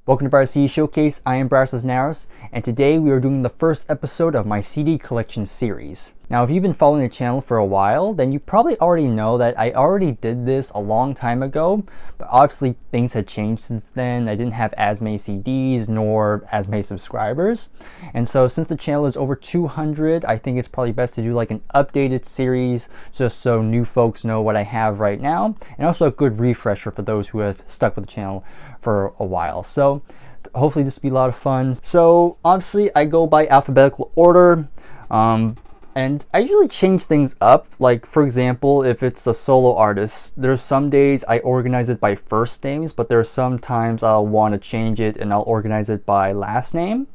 Welcome to Bryer CD Showcase. I am Bryer Cisneros, and today we are doing the first episode of my CD collection series. Now, if you've been following the channel for a while, then you probably already know that I already did this a long time ago, but obviously things had changed since then. I didn't have as many CDs nor as many subscribers, and so since the channel is over 200, I think it's probably best to do like an updated series just so new folks know what I have right now, and also a good refresher for those who have stuck with the channel for a while. So hopefully this will be a lot of fun. So obviously I go by alphabetical order, and I usually change things up. Like, for example, if it's a solo artist, there's some days I organize it by first names, but there are some times I'll want to change it and I'll organize it by last name.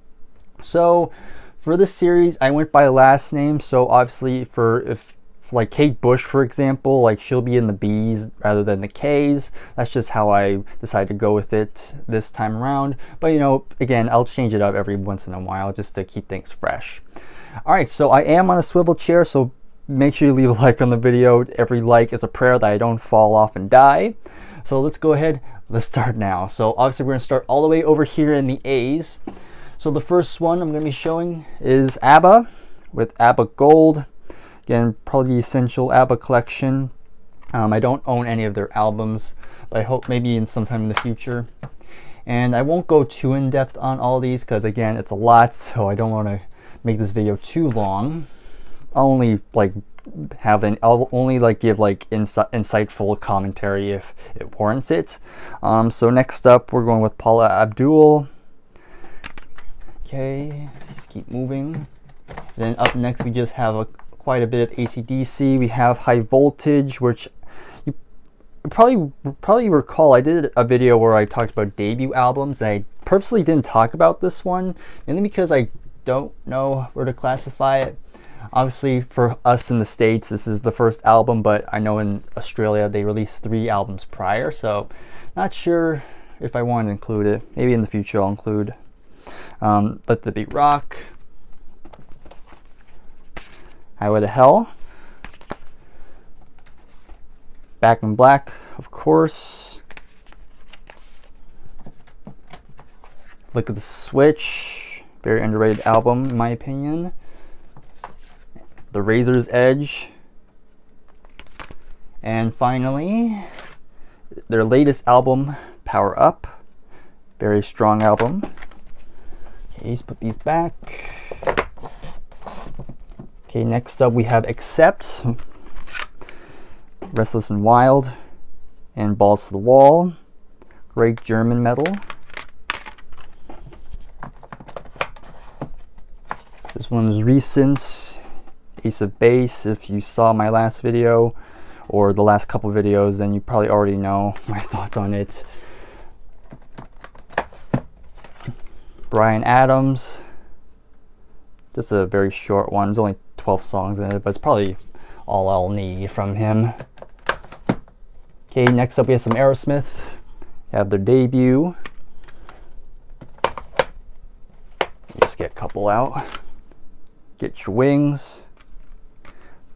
So for this series I went by last name. So obviously for like Kate Bush, for example, like she'll be in the B's rather than the K's. That's just how I decided to go with it this time around. But you know, again, I'll change it up every once in a while just to keep things fresh. All right, so I am on a swivel chair, so make sure you leave a like on the video. Every like is a prayer that I don't fall off and die. So let's go ahead, let's start now. So obviously we're gonna start all the way over here in the A's. So the first one I'm gonna be showing is ABBA with ABBA Gold. Again, probably the essential ABBA collection. I don't own any of their albums, but I hope maybe in sometime in the future. And I won't go too in depth on all these because again, it's a lot, so I don't want to make this video too long. I'll only like give like insightful commentary if it warrants it. So next up, we're going with Paula Abdul. Okay, just keep moving. Then up next, we just have quite a bit of AC/DC. We have High Voltage, which you probably recall I did a video where I talked about debut albums. I purposely didn't talk about this one, mainly because I don't know where to classify it. Obviously for us in the States, this is the first album, but I know in Australia they released 3 albums prior, so not sure if I want to include it. Maybe in the future I'll include Let the Beat Rock, Highway to Hell, Back in Black, of course, Look at the Switch, very underrated album in my opinion, The Razor's Edge, and finally their latest album, Power Up, very strong album. Okay, let's put these back. Okay, next up we have Accept, Restless and Wild, and Balls to the Wall. Great German metal. This one is recent, Ace of Base. If you saw my last video or the last couple videos, then you probably already know my thoughts on it. Bryan Adams, just a very short one. There's only 12 songs in it, but it's probably all I'll need from him. Okay, next up we have some Aerosmith. We have their debut. Just get a couple out. Get Your Wings,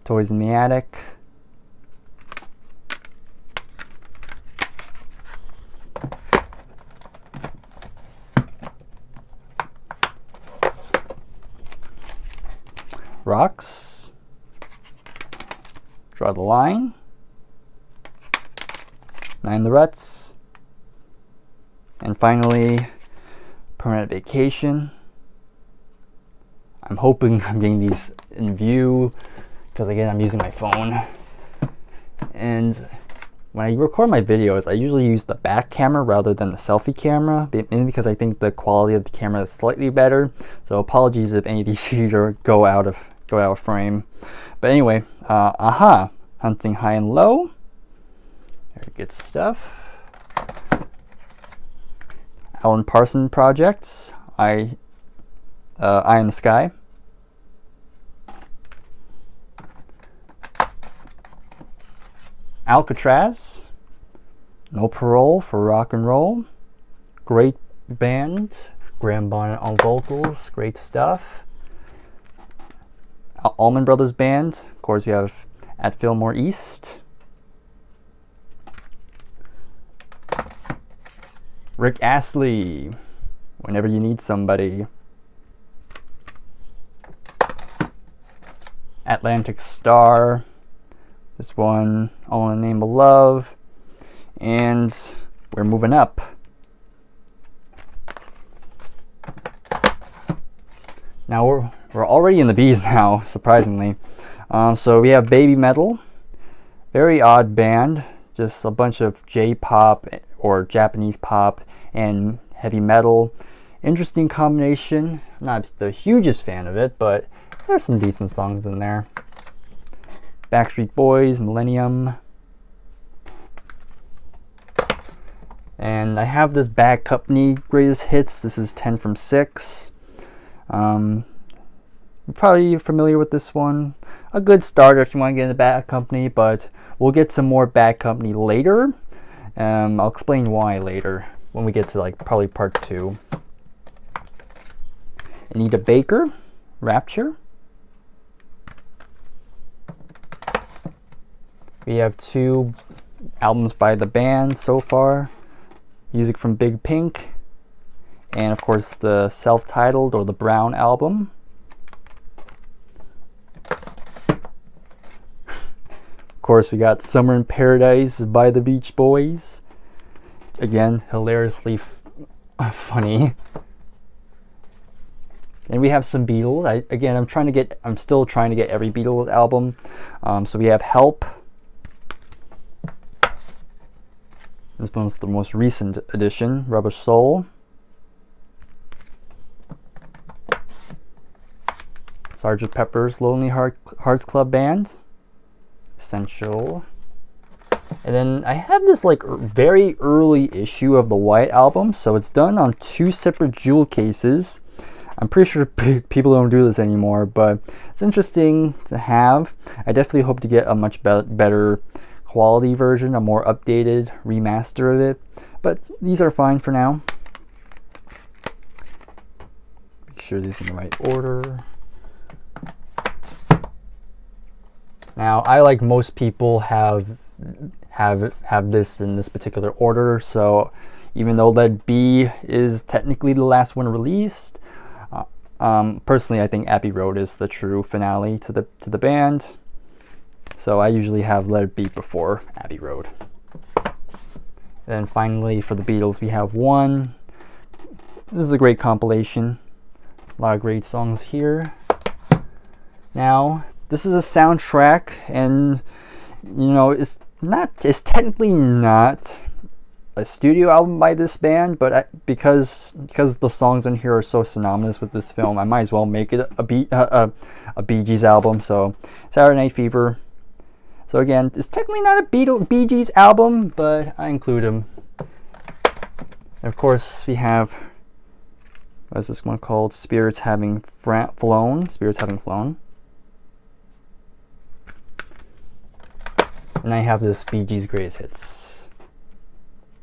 Toys in the Attic, Rocks, Draw the Line, Nine the Ruts, and finally Permanent Vacation. I'm hoping I'm getting these in view because again I'm using my phone, and when I record my videos I usually use the back camera rather than the selfie camera, mainly because I think the quality of the camera is slightly better. So apologies if any of these scenes go out of frame. But anyway, AHA, Hunting High and Low, very good stuff. Alan Parsons Project, Eye in the Sky. Alcatraz, No Parole for Rock and Roll. Great band, Graham Bonnet on vocals, great stuff. Allman Brothers Band, of course we have At Fillmore East. Rick Astley, whenever you need somebody. Atlantic Star. This one, All in the Name of Love. And we're moving up. Now we're already in the B's now, surprisingly. So we have Baby Metal. Very odd band. Just a bunch of J-pop or Japanese pop and heavy metal. Interesting combination. Not the hugest fan of it, but there's some decent songs in there. Backstreet Boys, Millennium. And I have this Bad Company Greatest Hits. This is 10 from 6. You're probably familiar with this one. A good starter if you want to get into Bad Company, but we'll get some more Bad Company later. I'll explain why later when we get to like probably part 2. Anita Baker, Rapture. We have 2 albums by the band so far. Music from Big Pink. And of course the self-titled or the Brown album. Of course we got Summer in Paradise by the Beach Boys. Again, hilariously funny. And we have some Beatles. I'm still trying to get every Beatles album. So we have Help. This one's the most recent edition, Rubber Soul. Sgt. Pepper's Lonely Hearts Club Band. Essential. And then I have this like very early issue of the White Album. So it's done on 2 separate jewel cases. I'm pretty sure people don't do this anymore, but it's interesting to have. I definitely hope to get a much better quality version, a more updated remaster of it, but these are fine for now. Make sure these are in the right order. Now, I, like most people, have this in this particular order, so even though Lead B is technically the last one released, personally I think Abbey Road is the true finale to the band. So I usually have Let It Be before Abbey Road. And then finally for the Beatles we have One. This is a great compilation. A lot of great songs here. Now, this is a soundtrack, and you know, it's technically not a studio album by this band, but because the songs on here are so synonymous with this film, I might as well make it a Bee Gees album. So Saturday Night Fever. So again, it's technically not a Bee Gees album, but I include them. And of course, we have, what is this one called? Spirits Having Flown. Spirits Having Flown. And I have this Bee Gees Greatest Hits.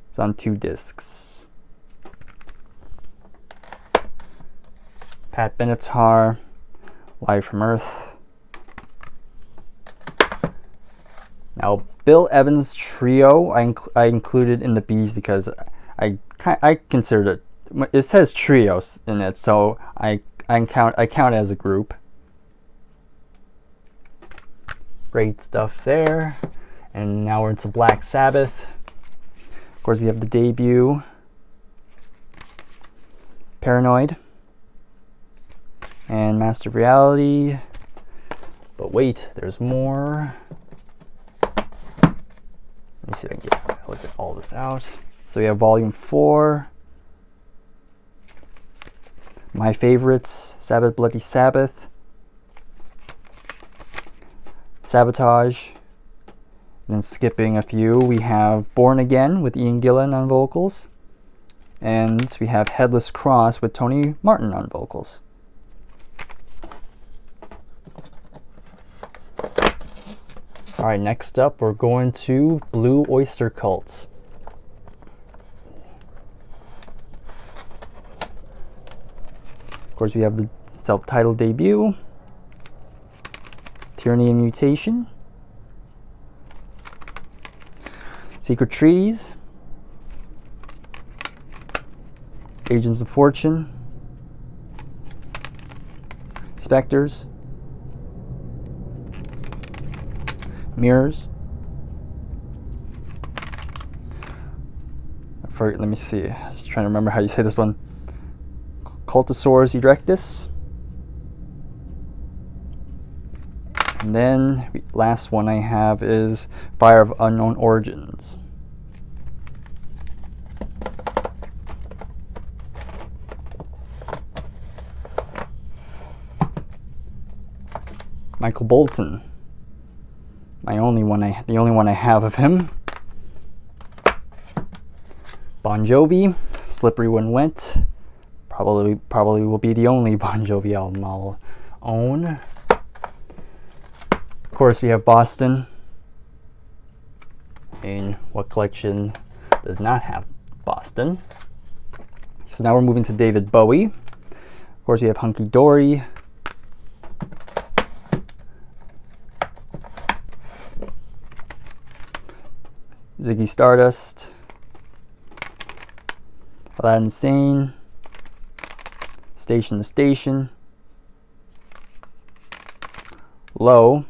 It's on 2 discs. Pat Benatar, Live from Earth. Now, Bill Evans' Trio, I included in the B's because I consider it says trios in it, so I count it as a group. Great stuff there. And now we're into Black Sabbath. Of course, we have the debut, Paranoid, and Master of Reality. But wait, there's more. Let me see if I can look at all this out. So we have Volume 4. My favorites, Sabbath Bloody Sabbath, Sabotage. And then skipping a few, we have Born Again with Ian Gillan on vocals. And we have Headless Cross with Tony Martin on vocals. Alright, next up we're going to Blue Oyster Cult. Of course, we have the self-titled debut, Tyranny and Mutation, Secret Treaties, Agents of Fortune, Spectres, Mirrors. Let me see. I was trying to remember how you say this one. Cultosaurus erectus. And then last one I have is Fire of Unknown Origins. Michael Bolton. The only one I have of him. Bon Jovi, Slippery When Wet. Probably will be the only Bon Jovi album I'll own. Of course, we have Boston. And what collection does not have Boston? So now we're moving to David Bowie. Of course, we have Hunky Dory. Ziggy Stardust. Aladdin Sane. Station to Station. Low.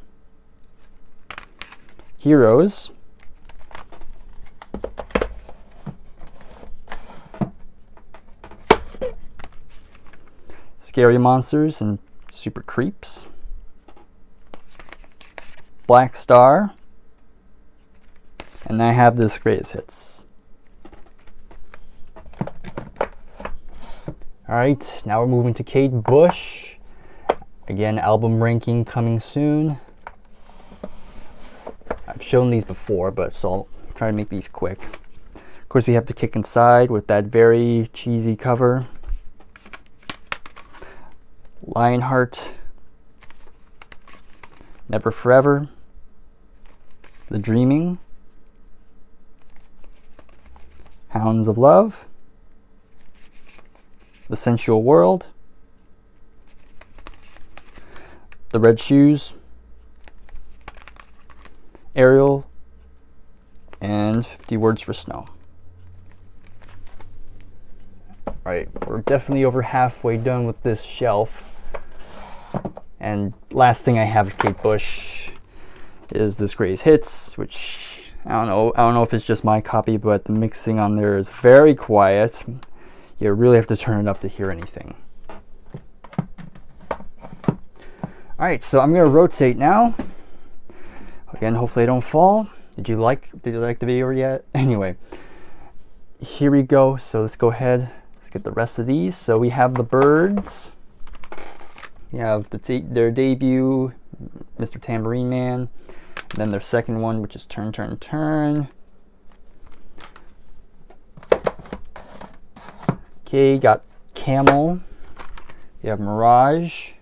Heroes. Scary Monsters and Super Creeps. Black Star. And I have this Greatest Hits. Alright, now we're moving to Kate Bush. Again, album ranking coming soon. I've shown these before, but so I'll try to make these quick. Of course, we have The Kick Inside with that very cheesy cover. Lionheart. Never Forever. The Dreaming. Hounds of Love. The Sensual World. The Red Shoes. Ariel. And 50 Words for Snow. Alright, we're definitely over halfway done with this shelf. And last thing I have of Kate Bush is this Greatest Hits, which I don't know if it's just my copy, but the mixing on there is very quiet. You really have to turn it up to hear anything. Alright, so I'm gonna rotate now. Again, hopefully I don't fall. Did you like the video yet? Anyway, here we go. So let's go ahead. Let's get the rest of these. So we have the Byrds. We have their debut, Mr. Tambourine Man. And then their second one, which is Turn, Turn, Turn. Okay, got Camel. You have Mirage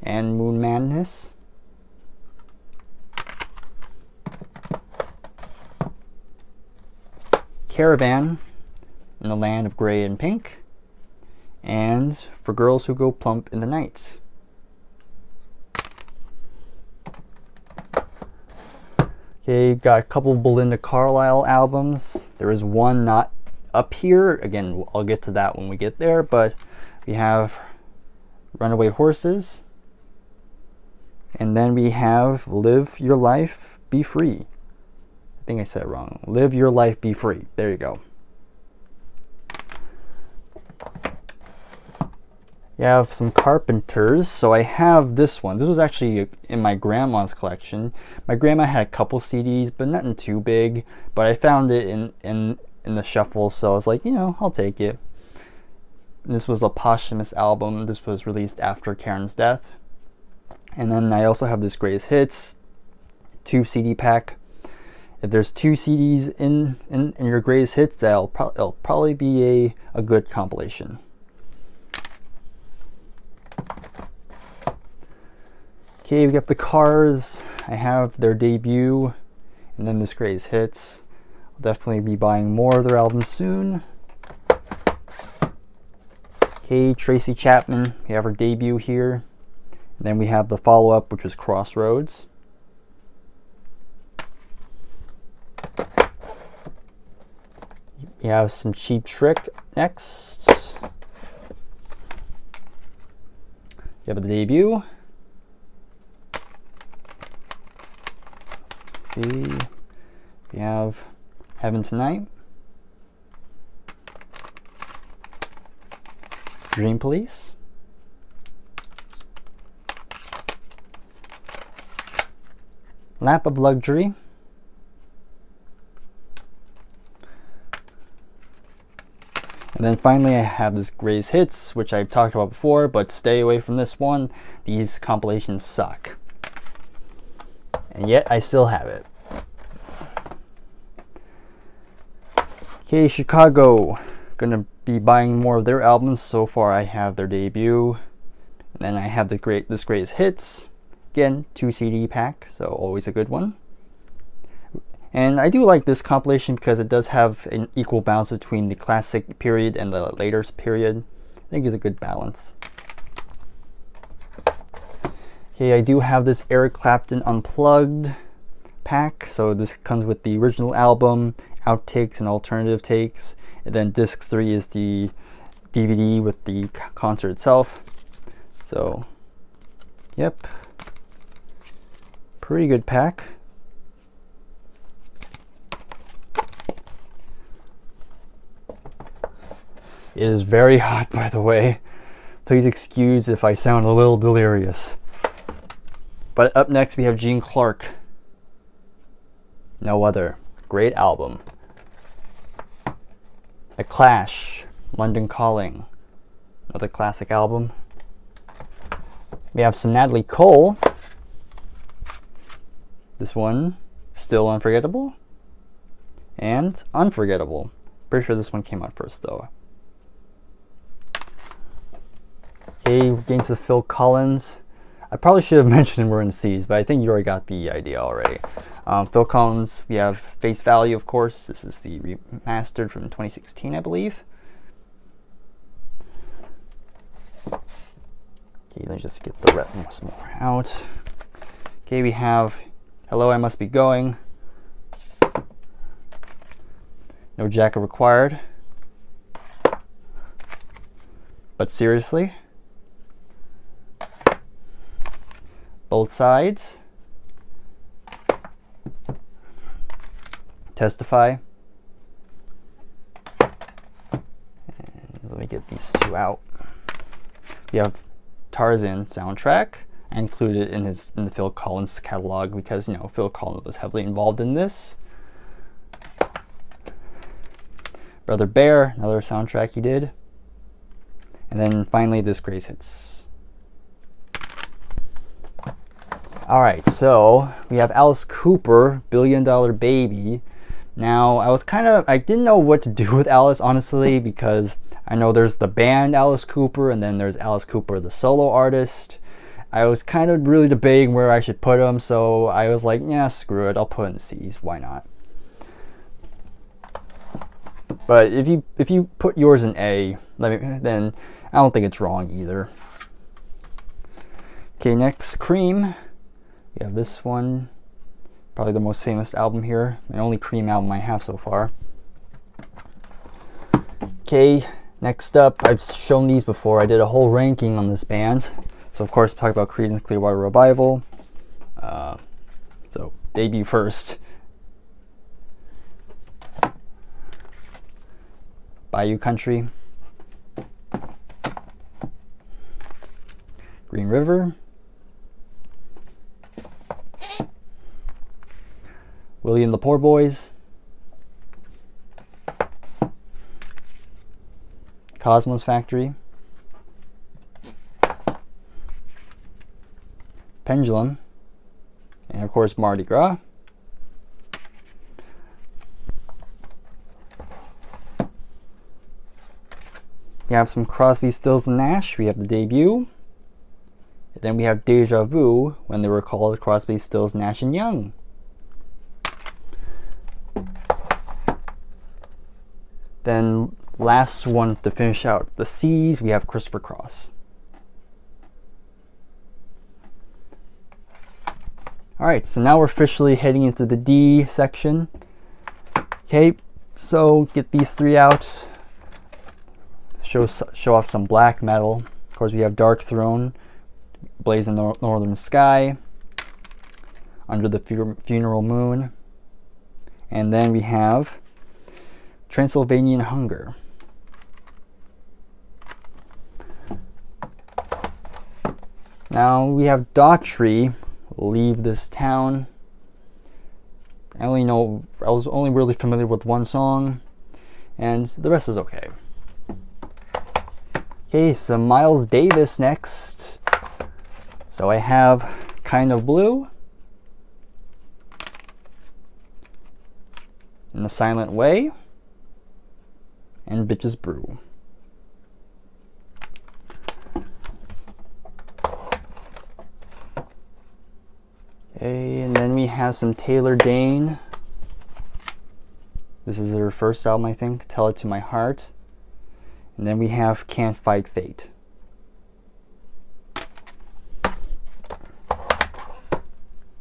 and Moon Madness. Caravan, In the Land of Gray and Pink. And For Girls Who Go Plump in the Night. Okay, got a couple Belinda Carlisle albums. There is one not up here. Again, I'll get to that when we get there, but we have Runaway Horses. And then we have Live Your Life, Be Free. I think I said it wrong. Live Your Life, Be Free. There you go. You have some Carpenters. So I have this one. This was actually in my grandma's collection. My grandma had a couple CDs, but nothing too big. But I found it in the shuffle, so I was like, I'll take it. And this was a posthumous album. This was released after Karen's death. And then I also have this Greatest Hits 2 CD pack. If there's 2 CDs in your Greatest Hits, it'll probably be a good compilation. Okay, we got the Cars. I have their debut, and then this Greatest Hits. I'll definitely be buying more of their albums soon. Okay, Tracy Chapman. We have her debut here. And then we have the follow-up, which was Crossroads. We have some Cheap Trick next. You have the debut. See, we have Heaven Tonight, Dream Police, Lap of Luxury, and then finally I have this Greatest Hits, which I've talked about before, but stay away from this one. These compilations suck. And yet I still have it. Okay, Chicago. Gonna be buying more of their albums. So far I have their debut. And then I have this Greatest Hits. Again, 2 CD pack, so always a good one. And I do like this compilation because it does have an equal balance between the classic period and the later period. I think it's a good balance. Okay, I do have this Eric Clapton Unplugged pack. So this comes with the original album, outtakes and alternative takes. And then disc 3 is the DVD with the concert itself. So, yep. Pretty good pack. It is very hot, by the way. Please excuse if I sound a little delirious. But up next we have Gene Clark. No Other. Great album. The Clash. London Calling. Another classic album. We have some Natalie Cole. This one, Still Unforgettable. And Unforgettable. Pretty sure this one came out first though. Okay, we're getting to the Phil Collins. I probably should have mentioned we're in C's, but I think you already got the idea already. Phil Collins, we have Face Value, of course. This is the remastered from 2016, I believe. Okay, let me just get the rest more out. Okay, we have Hello, I Must Be Going. No Jacket Required. But Seriously. Both Sides. Testify. And let me get these two out. We have Tarzan soundtrack. I included in the Phil Collins catalog because, you know, Phil Collins was heavily involved in this. Brother Bear, another soundtrack he did. And then finally this Greatest Hits. Alright, so we have Alice Cooper, Billion Dollar Baby. Now, I didn't know what to do with Alice, honestly, because I know there's the band Alice Cooper, and then there's Alice Cooper, the solo artist. I was kind of really debating where I should put him, so I was like, yeah, screw it, I'll put it in C's, why not? But if you put yours in A, then I don't think it's wrong either. Okay, next, Cream. We have this one, probably the most famous album here, the only Cream album I have so far. Okay, next up, I've shown these before. I did a whole ranking on this band. So of course, talk about Creedence Clearwater Revival. So debut first. Bayou Country. Green River. Willie and the Poor Boys. Cosmos Factory. Pendulum. And of course Mardi Gras. We have some Crosby, Stills and Nash. We have the debut. And then we have Deja Vu, when they were called Crosby, Stills, Nash and Young. Then last one to finish out the C's, we have Christopher Cross. Alright, so now we're officially heading into the D section. Okay, so get these three out. Show off some black metal. Of course, we have Dark Throne, Blazing Northern Sky, Under the Funeral Moon, and then we have Transylvanian Hunger. Now we have Daughtry, Leave This Town. I was only really familiar with one song, and the rest is okay. Okay, so Miles Davis next. So I have Kind of Blue, In the Silent Way, and Bitches Brew. Okay, and then we have some Taylor Dane. This is her first album, I think, Tell It to My Heart. And then we have Can't Fight Fate.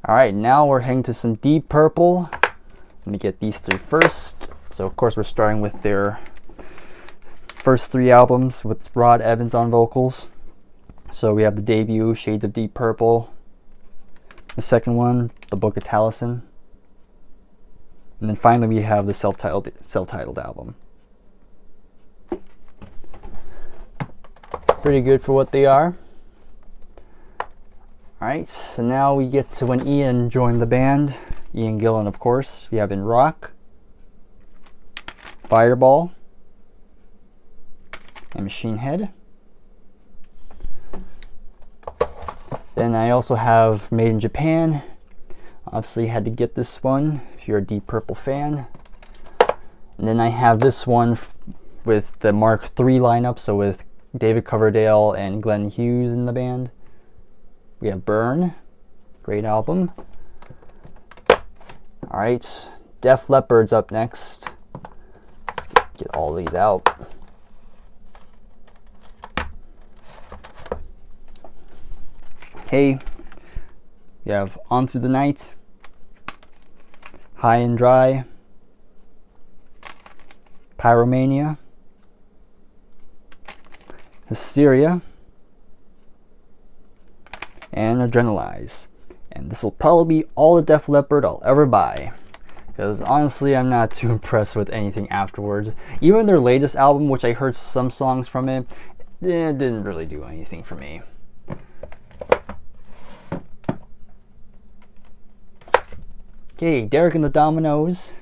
Alright, now we're heading to some Deep Purple. Let me get these three first. So of course we're starting with their first three albums with Rod Evans on vocals. So we have the debut, Shades of Deep Purple. The second one, The Book of Taliesin. And then finally we have the self-titled album. Pretty good for what they are. Alright, so now we get to when Ian joined the band. Ian Gillan, of course. We have In Rock, Fireball, and Machine Head. Then I also have Made in Japan. Obviously had to get this one if you're a Deep Purple fan. And then I have this one with the Mark III lineup, so with David Coverdale and Glenn Hughes in the band. We have Burn, great album. Alright, Def Leppard's up next. Let's get all these out. Okay, we have On Through the Night, High and Dry, Pyromania, Hysteria, and Adrenalize. And this will probably be all the Def Leppard I'll ever buy, because honestly I'm not too impressed with anything afterwards. Even their latest album, which I heard some songs from it, didn't really do anything for me. Okay, Derek and the Dominoes,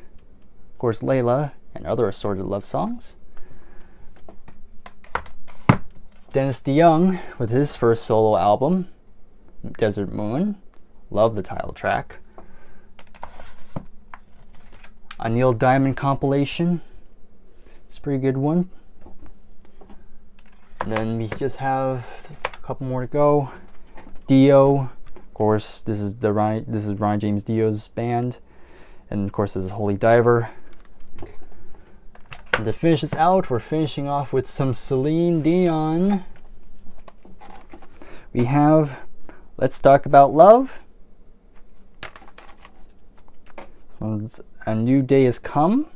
of course Layla, and other assorted love songs. Dennis DeYoung with his first solo album, Desert Moon. Love the title track. A Neil Diamond compilation. It's a pretty good one. And then we just have a couple more to go. Dio. Of course, this is Ron James Dio's band. And of course this is Holy Diver. And to finish this out, we're finishing off with some Celine Dion. We have Let's Talk About Love. A New Day Has Come.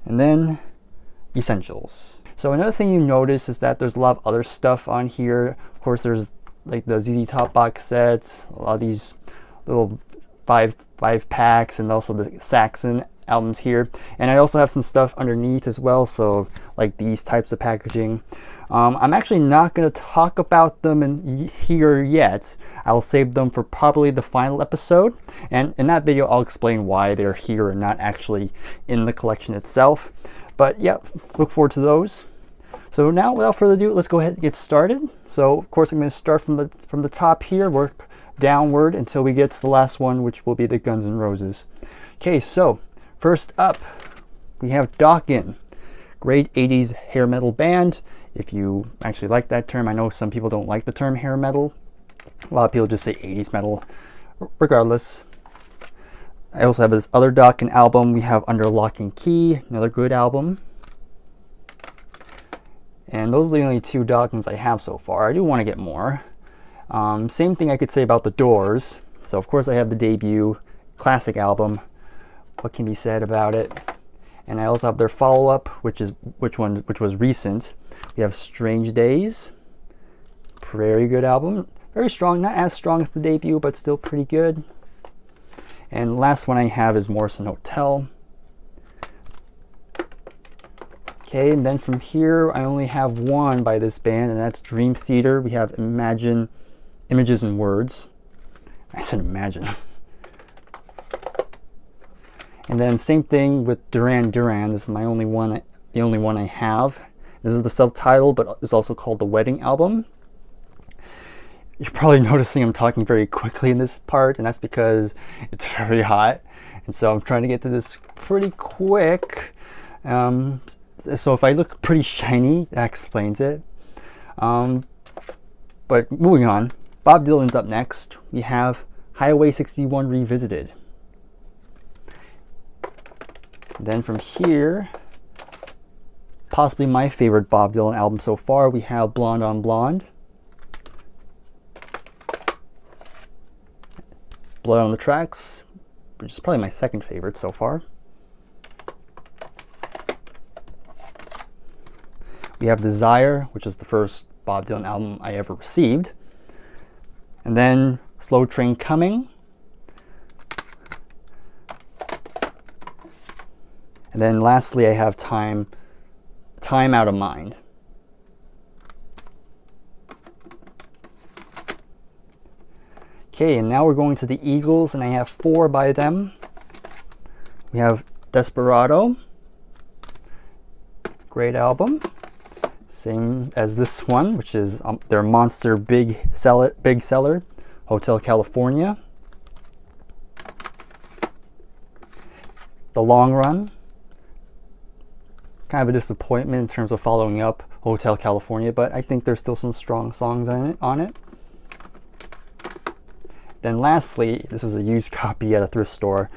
And then Essentials. So another thing you notice is that there's a lot of other stuff on here. Of course there's like the ZZ Top box sets, a lot of these little five packs, and also the Saxon albums here. And I also have some stuff underneath as well, so like these types of packaging. I'm actually not going to talk about them here yet. I'll save them for probably the final episode, and in that video I'll explain why they're here and not actually in the collection itself. But yeah, look forward to those. So now, without further ado, let's go ahead and get started. So of course I'm going to start from the top here, work downward until we get to the last one, which will be the Guns N' Roses. Okay, so first up we have Dokken, great 80s hair metal band. If you actually like that term, I know some people don't like the term hair metal. A lot of people just say 80s metal. Regardless, I also have this other Dokken album. We have Under Lock and Key, another good album. And those are the only two Dokkens I have so far. I do want to get more. Same thing I could say about The Doors. So of course I have the debut classic album. What can be said about it? And I also have their follow-up, which was recent. We have Strange Days, very good album. Very strong, not as strong as the debut, but still pretty good. And last one I have is Morrison Hotel. Okay, and then from here I only have one by this band, and that's Dream Theater. We have Imagine, Images and Words. I said Imagine. And then same thing with Duran Duran. This is my only one, the only one I have. This is the self-titled, but it's also called The Wedding Album. You're probably noticing I'm talking very quickly in this part, and that's because it's very hot. And so I'm trying to get to this pretty quick. So if I look pretty shiny, that explains it. But moving on, Bob Dylan's up next. We have Highway 61 Revisited. Then from here, possibly my favorite Bob Dylan album so far, we have Blonde on Blonde. Blood on the Tracks, which is probably my second favorite so far. We have Desire, which is the first Bob Dylan album I ever received. And then Slow Train Coming. And then lastly, I have Time Out of Mind. Okay, and now we're going to the Eagles, and I have 4 by them. We have Desperado. Great album. Same as this one, which is their monster big seller, Hotel California. The Long Run. Kind of a disappointment in terms of following up Hotel California, but I think there's still some strong songs on it. Then lastly, this was a used copy at a thrift store.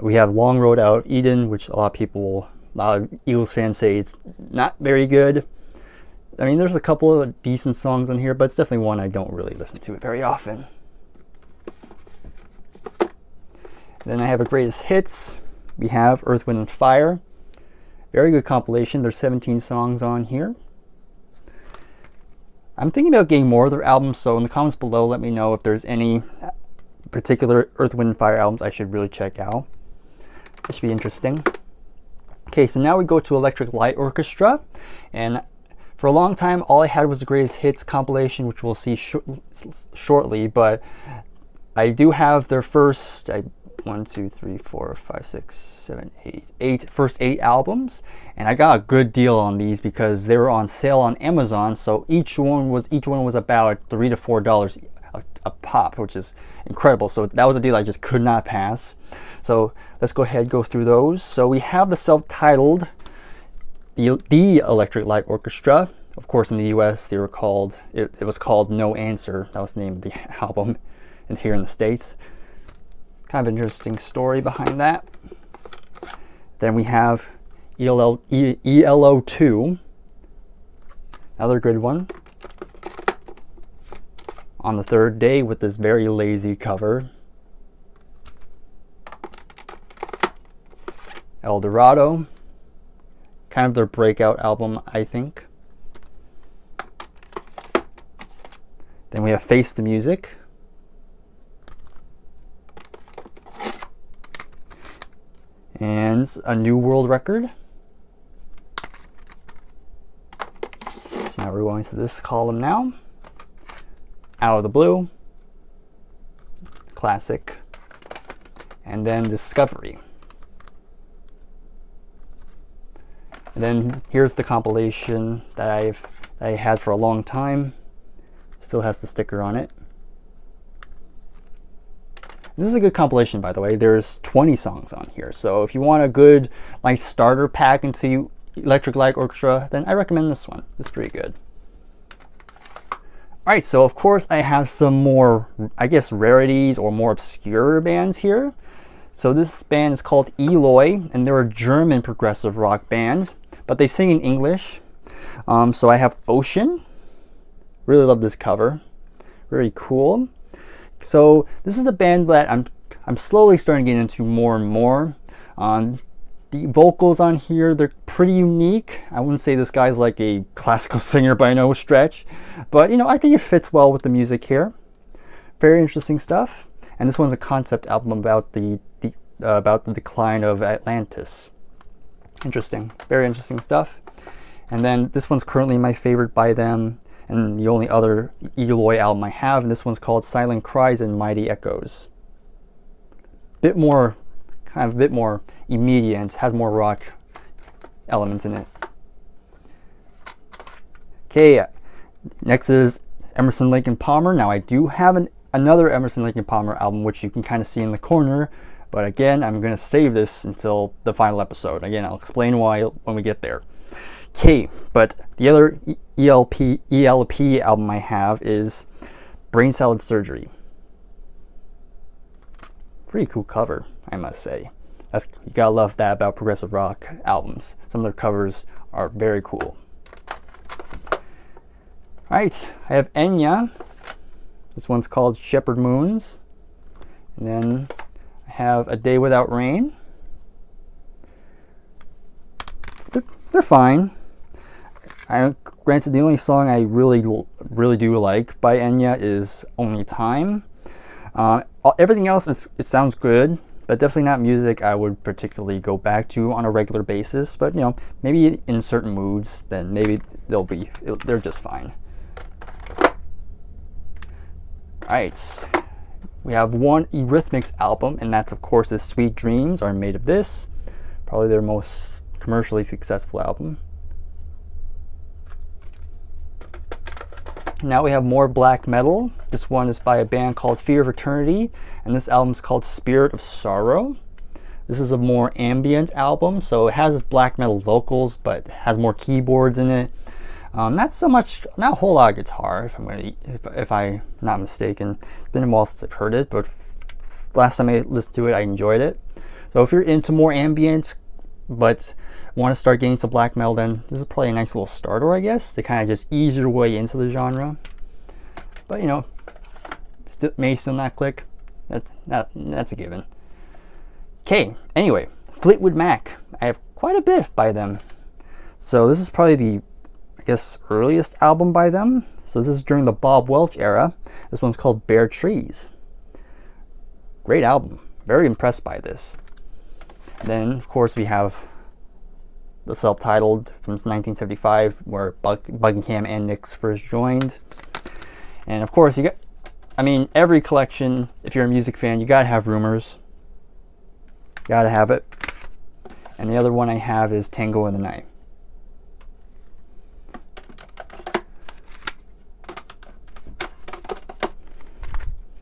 We have Long Road Out of Eden, which a lot of Eagles fans say it's not very good. I mean, there's a couple of decent songs on here, but it's definitely one I don't really listen to very often. Then I have a greatest hits. We have Earth, Wind and Fire. Very good compilation. There's 17 songs on here. I'm thinking about getting more of their albums, so in the comments below, let me know if there's any particular Earth, Wind and Fire albums I should really check out. That should be interesting. Okay, so now we go to Electric Light Orchestra, and for a long time, all I had was the greatest hits compilation, which we'll see shortly, but I do have their first, 1, 2, 3, 4, 5, 6, 7, 8, first 8 albums, and I got a good deal on these because they were on sale on Amazon. So each one was about $3 to $4 a pop, which is incredible. So that was a deal I just could not pass. So let's go ahead and go through those. So we have the self-titled, the Electric Light Orchestra. Of course, in the U.S., they were called. It was called No Answer. That was the name of the album, and here in the States. Kind of an interesting story behind that. Then we have ELO 2, another good one. On the Third Day with this very lazy cover. El Dorado, kind of their breakout album, I think. Then we have Face the Music. And A New World Record. So now we're going to this column now. Out of the Blue. Classic. And then Discovery. And then here's the compilation that I had for a long time. Still has the sticker on it. This is a good compilation, by the way. There's 20 songs on here. So if you want a good, nice starter pack into Electric Light Orchestra, then I recommend this one. It's pretty good. All right, so of course I have some more, I guess, rarities or more obscure bands here. So this band is called Eloy, and they're a German progressive rock band, but they sing in English. So I have Ocean. Really love this cover. Very cool. So this is a band that I'm slowly starting to get into more and more. The vocals on here, they're pretty unique. I wouldn't say this guy's like a classical singer by no stretch, but I think it fits well with the music here. Very interesting stuff. And this one's a concept album about the decline of Atlantis. Interesting, very interesting stuff. And then this one's currently my favorite by them, and the only other Eloy album I have, and this one's called Silent Cries and Mighty Echoes. Bit more immediate, has more rock elements in it. Okay, next is Emerson, Lake and Palmer. Now I do have another Emerson, Lake and Palmer album, which you can kind of see in the corner, but again, I'm going to save this until the final episode. Again, I'll explain why when we get there. Okay, but the other ELP album I have is Brain Salad Surgery. Pretty cool cover, I must say. You gotta love that about progressive rock albums. Some of their covers are very cool. Alright, I have Enya. This one's called Shepherd Moons. And then I have A Day Without Rain. They're fine. Granted, the only song I really do like by Enya is Only Time. Everything else it sounds good, but definitely not music I would particularly go back to on a regular basis. But maybe in certain moods, then maybe they're just fine. Alright, we have one Eurythmics album, and that's of course this Sweet Dreams Are Made of This, probably their most commercially successful album. Now we have more black metal. This one is by a band called Fear of Eternity, and this album is called Spirit of Sorrow. This is a more ambient album, so it has black metal vocals, but it has more keyboards in it. Not a whole lot of guitar, if I'm not mistaken. It's been a while since I've heard it, but last time I listened to it, I enjoyed it. So if you're into more ambient, but want to start getting some black metal, then this is probably a nice little starter, I guess, to kind of just ease your way into the genre. But may still not click. That's a given. Okay, anyway, Fleetwood Mac. I have quite a bit by them. So this is probably the, I guess, earliest album by them. So this is during the Bob Welch era. This one's called Bare Trees. Great album. Very impressed by this. And then, of course, we have the self-titled from 1975, where Buckingham and Nicks first joined. And of course, every collection, if you're a music fan, you gotta have Rumors. Gotta have it. And the other one I have is Tango in the Night.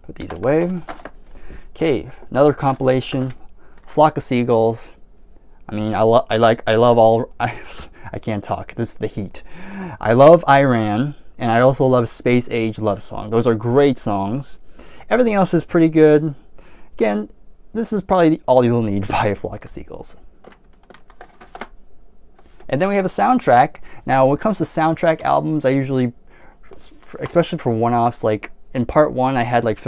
Put these away. Okay, another compilation, Flock of Seagulls. I can't talk. This is the heat. I love Iran, and I also love Space Age Love Song. Those are great songs. Everything else is pretty good. Again, this is probably all you'll need by a Flock of Seagulls. And then we have a soundtrack. Now, when it comes to soundtrack albums, I usually, especially for one-offs, like in part one, I had like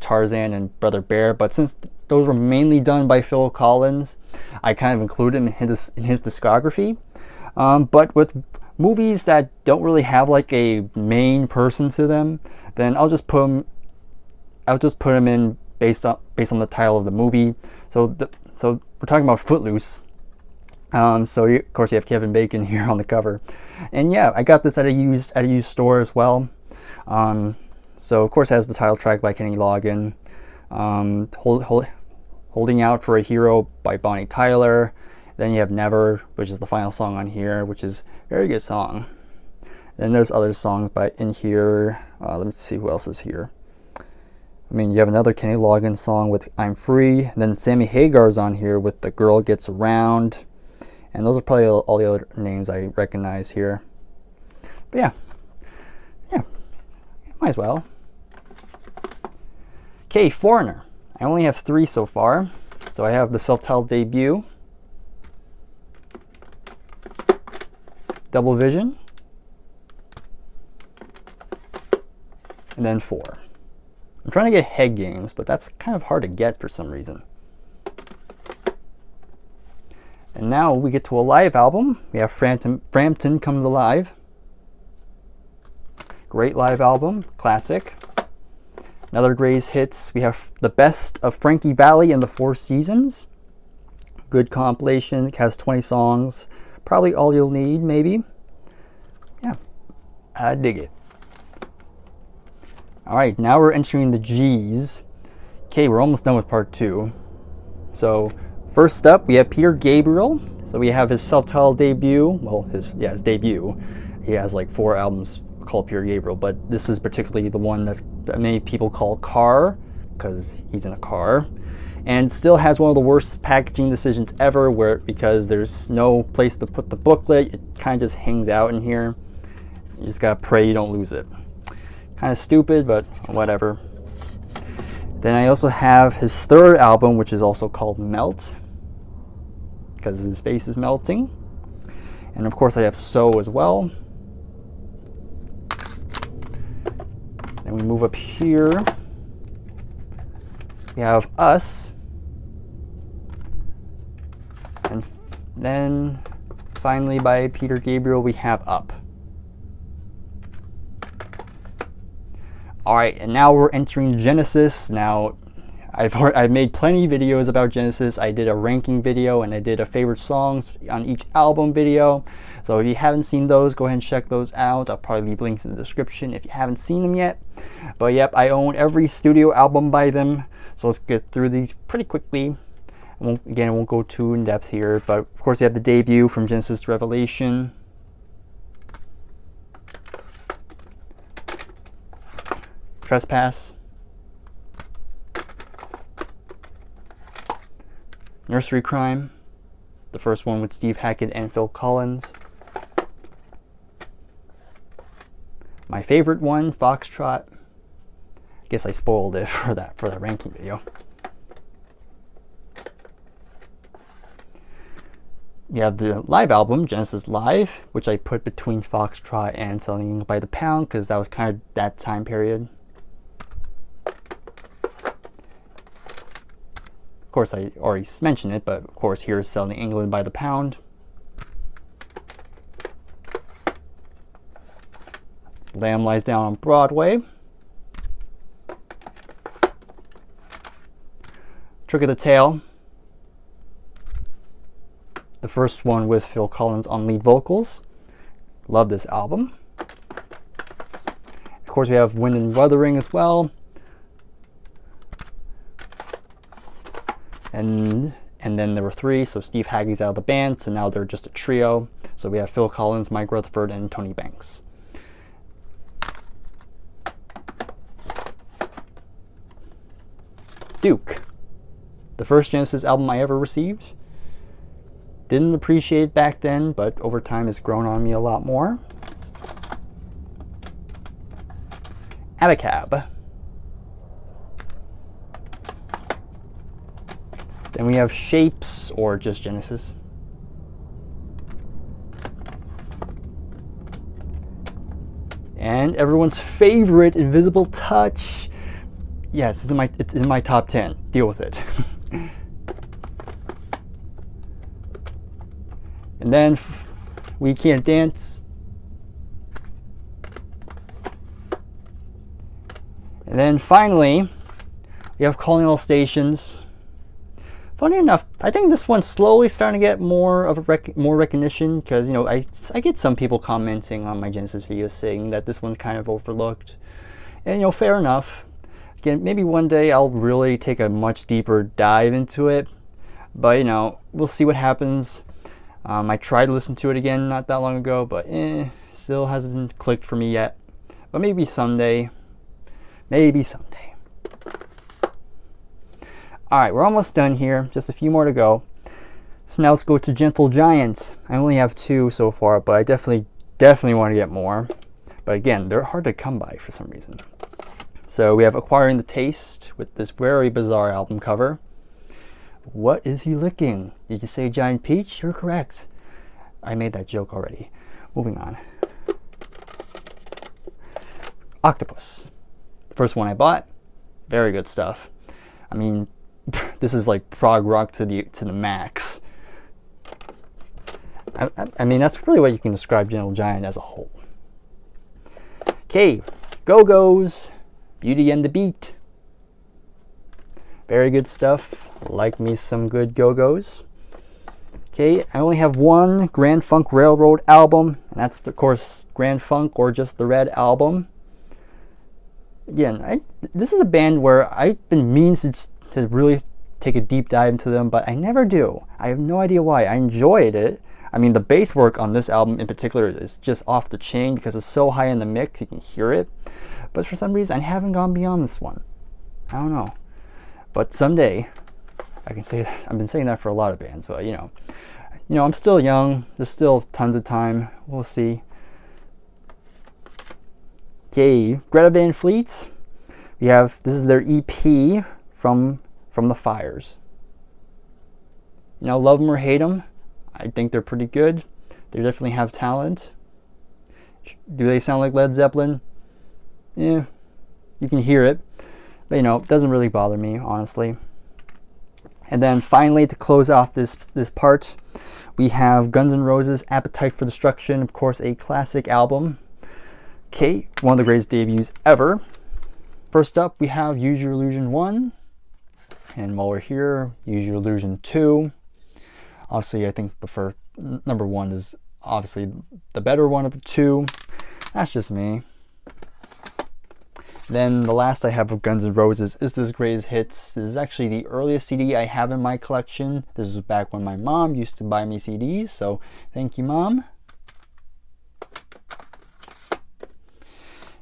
Tarzan and Brother Bear, but since those were mainly done by Phil Collins, I kind of include him in his discography. But with movies that don't really have like a main person to them, then I'll just put them in based on the title of the movie. So we're talking about Footloose. Of course you have Kevin Bacon here on the cover, and yeah, I got this at a used store as well. So of course it has the title track by Kenny Loggins. Holding Out for a Hero by Bonnie Tyler. Then you have Never, which is the final song on here, which is a very good song. Then there's other songs in here. Let me see who else is here. You have another Kenny Loggins song with I'm Free. And then Sammy Hagar's on here with The Girl Gets Around. And those are probably all the other names I recognize here. But yeah, might as well. Okay, Foreigner. I only have 3 so far. So I have the self-titled debut, Double Vision, and then 4. I'm trying to get Head Games, but that's kind of hard to get for some reason. And now we get to a live album. We have Frampton Comes Alive. Great live album, classic. Another greatest hits. We have The Best of Frankie Valli and the Four Seasons. Good compilation. It has 20 songs. Probably all you'll need, maybe. Yeah, I dig it. All right, now we're entering the G's. Okay, we're almost done with part 2. So first up, we have Peter Gabriel. So we have his self-titled debut. Well, his debut. He has like 4 albums called Peter Gabriel, but this is particularly the one that many people call Car, because he's in a car, and still has one of the worst packaging decisions ever, because there's no place to put the booklet. It kind of just hangs out in here. You just gotta pray you don't lose it. Kind of stupid, but whatever. Then I also have his 3rd album, which is also called Melt, because his face is melting. And of course I have So as well. Then we move up here. We have Us. And then finally by Peter Gabriel we have Up. Alright, and now we're entering Genesis. Now, I've made plenty of videos about Genesis. I did a ranking video and I did a favorite songs on each album video. So if you haven't seen those, go ahead and check those out. I'll probably leave links in the description if you haven't seen them yet. But yep, I own every studio album by them. So let's get through these pretty quickly. Again, I won't go too in depth here, but of course you have the debut from Genesis to Revelation. Trespass. Nursery Crime. The first one with Steve Hackett and Phil Collins. My favorite one, Foxtrot. I guess I spoiled it for that ranking video. You have the live album, Genesis Live, which I put between Foxtrot and Selling by the Pound, because that was kind of that time period. Of course, I already mentioned it, but of course, here's Selling England by the Pound. Lamb Lies Down on Broadway. Trick of the Tail. The first one with Phil Collins on lead vocals. Love this album. Of course, we have Wind and Wuthering as well. And then there were 3, so Steve Haggett's out of the band, so now they're just a trio. So we have Phil Collins, Mike Rutherford, and Tony Banks. Duke. The first Genesis album I ever received. Didn't appreciate it back then, but over time it's grown on me a lot more. ABBA. Then we have Shapes, or just Genesis. And everyone's favorite, Invisible Touch. Yes, it's in my top 10. Deal with it. And then We Can't Dance. And then finally, we have Calling All Stations. Funny enough, I think this one's slowly starting to get more of more recognition, because, you know, I get some people commenting on my Genesis videos saying that this one's kind of overlooked. And, you know, fair enough. Again, maybe one day I'll really take a much deeper dive into it. But, you know, we'll see what happens. I tried to listen to it again not that long ago, but still hasn't clicked for me yet. But maybe someday. Maybe someday. Alright, we're almost done here. Just a few more to go. So now let's go to Gentle Giants. I only have 2 so far, but I definitely want to get more. But again, they're hard to come by for some reason. So we have Acquiring the Taste with this very bizarre album cover. What is he licking? Did you say Giant Peach? You're correct. I made that joke already. Moving on. Octopus. The first one I bought. Very good stuff. I mean, this is like prog rock to the max. I mean, that's really what you can describe Gentle Giant as a whole. Okay, Go-Go's, Beauty and the Beat. Very good stuff. Like me some good Go-Go's. Okay, I only have one Grand Funk Railroad album, and that's, of course, Grand Funk or just the Red album. Again, this is a band where I've been meaning to really take a deep dive into them, but I never do. I have no idea why. I enjoyed it. I mean, the bass work on this album in particular is just off the chain because it's so high in the mix, you can hear it. But for some reason, I haven't gone beyond this one. I don't know. But someday, I can say that. I've been saying that for a lot of bands, but you know, I'm still young. There's still tons of time. We'll see. Okay, Greta Van Fleet. This is their EP from the Fires. Love them or hate them, I think they're pretty good. They definitely have talent. Do they sound like Led Zeppelin? Yeah, you can hear it. But it doesn't really bother me, honestly. And then finally, to close off this part, we have Guns N' Roses' Appetite for Destruction, of course, a classic album. Okay, one of the greatest debuts ever. First up, we have Use Your Illusion 1. And while we're here, Use Your Illusion 2. Obviously, I think the number 1 is obviously the better one of the two. That's just me. Then the last I have of Guns N' Roses is this Greatest Hits. This is actually the earliest CD I have in my collection. This is back when my mom used to buy me CDs, so thank you, Mom.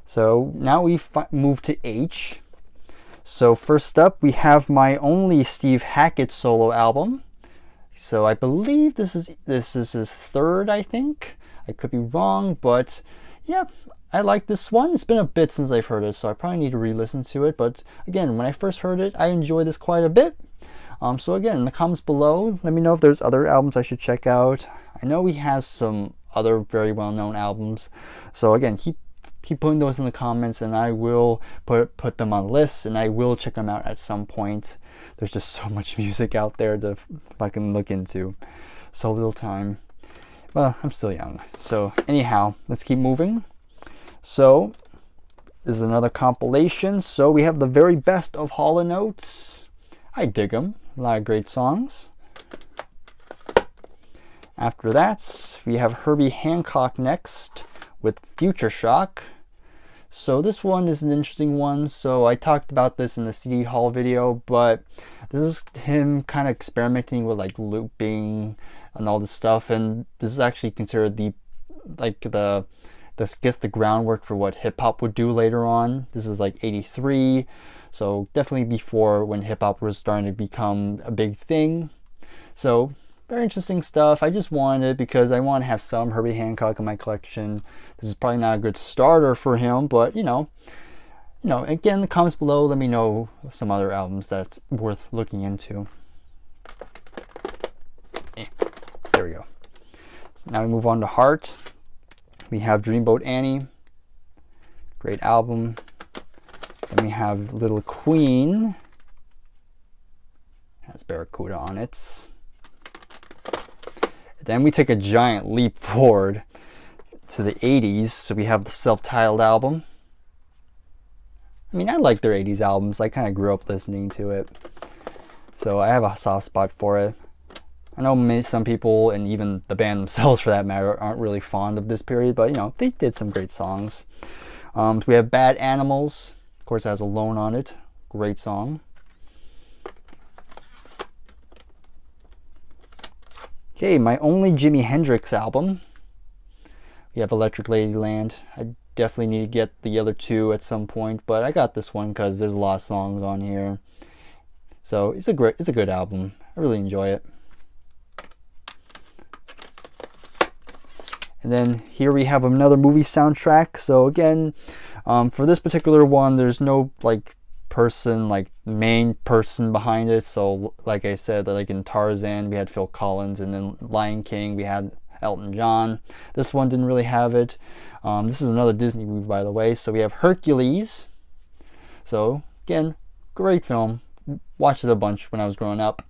So now we move to H. So first up, we have my only Steve Hackett solo album. So I believe this is his third, I think. I could be wrong, but yeah, I like this one. It's been a bit since I've heard it, so I probably need to re-listen to it. But again, when I first heard it, I enjoyed this quite a bit. So again, in the comments below, let me know if there's other albums I should check out. I know he has some other very well-known albums. So again, keep putting those in the comments, and I will put them on lists, and I will check them out at some point. There's just so much music out there to fucking look into. So little time. Well, I'm still young. So anyhow, let's keep moving. So this is another compilation. So we have the very best of Hall & Oates. I dig them. A lot of great songs. After that, we have Herbie Hancock next with Future Shock. So this one is an interesting one. So I talked about this in the CD haul video, but this is him kind of experimenting with like looping and all this stuff, and this is actually considered the groundwork for what hip hop would do later on. This is like 83, so definitely before when hip hop was starting to become a big thing. So very interesting stuff. I just wanted it because I want to have some Herbie Hancock in my collection. This is probably not a good starter for him, but again, in the comments below, let me know some other albums that's worth looking into. There we go. So now we move on to Heart. We have Dreamboat Annie. Great album. Then we have Little Queen. Has Barracuda on it. Then we take a giant leap forward to the 80s. So we have the self-titled album. I mean, I like their 80s albums. I kind of grew up listening to it. So I have a soft spot for it. I know some people, and even the band themselves for that matter, aren't really fond of this period. But, they did some great songs. So we have Bad Animals. Of course, it has Alone on it. Great song. Okay, my only Jimi Hendrix album. We have Electric Ladyland. I definitely need to get the other two at some point, but I got this one because there's a lot of songs on here. So it's a good album. I really enjoy it. And then here we have another movie soundtrack. So again, for this particular one, there's no main person behind it. So like I said, like in Tarzan, we had Phil Collins, and then Lion King, we had Elton John. This one didn't really have it. This is another Disney movie, by the way. So we have Hercules. So again, great film. Watched it a bunch when I was growing up.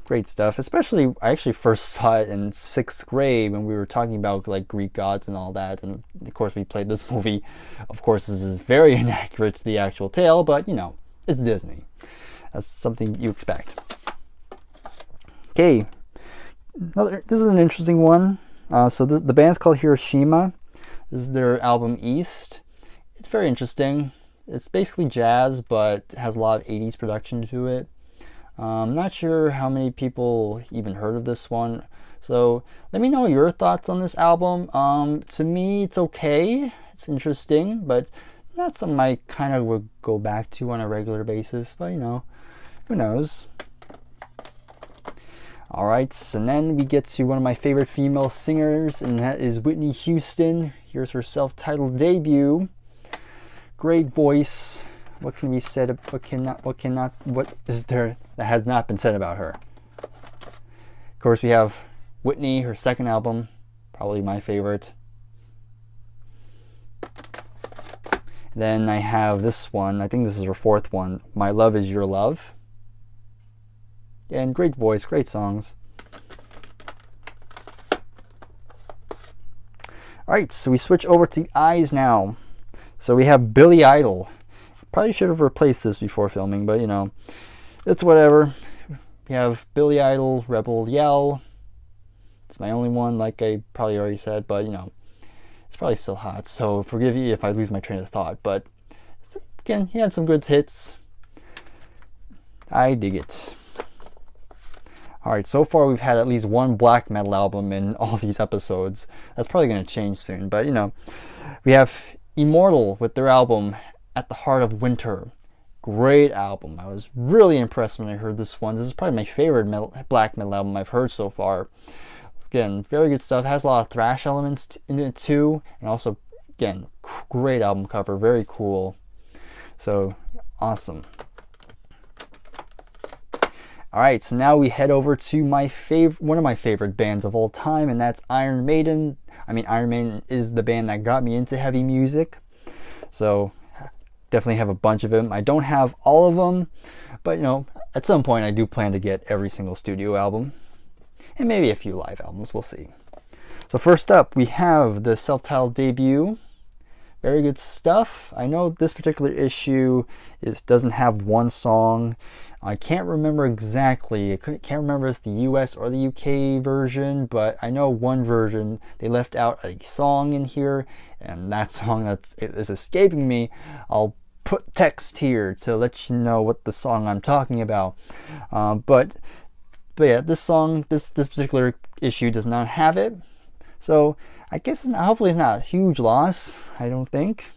Great stuff. Especially, I actually first saw it in 6th grade when we were talking about like Greek gods and all that. And of course, we played this movie. Of course, this is very inaccurate to the actual tale, but you know, it's Disney. That's something you expect. Okay, this is an interesting one. So the band's called Hiroshima. This is their album East. It's very interesting. It's basically jazz, but has a lot of 80s production to it. I'm not sure how many people even heard of this one. So let me know your thoughts on this album. To me, it's okay. It's interesting, but not something I kind of would go back to on a regular basis. But you know, who knows? Alright, so then we get to one of my favorite female singers, and that is Whitney Houston. Here's her self-titled debut. Great voice. What can be said? What is there that has not been said about her? Of course, we have Whitney, her second album, probably my favorite. Then I have this one. I think this is her fourth one. My Love Is Your Love. And great voice, great songs. Alright, so we switch over to the eyes now. So we have Billy Idol. Probably should have replaced this before filming, but you know, it's whatever. We have Billy Idol, Rebel Yell. It's my only one, like I probably already said, but you know, it's probably still hot, so forgive me if I lose my train of thought. But again, he had some good hits. I dig it. Alright, so far we've had at least one black metal album in all these episodes. That's probably going to change soon, but you know. We have Immortal with their album At the Heart of Winter. Great album. I was really impressed when I heard this one. This is probably my favorite black metal album I've heard so far. Again, very good stuff. Has a lot of thrash elements in it too. And also, again, great album cover. Very cool. So, awesome. Alright, so now we head over to one of my favorite bands of all time, and that's Iron Maiden. I mean, Iron Maiden is the band that got me into heavy music. So, definitely have a bunch of them. I don't have all of them, but you know, at some point I do plan to get every single studio album. And maybe a few live albums, we'll see. So first up, we have the self-titled debut. Very good stuff. I know this particular issue doesn't have one song. I can't remember exactly. I can't remember if it's the US or the UK version, but I know one version they left out a song in here, and that song is escaping me. I'll put text here to let you know what the song I'm talking about. But yeah, this particular issue does not have it. So I guess hopefully it's not a huge loss. I don't think,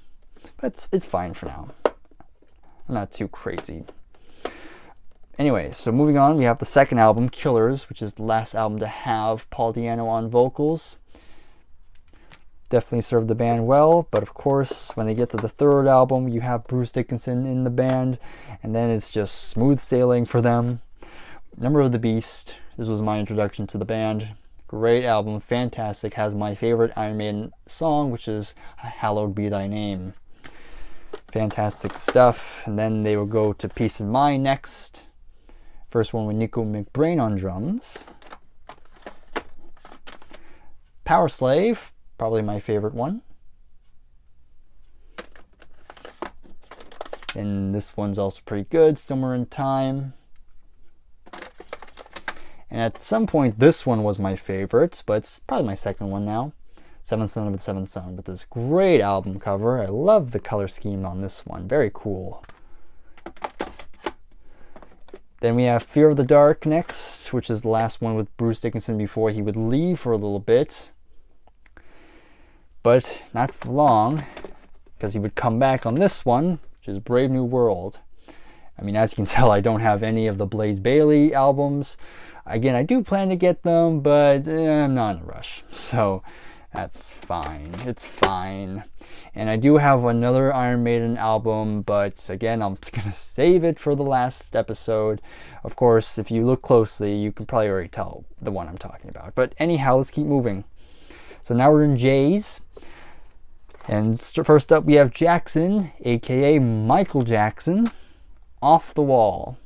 but it's fine for now. I'm not too crazy. Anyway, so moving on, we have the second album, Killers, which is the last album to have Paul Di'Anno on vocals. Definitely served the band well, but of course, when they get to the third album, you have Bruce Dickinson in the band, and then it's just smooth sailing for them. Number of the Beast, this was my introduction to the band. Great album, fantastic, has my favorite Iron Maiden song, which is Hallowed Be Thy Name. Fantastic stuff. And then they will go to Peace of Mind next. First one with Nico McBrain on drums. Power Slave, probably my favorite one. And this one's also pretty good, Somewhere in Time. And at some point, this one was my favorite, but it's probably my second one now. Seventh Son of the Seventh Son, with this great album cover. I love the color scheme on this one. Very cool. Then we have Fear of the Dark next, which is the last one with Bruce Dickinson before he would leave for a little bit. But not for long, because he would come back on this one, which is Brave New World. I mean, as you can tell, I don't have any of the Blaze Bayley albums. Again, I do plan to get them, but I'm not in a rush. So that's fine. It's fine. And I do have another Iron Maiden album, but again, I'm just going to save it for the last episode. Of course, if you look closely, you can probably already tell the one I'm talking about. But anyhow, let's keep moving. So now we're in J's. And first up, we have Jackson, aka Michael Jackson, Off the Wall.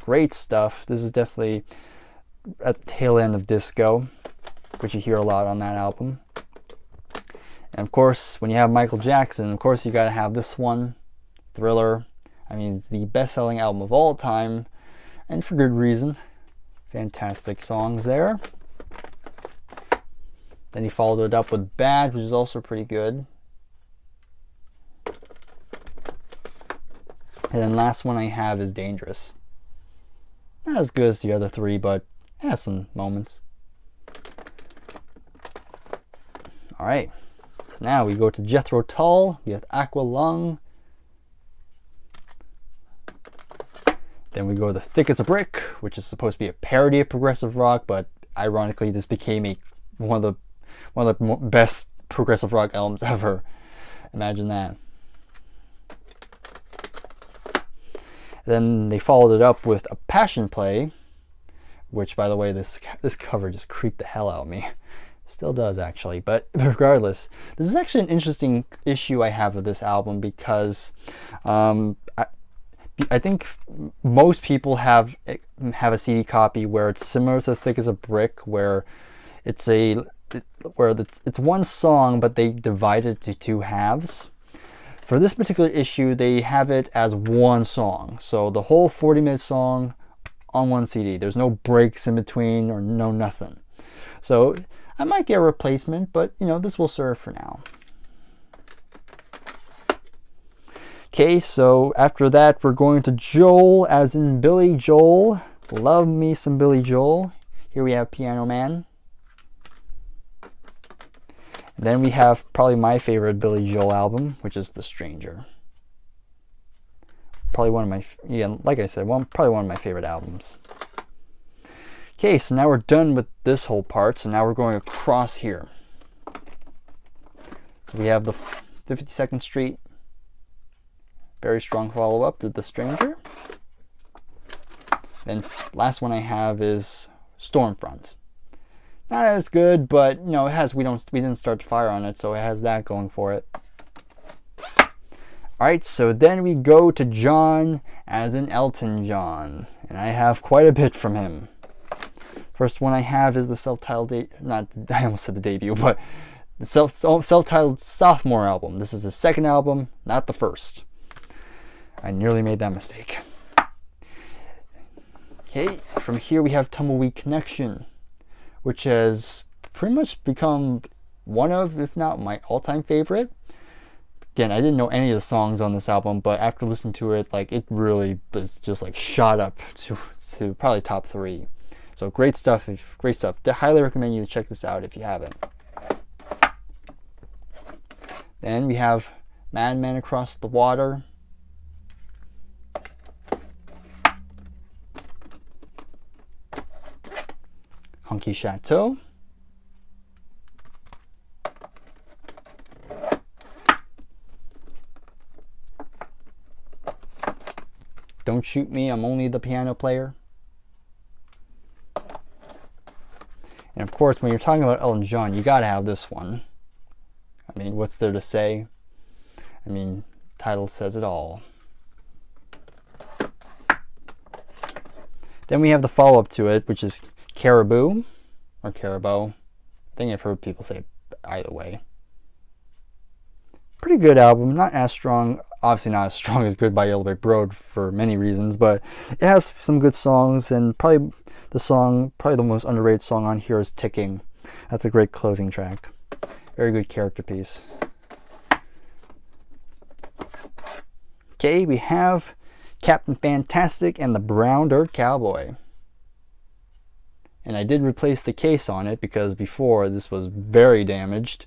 great stuff. This is definitely at the tail end of disco, which you hear a lot on that album. And of course, when you have Michael Jackson, of course you gotta have this one, Thriller. I mean, it's the best-selling album of all time, and for good reason. Fantastic songs there. Then he followed it up with Bad, which is also pretty good. And then last one I have is Dangerous. Not as good as the other three, but it has some moments. Alright, so now we go to Jethro Tull. We have Aqua Lung. Then we go to Thick as a Brick, which is supposed to be a parody of progressive rock, but ironically this became one of the best progressive rock albums ever. Imagine that. Then they followed it up with A Passion Play, which, by the way, this cover just creeped the hell out of me. Still does, actually. But regardless, this is actually an interesting issue I have of this album, because I think most people have a CD copy where it's similar to Thick as a Brick, where it's one song, but they divide it to two halves. For this particular issue, they have it as one song. So the whole 40-minute song on one CD. There's no breaks in between or no nothing. So I might get a replacement, but you know, this will serve for now. Okay, so after that, we're going to Joel, as in Billy Joel. Love me some Billy Joel. Here we have Piano Man. Then we have probably my favorite Billy Joel album, which is The Stranger. Probably one of my, yeah, like I said, probably one of my favorite albums. Okay, so now we're done with this whole part, so now we're going across here. So we have the 52nd Street. Very strong follow-up to The Stranger. Then last one I have is Stormfront. Not as good, but you know, it has we didn't start the fire on it, so it has that going for it. Alright, so then we go to John, as in Elton John, and I have quite a bit from him. First one I have is the self-titled I almost said the debut, but the self-titled sophomore album. This is his second album, not the first. I nearly made that mistake. Okay, from here we have Tumbleweed Connection, which has pretty much become one of, if not my all-time favorite. Again, I didn't know any of the songs on this album, but after listening to it, like, it really just like shot up to probably top 3. So great stuff, great stuff. I highly recommend you to check this out if you haven't. Then we have Madman Across the Water. Hunky Chateau. Don't Shoot Me, I'm Only the Piano Player. And of course, when you're talking about Elton John, you gotta have this one. I mean, what's there to say? I mean, title says it all. Then we have the follow-up to it, which is Caribou, or Caribou. I think I've heard people say it either way. Pretty good album, not as strong, obviously not as strong as Goodbye Yellow Brick Road for many reasons, but it has some good songs, and probably the most underrated song on here is Ticking. That's a great closing track. Very good character piece. Okay, we have Captain Fantastic and the Brown Dirt Cowboy. And I did replace the case on it because before this was very damaged.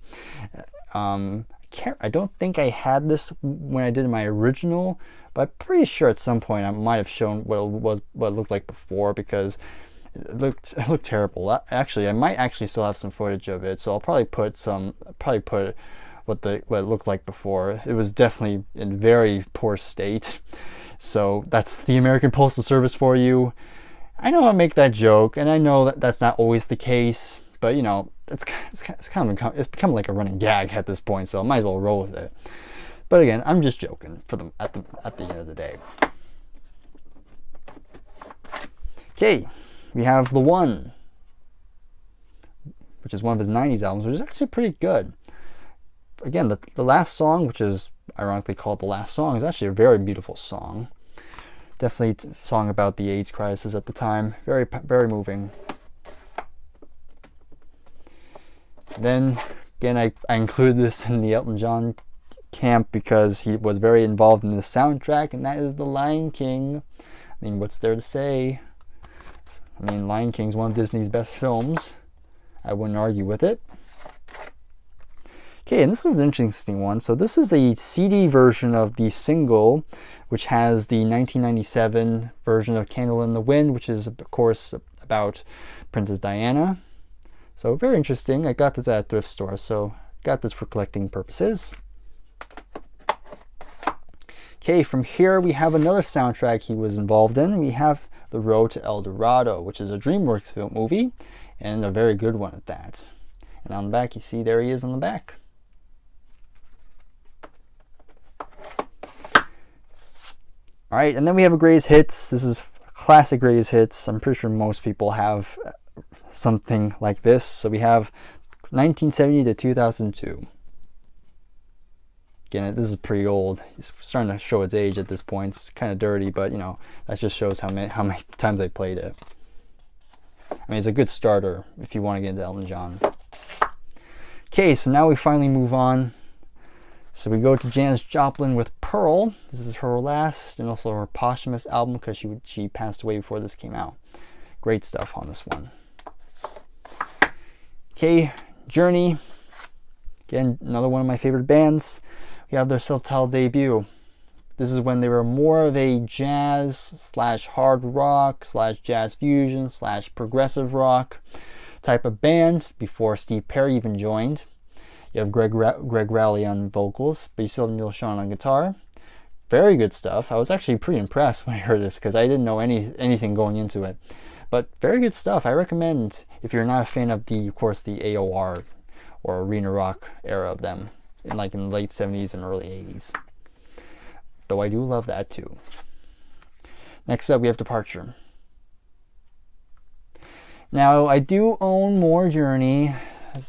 I don't think I had this when I did my original, but I'm pretty sure at some point I might have shown what it looked like before, because it looked terrible. Actually, I might actually still have some footage of it, so I'll probably put what it looked like before. It was definitely in very poor state. So that's the American Postal Service for you. I know I make that joke, and I know that that's not always the case, but you know, it's become like a running gag at this point, so I might as well roll with it. But again, I'm just joking at the end of the day. Okay, we have The One, which is one of his 90s albums, which is actually pretty good. Again, the last song, which is ironically called The Last Song, is actually a very beautiful song. Definitely a song about the AIDS crisis at the time. Very, very moving. Then, again, I included this in the Elton John camp because he was very involved in the soundtrack, and that is The Lion King. I mean, what's there to say? I mean, Lion King's one of Disney's best films. I wouldn't argue with it. Okay, and this is an interesting one. So this is a CD version of the single, which has the 1997 version of Candle in the Wind, which is, of course, about Princess Diana. So very interesting. I got this at a thrift store, so got this for collecting purposes. Okay, from here we have another soundtrack he was involved in. We have The Road to El Dorado, which is a DreamWorks film movie, and a very good one at that. And on the back, you see there he is on the back. Alright, and then we have a Greatest Hits. This is a classic Greatest Hits. I'm pretty sure most people have something like this. So we have 1970 to 2002. Again, this is pretty old. It's starting to show its age at this point. It's kind of dirty, but you know, that just shows how many times I played it. I mean, it's a good starter if you want to get into Elton John. Okay, so now we finally move on. So we go to Janis Joplin with Pearl. This is her last and also her posthumous album because she passed away before this came out. Great stuff on this one. Okay, Journey. Again, another one of my favorite bands. We have their self-titled debut. This is when they were more of a jazz slash hard rock slash jazz fusion slash progressive rock type of band before Steve Perry even joined. You have Greg Rowley on vocals, but you still have Neil Schon on guitar. Very good stuff. I was actually pretty impressed when I heard this because I didn't know anything going into it. But very good stuff. I recommend if you're not a fan of of course, the AOR or arena rock era of them in the late 70s and early 80s. Though I do love that too. Next up, we have Departure. Now, I do own more Journey.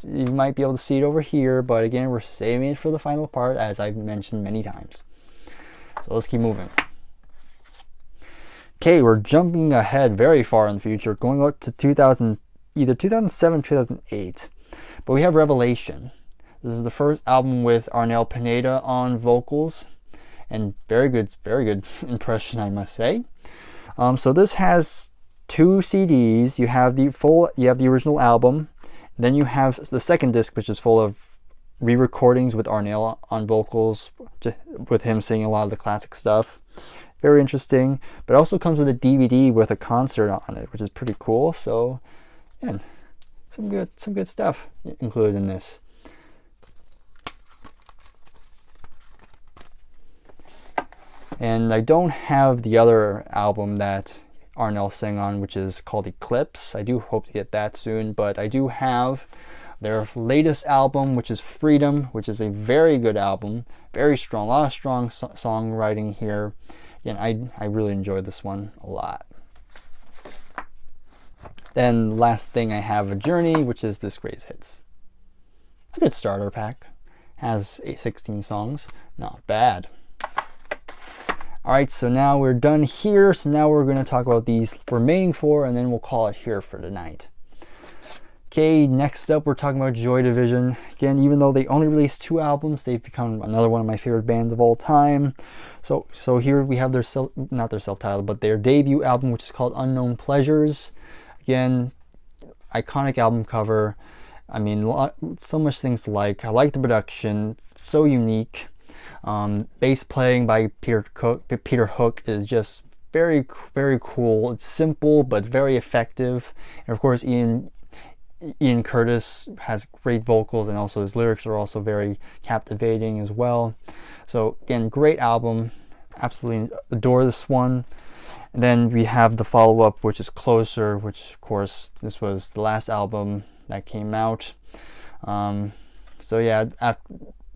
You might be able to see it over here, but again, we're saving it for the final part, as I've mentioned many times. So let's keep moving. Okay, we're jumping ahead very far in the future, going up to either 2007 or 2008. But we have Revelation. This is the first album with Arnel Pineda on vocals, and very good impression, I must say. So this has two CDs. You have the original album. Then you have the second disc, which is full of re-recordings with Arnel on vocals, with him singing a lot of the classic stuff. Very interesting. But it also comes with a DVD with a concert on it, which is pretty cool. So, yeah, some good stuff included in this. And I don't have the other album that Arnel sang on, which is called Eclipse. I do hope to get that soon, but I do have their latest album, which is Freedom, which is a very good album, very strong, a lot of strong songwriting here. Again, I really enjoyed this one a lot. Then last thing I have a Journey, which is this Greatest Hits. A good starter pack. Has 16 songs, not bad. Alright, so now we're done here. So now we're going to talk about these remaining four, and then we'll call it here for tonight. Okay, next up we're talking about Joy Division. Again, even though they only released 2 albums, they've become another one of my favorite bands of all time. So here we have not their self-titled, but their debut album, which is called Unknown Pleasures. Again, iconic album cover. I mean, so much things to like. I like the production, so unique. Bass playing by Peter Hook is just very, very cool. It's simple but very effective. And of course, Ian Curtis has great vocals, and also his lyrics are also very captivating as well. So again, great album. Absolutely adore this one. And then we have the follow-up, which is Closer, which of course this was the last album that came out. So yeah,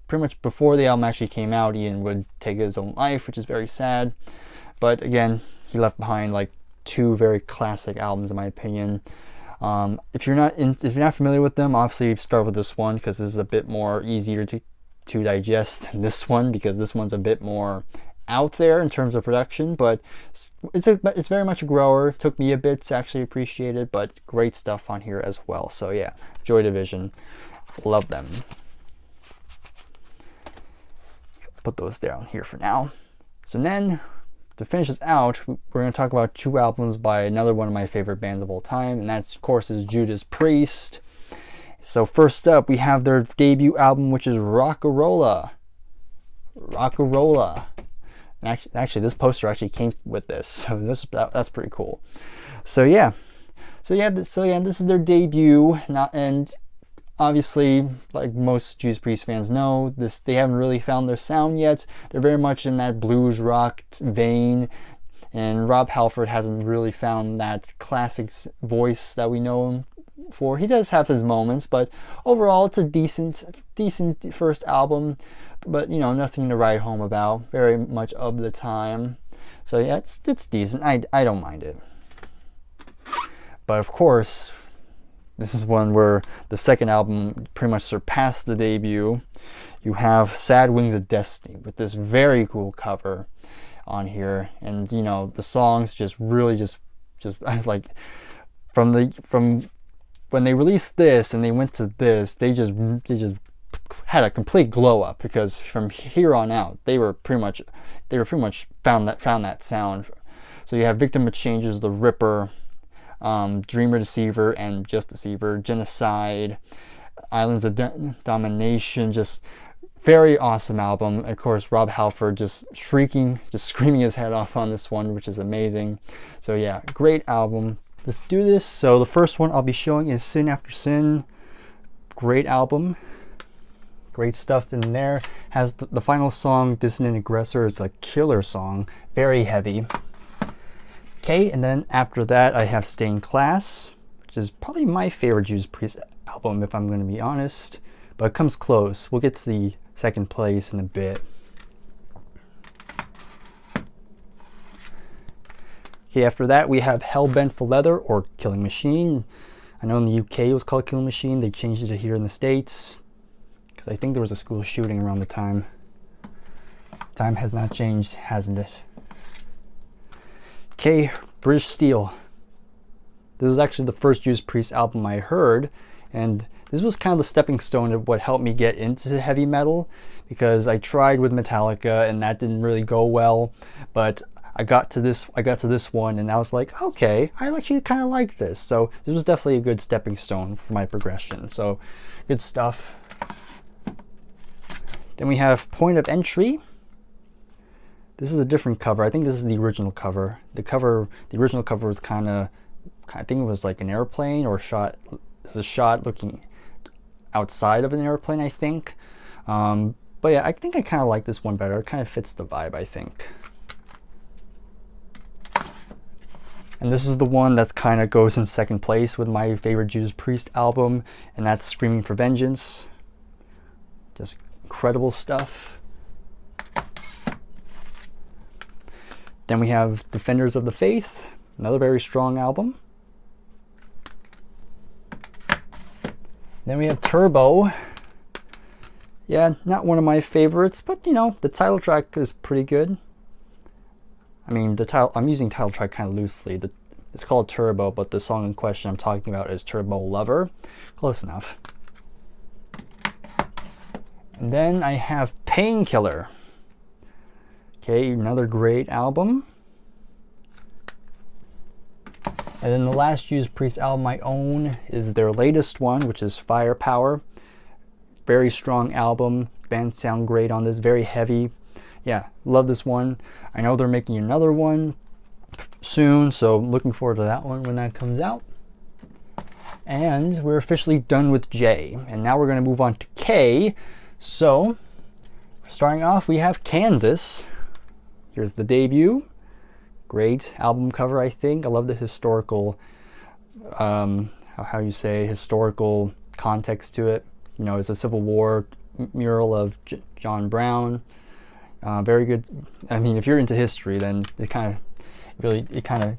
pretty much before the album actually came out, Ian would take his own life, which is very sad. But again, he left behind like two very classic albums in my opinion. If you're not familiar with them, obviously start with this one because this is a bit more easier to digest than this one, because this one's a bit more out there in terms of production, but it's very much a grower. It took me a bit to actually appreciate it, but great stuff on here as well. So yeah, Joy Division, love them. Put those down here for now. So then, to finish this out, we're going to talk about two albums by another one of my favorite bands of all time, and that, of course, is Judas Priest. So first up, we have their debut album, which is Rock-a-Rolla. Rock-a-Rolla. And actually, this poster actually came with this, so that's pretty cool. So yeah, this is their debut. And obviously, like most Judas Priest fans know, they haven't really found their sound yet. They're very much in that blues rock vein, and Rob Halford hasn't really found that classic voice that we know him for. He does have his moments, but overall, it's a decent first album. But you know, nothing to write home about. Very much of the time. So yeah, it's decent. I don't mind it. But of course, this is one where the second album pretty much surpassed the debut. You have Sad Wings of Destiny with this very cool cover on here, and you know, the songs just really just like from when they released this and they went to this, they just had a complete glow up, because from here on out they were pretty much found that sound. So you have Victim of Changes, The Ripper, Dreamer Deceiver and Just Deceiver, Genocide, Islands of Domination, just very awesome album. Of course, Rob Halford just screaming his head off on this one, which is amazing. So yeah, great album. Let's do this. So the first one I'll be showing is Sin After Sin. Great album. Great stuff in there. Has the final song, Dissonant Aggressor, is a killer song. Very heavy. Okay, and then after that I have Stained Class, which is probably my favorite Judas Priest album if I'm going to be honest. But it comes close. We'll get to the second place in a bit. Okay, after that we have Hellbent for Leather, or Killing Machine. I know in the UK it was called Killing Machine. They changed it here in the States, because I think there was a school shooting around the time. Time has not changed, hasn't it? Okay, British Steel. This is actually the first Judas Priest album I heard, and this was kind of the stepping stone of what helped me get into heavy metal, because I tried with Metallica and that didn't really go well, but I got to this one and I was like, okay, I actually kind of like this. So this was definitely a good stepping stone for my progression. So good stuff. Then we have Point of Entry. This is a different cover. I think this is the original cover. The original cover was I think it was like an airplane or shot. This is a shot looking outside of an airplane, I think. But yeah, I think I kind of like this one better. It kind of fits the vibe, I think. And this is the one that kind of goes in second place with my favorite Judas Priest album, and that's Screaming for Vengeance. Just incredible stuff. Then we have Defenders of the Faith, another very strong album. Then we have Turbo. Yeah, not one of my favorites, but you know, the title track is pretty good. I mean, I'm using title track kind of loosely. It's called Turbo, but the song in question I'm talking about is Turbo Lover. Close enough. And then I have Painkiller. Okay, another great album. And then the last Judas Priest album I own is their latest one, which is Firepower. Very strong album. Bands sound great on this. Very heavy. Yeah, love this one. I know they're making another one soon, so looking forward to that one when that comes out. And we're officially done with J. And now we're going to move on to K. So, starting off, we have Kansas. Here's the debut. Great album cover, I think. I love the historical, how you say, historical context to it. You know, it's a Civil War mural of John Brown. Very good. I mean, if you're into history, then it kind of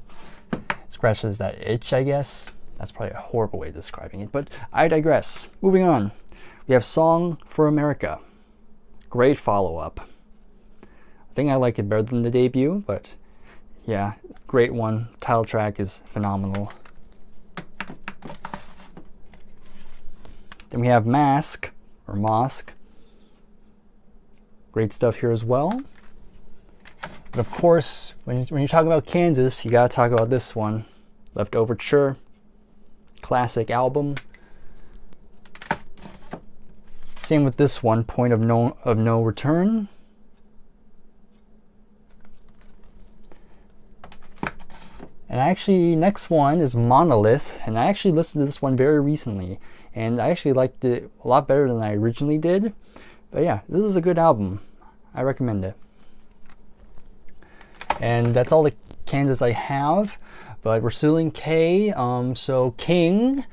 scratches that itch, I guess. That's probably a horrible way of describing it, but I digress. Moving on. We have Song for America. Great follow-up. I think I like it better than the debut, but yeah, great one. Title track is phenomenal. Then we have Mask, or Mosque. Great stuff here as well. But of course, when you're talking about Kansas, you gotta talk about this one. Left Overture. Classic album. Same with this one, Point of No Return. And actually, next one is Monolith, and I actually listened to this one very recently, and I actually liked it a lot better than I originally did. But yeah, this is a good album. I recommend it. And that's all the Kansas I have, but we're still in K. So King,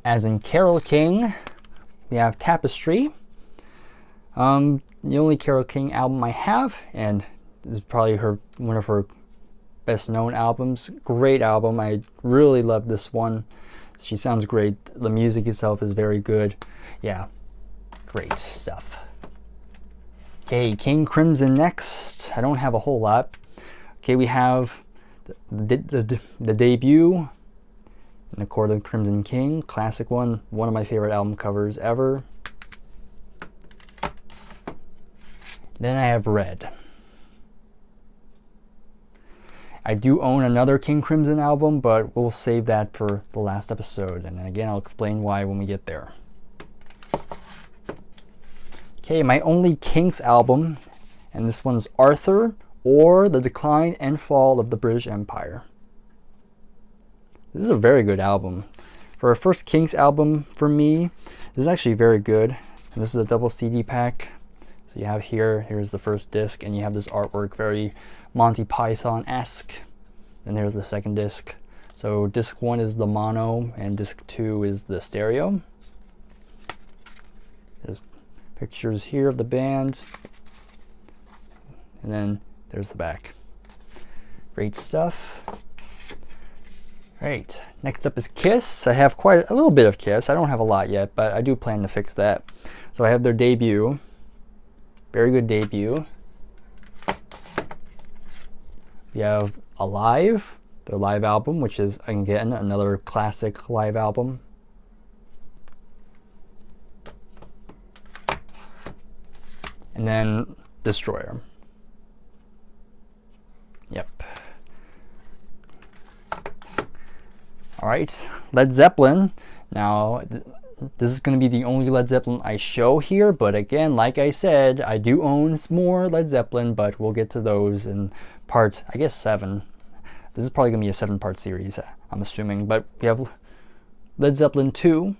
as in Carole King. We have Tapestry. The only Carole King album I have, and this is probably one of her best known albums. Great album. I really love this one. She sounds great. The music itself is very good. Yeah, great stuff. Okay, King Crimson next. I don't have a whole lot. Okay, we have the debut in the Court of the Crimson King, classic one of my favorite album covers ever. Then I have Red. I do own another King Crimson album, but we'll save that for the last episode, and again I'll explain why when we get there. Okay, my only Kinks album, and this one's Arthur, or The Decline and Fall of the British Empire. This is a very good album. For a first Kinks album for me, this is actually very good. And this is a double CD pack. So you have here's the first disc, and you have this artwork, very Monty Python-esque. And there's the second disc. So disc 1 is the mono, and disc 2 is the stereo. There's pictures here of the band. And then there's the back. Great stuff. Right, next up is Kiss. I have quite a little bit of Kiss. I don't have a lot yet, but I do plan to fix that. So I have their debut. Very good debut. We have Alive, their live album, which is, again, another classic live album. And then Destroyer. Yep. All right, Led Zeppelin. Now, this is going to be the only Led Zeppelin I show here, but again, like I said, I do own more Led Zeppelin, but we'll get to those in part, I guess, 7. This is probably going to be a 7-part series, I'm assuming, but we have Led Zeppelin 2,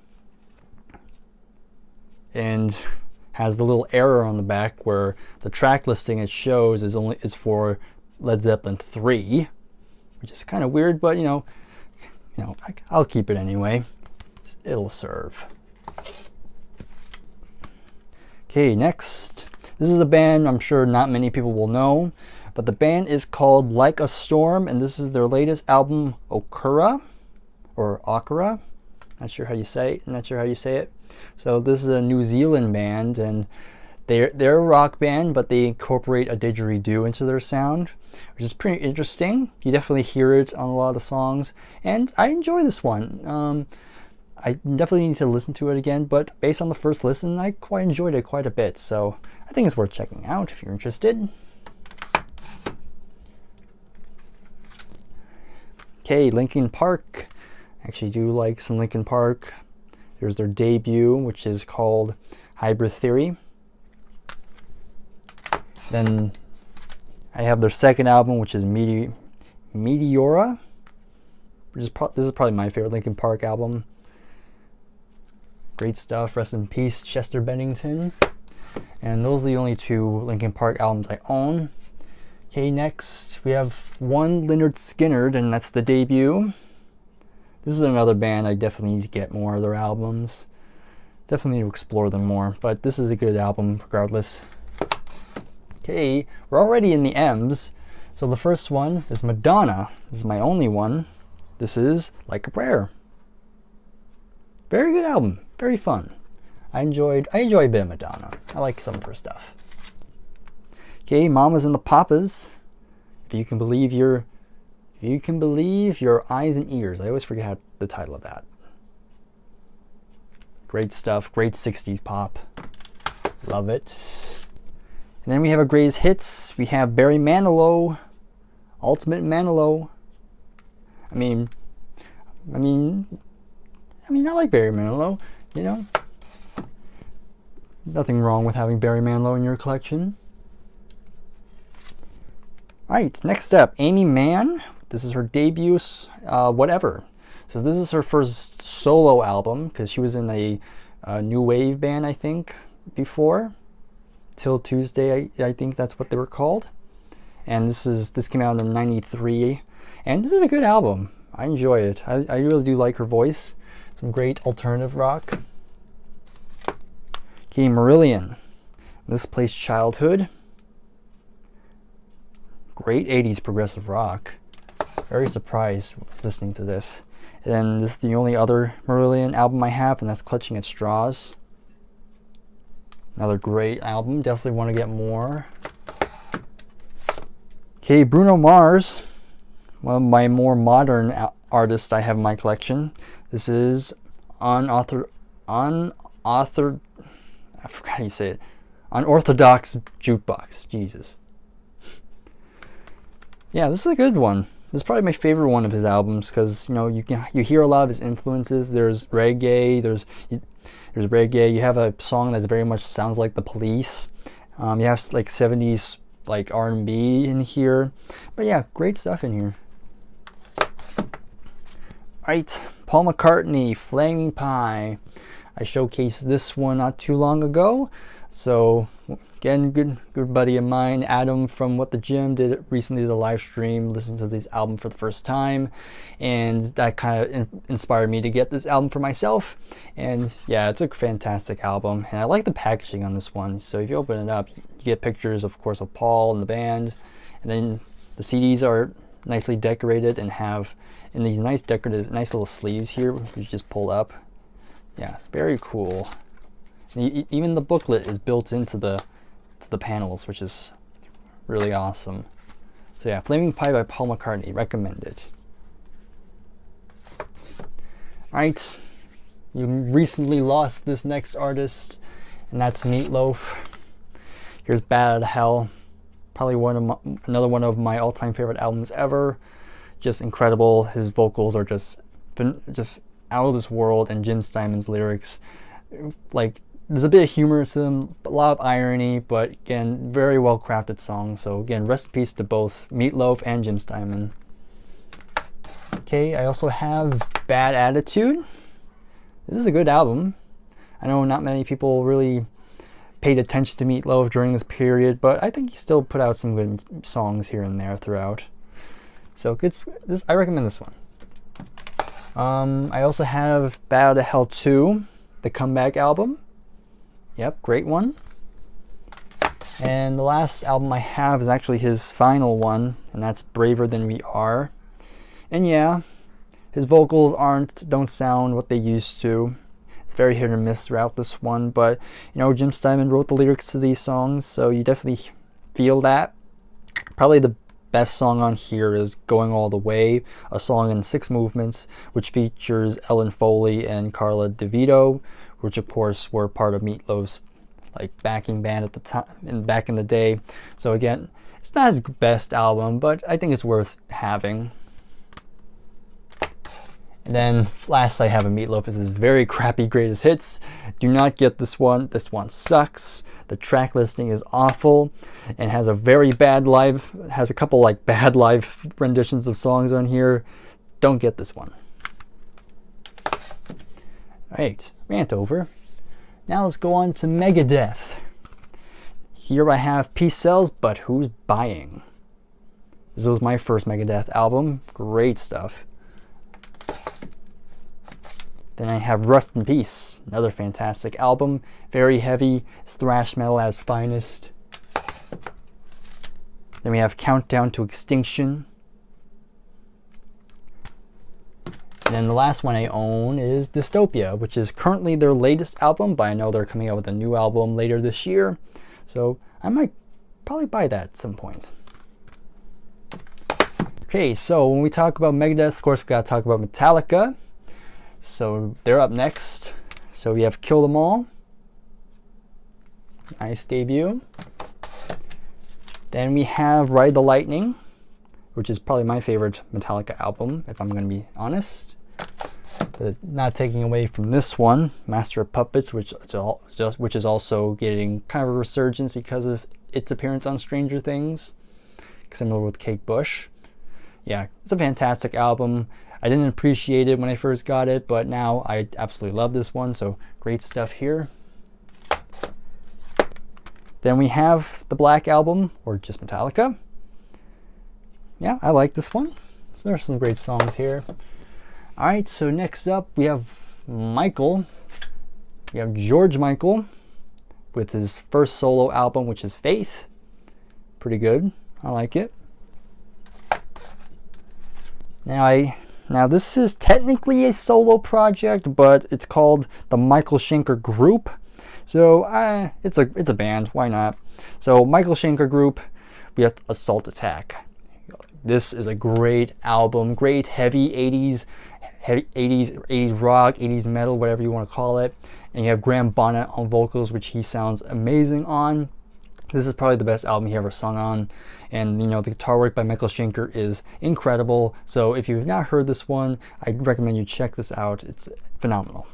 and has the little error on the back where the track listing it shows is for Led Zeppelin 3, which is kind of weird, but you know, I'll keep it anyway. It'll serve. Okay, next. This is a band I'm sure not many people will know, but the band is called Like a Storm, and this is their latest album, Okura, or Okura. Not sure how you say it. So this is a New Zealand band, and they're a rock band, but they incorporate a didgeridoo into their sound, which is pretty interesting. You definitely hear it on a lot of the songs, and I enjoy this one. I definitely need to listen to it again, but based on the first listen, I quite enjoyed it quite a bit, so I think it's worth checking out if you're interested. Okay, Linkin Park. I actually do like some Linkin Park. There's their debut, which is called Hybrid Theory. Then I have their second album, which is Meteora. This is probably my favorite Linkin Park album. Great stuff. Rest in peace, Chester Bennington. And those are the only 2 Linkin Park albums I own. Okay, next we have one Lynyrd Skynyrd, and that's the debut. This is another band I definitely need to get more of their albums. Definitely need to explore them more, but this is a good album regardless. Okay, we're already in the M's. So the first one is Madonna. This is my only one. This is Like a Prayer. Very good album. Very fun. I enjoy a bit of Madonna. I like some of her stuff. Okay, Mamas and the Papas. If you can believe your eyes and ears. I always forget the title of that. Great stuff. Great 60s pop. Love it. And then we have a greatest hits. We have Barry Manilow, Ultimate Manilow. I mean, I like Barry Manilow, you know. Nothing wrong with having Barry Manilow in your collection. Alright, next up, Amy Mann. This is her debut, Whatever. So this is her first solo album, because she was in a new wave band, I think, before. Till Tuesday, I think that's what they were called. And this came out in '93. And this is a good album. I enjoy it. I really do like her voice. Some great alternative rock. Okay, Marillion. Misplaced Childhood. Great 80s progressive rock. Very surprised listening to this. And then this is the only other Marillion album I have, and that's Clutching at Straws. Another great album. Definitely want to get more. Okay, Bruno Mars. One of my more modern artists I have in my collection. This is I forgot how you say it. Unorthodox Jukebox. Jesus. Yeah, this is a good one. This is probably my favorite one of his albums because you hear a lot of his influences. There's reggae. There's reggae. You have a song that very much sounds like The Police. You have like 70s like R&B in here. But yeah, great stuff in here. Alright, Paul McCartney, Flaming Pie. I showcased this one not too long ago. So again, good buddy of mine, Adam from What the Gym, did recently the live stream, listened to this album for the first time, and that kind of inspired me to get this album for myself. And yeah, it's a fantastic album, and I like the packaging on this one. So if you open it up, you get pictures, of course, of Paul and the band, and then the CDs are nicely decorated and have in these nice little sleeves here, which you just pull up. Yeah, very cool. Even the booklet is built into the panels, which is really awesome. So yeah, Flaming Pie by Paul McCartney, recommend it. Alright, you recently lost this next artist, and that's Meatloaf. Here's Bad Out of Hell, probably another one of my all-time favorite albums ever. Just incredible. His vocals are just out of this world, and Jim Steinman's lyrics, like, there's a bit of humor to them, a lot of irony, but again, very well crafted songs. So again, rest in peace to both Meatloaf and Jim Steinman. Okay, I also have Bad Attitude. This is a good album. I know not many people really paid attention to Meatloaf during this period, but I think he still put out some good songs here and there throughout. So I recommend this one. I also have Bad Out of Hell 2, the comeback album. Yep, great one. And the last album I have is actually his final one, and that's Braver Than We Are. And yeah, his vocals don't sound what they used to. It's very hit or miss throughout this one, but Jim Steinman wrote the lyrics to these songs, so you definitely feel that. Probably the best song on here is Going All the Way, a song in 6 movements, which features Ellen Foley and Carla DeVito, which of course were part of Meatloaf's like backing band at the time and back in the day. So again, it's not his best album, but I think it's worth having. And then last I have a Meatloaf is his very crappy greatest hits. Do not get this one. This one sucks. The track listing is awful and has a couple like bad live renditions of songs on here. Don't get this one. Alright, rant over. Now let's go on to Megadeth. Here I have Peace Sells, But Who's Buying? This was my first Megadeth album. Great stuff. Then I have Rust in Peace, another fantastic album. Very heavy, it's thrash metal at its finest. Then we have Countdown to Extinction. And then the last one I own is Dystopia, which is currently their latest album, but I know they're coming out with a new album later this year. So I might probably buy that at some point. Okay, so when we talk about Megadeth, of course we gotta talk about Metallica. So they're up next. So we have Kill Them All. Nice debut. Then we have Ride the Lightning, which is probably my favorite Metallica album, if I'm going to be honest. But not taking away from this one, Master of Puppets, which is also getting kind of a resurgence because of its appearance on Stranger Things, similar with Kate Bush. Yeah, it's a fantastic album. I didn't appreciate it when I first got it, but now I absolutely love this one, so great stuff here. Then we have the Black Album, or just Metallica. Yeah, I like this one. So there's some great songs here. Alright, so next up we have Michael. We have George Michael with his first solo album, which is Faith. Pretty good. I like it. Now this is technically a solo project, but it's called the Michael Schenker Group. So it's a band, why not? So Michael Schenker Group, we have Assault Attack. This is a great album, great heavy 80s rock, 80s metal, whatever you want to call it. And you have Graham Bonnet on vocals, which he sounds amazing on. This is probably the best album he ever sung on. And you know, the guitar work by Michael Schenker is incredible. So if you've not heard this one, I recommend you check this out. It's phenomenal.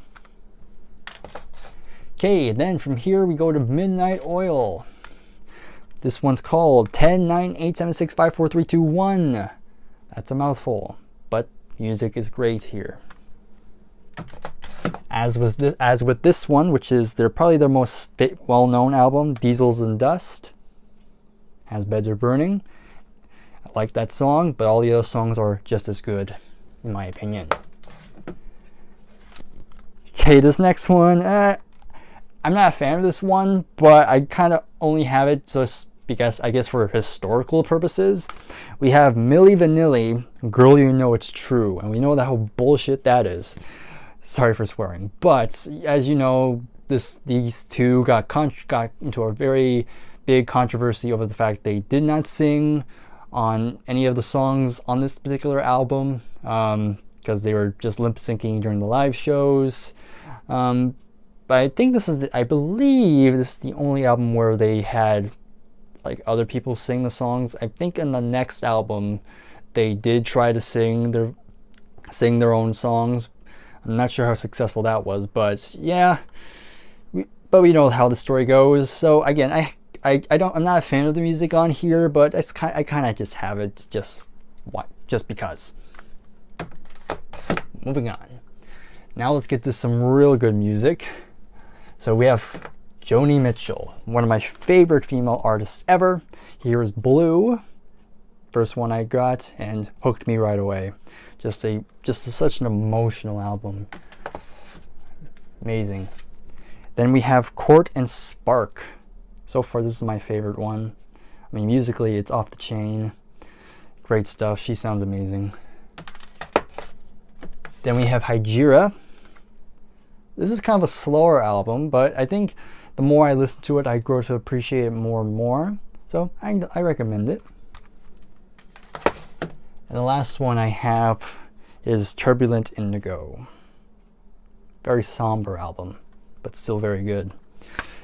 Okay, then from here we go to Midnight Oil. This one's called 10, 9, 8, 7, 6, 5, 4, 3, 2, 1. That's a mouthful, but music is great here. As with this one, which is probably their most well-known album, Diesels and Dust, has Beds Are Burning. I like that song, but all the other songs are just as good, in my opinion. Okay, this next one, I'm not a fan of this one, but I kind of only have it just because, I guess, for historical purposes. We have Milli Vanilli, Girl You Know It's True, and we know that how bullshit that is. Sorry for swearing, but as you know, these two got into a very big controversy over the fact they did not sing on any of the songs on this particular album because they were just lip syncing during the live shows. But I think I believe this is the only album where they had like other people sing the songs. I think in the next album they did try to sing their own songs. I'm not sure how successful that was, but yeah. But we know how the story goes. So again, I'm not a fan of the music on here, but I kind of just have it just because. Moving on. Now let's get to some real good music. So we have Joni Mitchell, one of my favorite female artists ever. Here is Blue, first one I got, and hooked me right away. Just such an emotional album. Amazing. Then we have Court and Spark. So far, this is my favorite one. I mean, musically, it's off the chain. Great stuff. She sounds amazing. Then we have Hygieia. This is kind of a slower album, but I think the more I listen to it, I grow to appreciate it more and more. So I recommend it. And the last one I have is Turbulent Indigo. Very somber album, but still very good.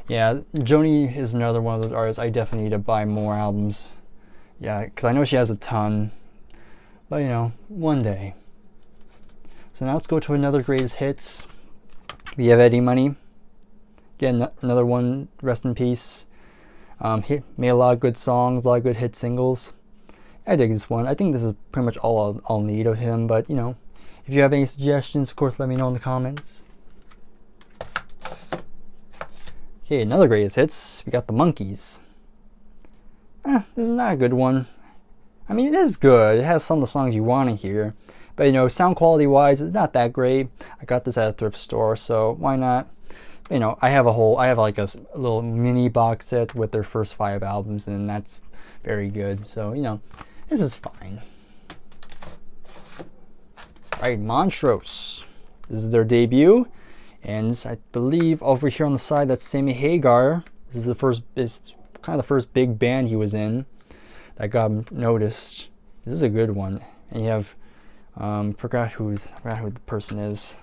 Yeah, Joni is another one of those artists I definitely need to buy more albums. Yeah, because I know she has a ton, but you know, one day. So now let's go to another greatest hits. We have Eddie Money. Again, another one, rest in peace. He made a lot of good songs, a lot of good hit singles. I dig this one. I think this is pretty much all I'll need of him, but you know, if you have any suggestions, of course, let me know in the comments. Okay, another greatest hits. We got the Monkees. This is not a good one. I mean, it is good. It has some of the songs you want to hear. But you know, sound quality wise, it's not that great. I got this at a thrift store, so why not? You know, I have like a little mini box set with their first 5 albums, and that's very good. So, you know, this is fine. Right, Montrose. This is their debut, and I believe over here on the side that's Sammy Hagar. This is the first, it's kind of the first big band he was in that got noticed. This is a good one. And you have, forgot who the person is.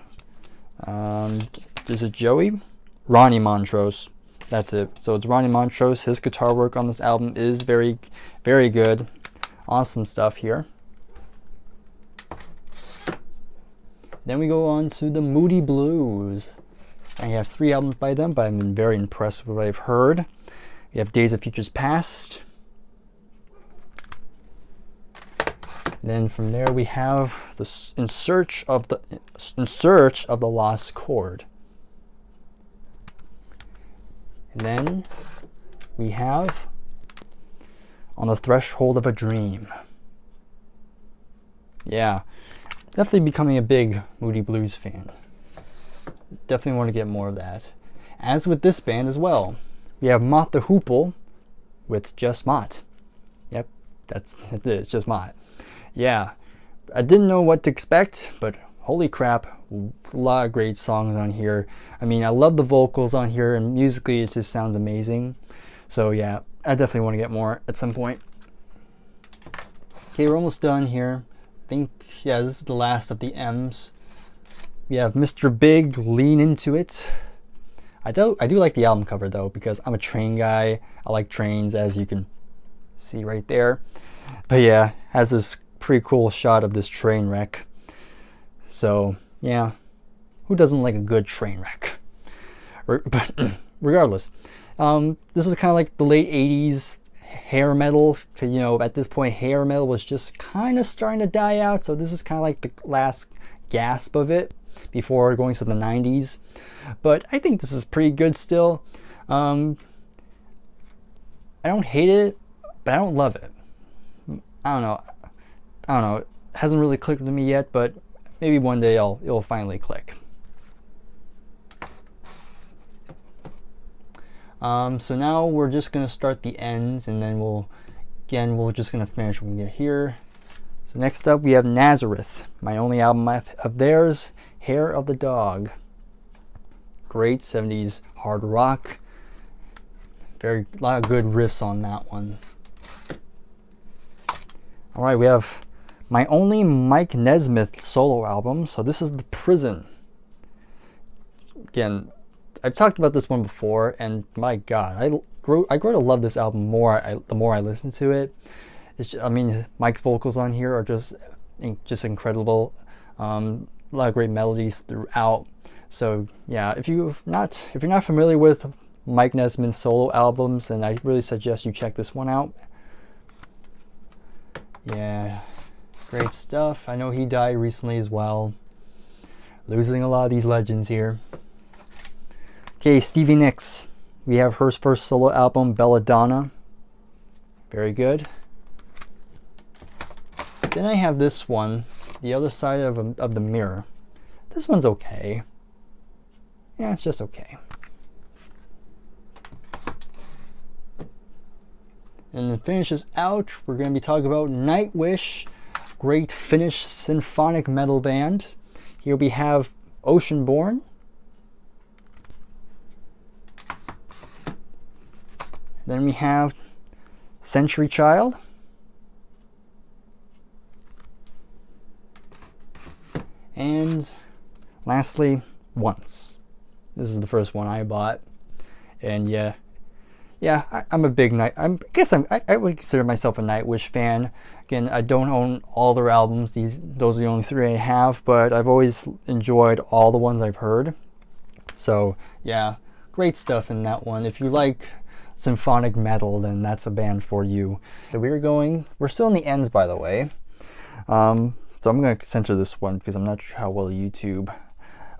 Is it Joey? Ronnie Montrose. That's it. So it's Ronnie Montrose. His guitar work on this album is very, very good. Awesome stuff here. Then we go on to the Moody Blues. I have 3 albums by them, but I've been very impressed with what I've heard. We have Days of Futures Past. Then from there we have the In Search of the Lost Chord. And then we have On the Threshold of a Dream. Yeah, definitely becoming a big Moody Blues fan. Definitely want to get more of that. As with this band as well, we have Mott the Hoople with Just Mott. Yep, that's it. It's Just Mott. Yeah, I didn't know what to expect, but holy crap, a lot of great songs on here. I mean, I love the vocals on here, and musically it just sounds amazing. So yeah, I definitely want to get more at some point. Okay, we're almost done here. I think, yeah, this is the last of the M's. We have Mr. Big, Lean Into It. I do like the album cover though, because I'm a train guy. I like trains, as you can see right there. But yeah, has this pretty cool shot of this train wreck. So yeah, who doesn't like a good train wreck? But regardless, this is kind of like the late 80s hair metal. You know, at this point hair metal was just kind of starting to die out, so this is kind of like the last gasp of it before going to the 90s. But I think this is pretty good still. I don't hate it, but I don't love it. I don't know. It hasn't really clicked with me yet, but maybe one day it'll finally click. So now we're just gonna start the ends, and then we're just gonna finish when we get here. So next up we have Nazareth, my only album of theirs, Hair of the Dog. Great 70s hard rock. A lot of good riffs on that one. All right, we have my only Mike Nesmith solo album. So this is The Prison. Again, I've talked about this one before, and my God, I grew to love this album more. The more I listen to it, I mean, Mike's vocals on here are just incredible. A lot of great melodies throughout. So yeah, if you're not familiar with Mike Nesmith's solo albums, then I really suggest you check this one out. Yeah, great stuff. I know he died recently as well. Losing a lot of these legends here. Okay, Stevie Nicks. We have her first solo album, Belladonna. Very good. Then I have this one, The Other Side of the Mirror. This one's okay. Yeah, it's just okay. And to finish this out, we're going to be talking about Nightwish, great Finnish symphonic metal band. Here we have Oceanborn. Then we have Century Child. And lastly, Once. This is the first one I bought. And yeah, I'm a big I would consider myself a Nightwish fan. Again, I don't own all their albums. Those are the only 3 I have, but I've always enjoyed all the ones I've heard. So yeah, great stuff in that one. If you like symphonic metal, then that's a band for you. So we're still in the ends, by the way. So I'm going to censor this one because I'm not sure how well YouTube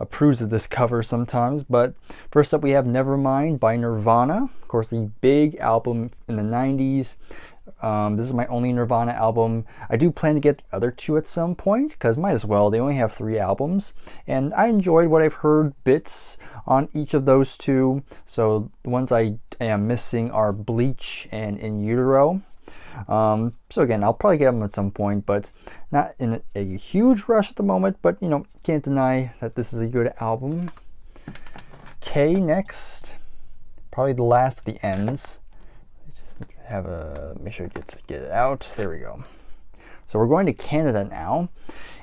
approves of this cover sometimes. But first up we have Nevermind by Nirvana. Of course, the big album in the 90s. This is my only Nirvana album. I do plan to get the other 2 at some point, because might as well. They only have 3 albums. And I enjoyed what I've heard bits on each of those 2. So the ones I am missing are Bleach and In Utero. So again, I'll probably get them at some point, but not in a huge rush at the moment. But you know, can't deny that this is a good album. Okay, next, probably the last of the ends. Just have a make sure it get it out. There we go. So we're going to Canada now,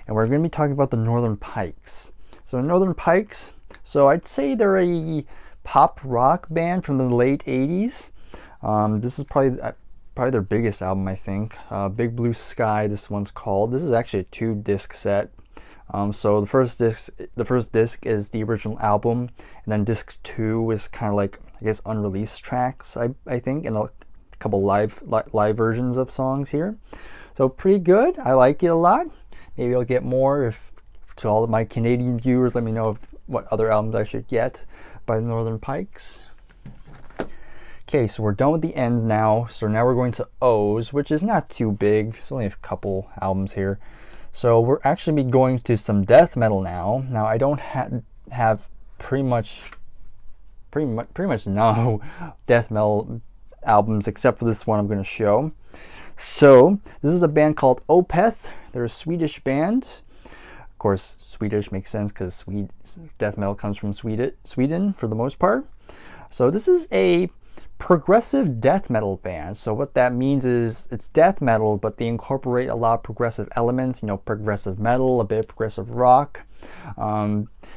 and we're going to be talking about the Northern Pikes. So Northern Pikes, so I'd say they're a pop rock band from the late 80s. This is probably their biggest album, I think. Big Blue Sky, this one's called. This is actually a 2-disc set. So the first disc is the original album, and then disc 2 is kind of like, I guess, unreleased tracks, I think, and a couple live versions of songs here. So pretty good. I like it a lot. Maybe I'll get more. If to all of my Canadian viewers, let me know what other albums I should get by the Northern Pikes. Okay, so we're done with the ends now. So now we're going to O's, which is not too big. There's only a couple albums here. So we're actually going to some death metal now. Now I don't have pretty much no death metal albums except for this one I'm going to show. So this is a band called Opeth. They're a Swedish band. Of course, Swedish makes sense because death metal comes from Sweden for the most part. So this is a progressive death metal band. So what that means is it's death metal, but they incorporate a lot of progressive elements, you know, progressive metal, a bit of progressive rock.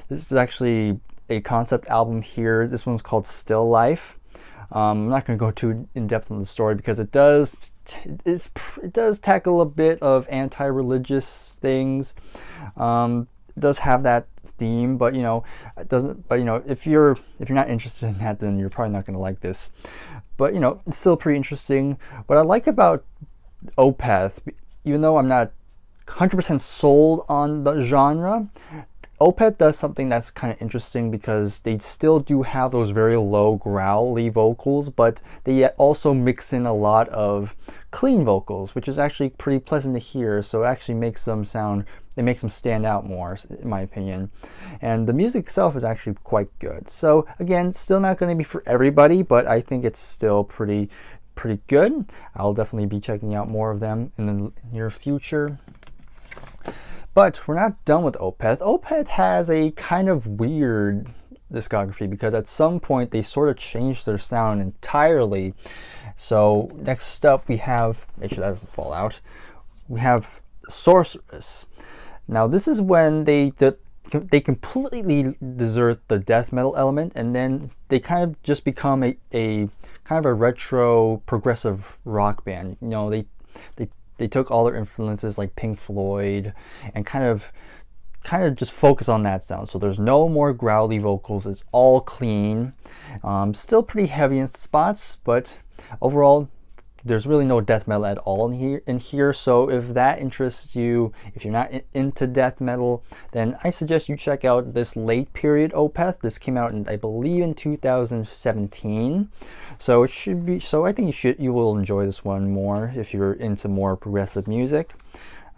This is actually a concept album here. This one's called Still Life. I'm not going to go too in depth on the story because it does tackle a bit of anti-religious things. It does have that theme, but you know, it doesn't. But you know, if you're not interested in that, then you're probably not going to like this. But you know, it's still pretty interesting. What I like about Opeth, even though I'm not 100% sold on the genre, Opeth does something that's kind of interesting because they still do have those very low growly vocals, but they also mix in a lot of clean vocals, which is actually pretty pleasant to hear. So it actually makes them stand out more, in my opinion. And the music itself is actually quite good. So again, still not going to be for everybody, but I think it's still pretty good. I'll definitely be checking out more of them in the near future. But we're not done with Opeth. Opeth has a kind of weird discography because at some point they sort of changed their sound entirely. So next up we have, make sure that doesn't fall out, we have Sorceress. Now this is when they completely desert the death metal element, and then they kind of just become a kind of a retro progressive rock band. You know, they took all their influences like Pink Floyd and kind of just focus on that sound. So there's no more growly vocals. It's all clean. Still pretty heavy in spots, but overall there's really no death metal at all in here. So if that interests you, if you're not into death metal, then I suggest you check out this late period Opeth. This came out I believe in 2017. So it should be, so I think you will enjoy this one more if you're into more progressive music.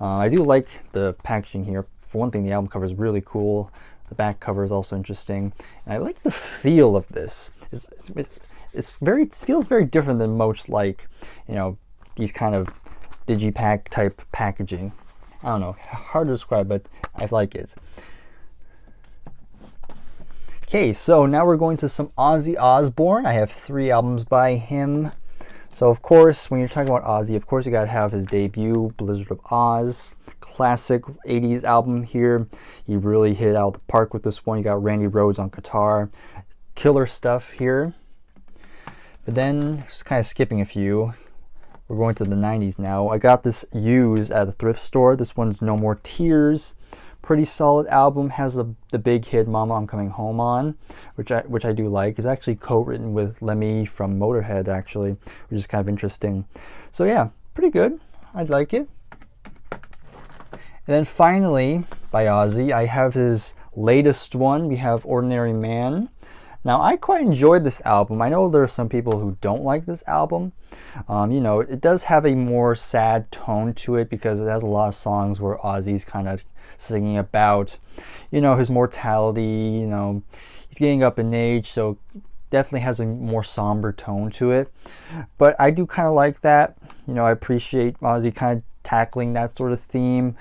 I do like the packaging here. For one thing, the album cover is really cool. The back cover is also interesting, and I like the feel of this. It feels very different than most, like, you know, these kind of digipack type packaging. I don't know, hard to describe, but I like it. Okay, so now we're going to some Ozzy Osbourne. I have 3 albums by him. So of course, when you're talking about Ozzy, of course you gotta have his debut, Blizzard of Oz, classic 80s album here. He really hit out the park with this one. You got Randy Rhoads on guitar, killer stuff here. But then, just kind of skipping a few, we're going to the 90s now. I got this used at a thrift store. This one's No More Tears. Pretty solid album. Has the big hit Mama I'm Coming Home on, which I do like. It's actually co-written with Lemmy from Motorhead, actually, which is kind of interesting. So yeah, pretty good. I'd like it. And then finally, by Ozzy, I have his latest one. We have Ordinary Man. Now, I quite enjoyed this album. I know there are some people who don't like this album. You know, it does have a more sad tone to it because it has a lot of songs where Ozzy's kind of singing about, you know, his mortality. You know, he's getting up in age, so definitely has a more somber tone to it. But I do kind of like that. You know, I appreciate Ozzy kind of tackling that sort of theme.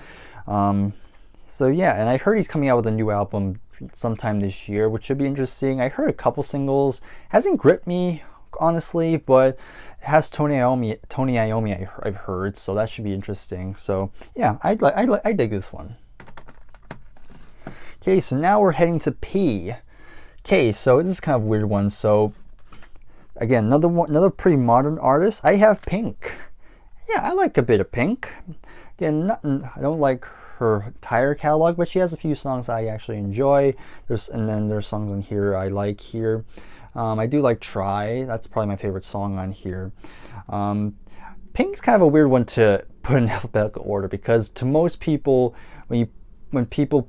So yeah, and I heard he's coming out with a new album sometime this year, which should be interesting. I heard a couple singles. Hasn't gripped me, honestly, but it has Tony Iommi I've heard, so that should be interesting. So yeah, I dig this one. Okay, so now we're heading to P. Okay, so this is kind of a weird one. So again, another pretty modern artist. I have Pink. Yeah, I like a bit of Pink. Again, I don't like her entire catalog, but she has a few songs I actually enjoy. And then there's songs on here I like here. I do like Try. That's probably my favorite song on here. Pink's kind of a weird one to put in alphabetical order, because to most people, when people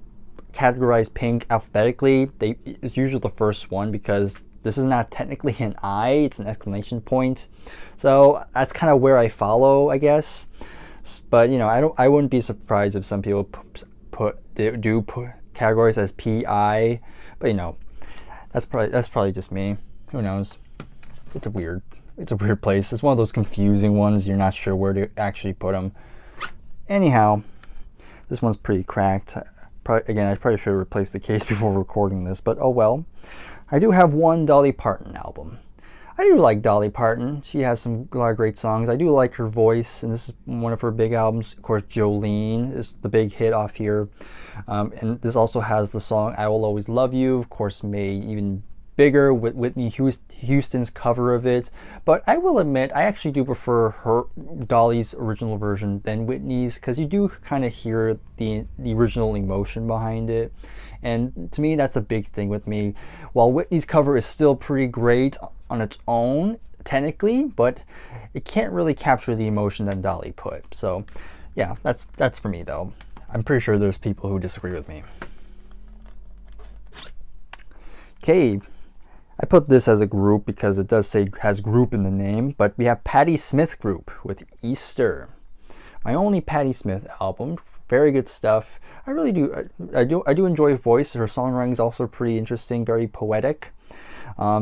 categorize Pink alphabetically, it's usually the first one, because this is not technically an I, it's an exclamation point. So that's kind of where I follow, I guess. But you know, I wouldn't be surprised if some people do put categories as PI. But you know, that's probably just me. Who knows? It's a weird place. It's one of those confusing ones. You're not sure where to actually put them. Anyhow, this one's pretty cracked. Again, I probably should have replaced the case before recording this, but oh well. I do have one Dolly Parton album. I do like Dolly Parton. She has a lot of great songs. I do like her voice, and this is one of her big albums. Of course, Jolene is the big hit off here. And this also has the song I Will Always Love You, of course, made even bigger with Whitney Houston's cover of it. But I will admit, I actually do prefer Dolly's original version than Whitney's, because you do kind of hear the original emotion behind it. And to me, that's a big thing with me. While Whitney's cover is still pretty great on its own, technically, but it can't really capture the emotion that Dolly put. So yeah, that's for me though. I'm pretty sure there's people who disagree with me. Okay, I put this as a group because it does say has group in the name, but we have Patti Smith Group with Easter. My only Patti Smith album. Very good stuff. I really do. I do enjoy her voice. Her songwriting is also pretty interesting, very poetic.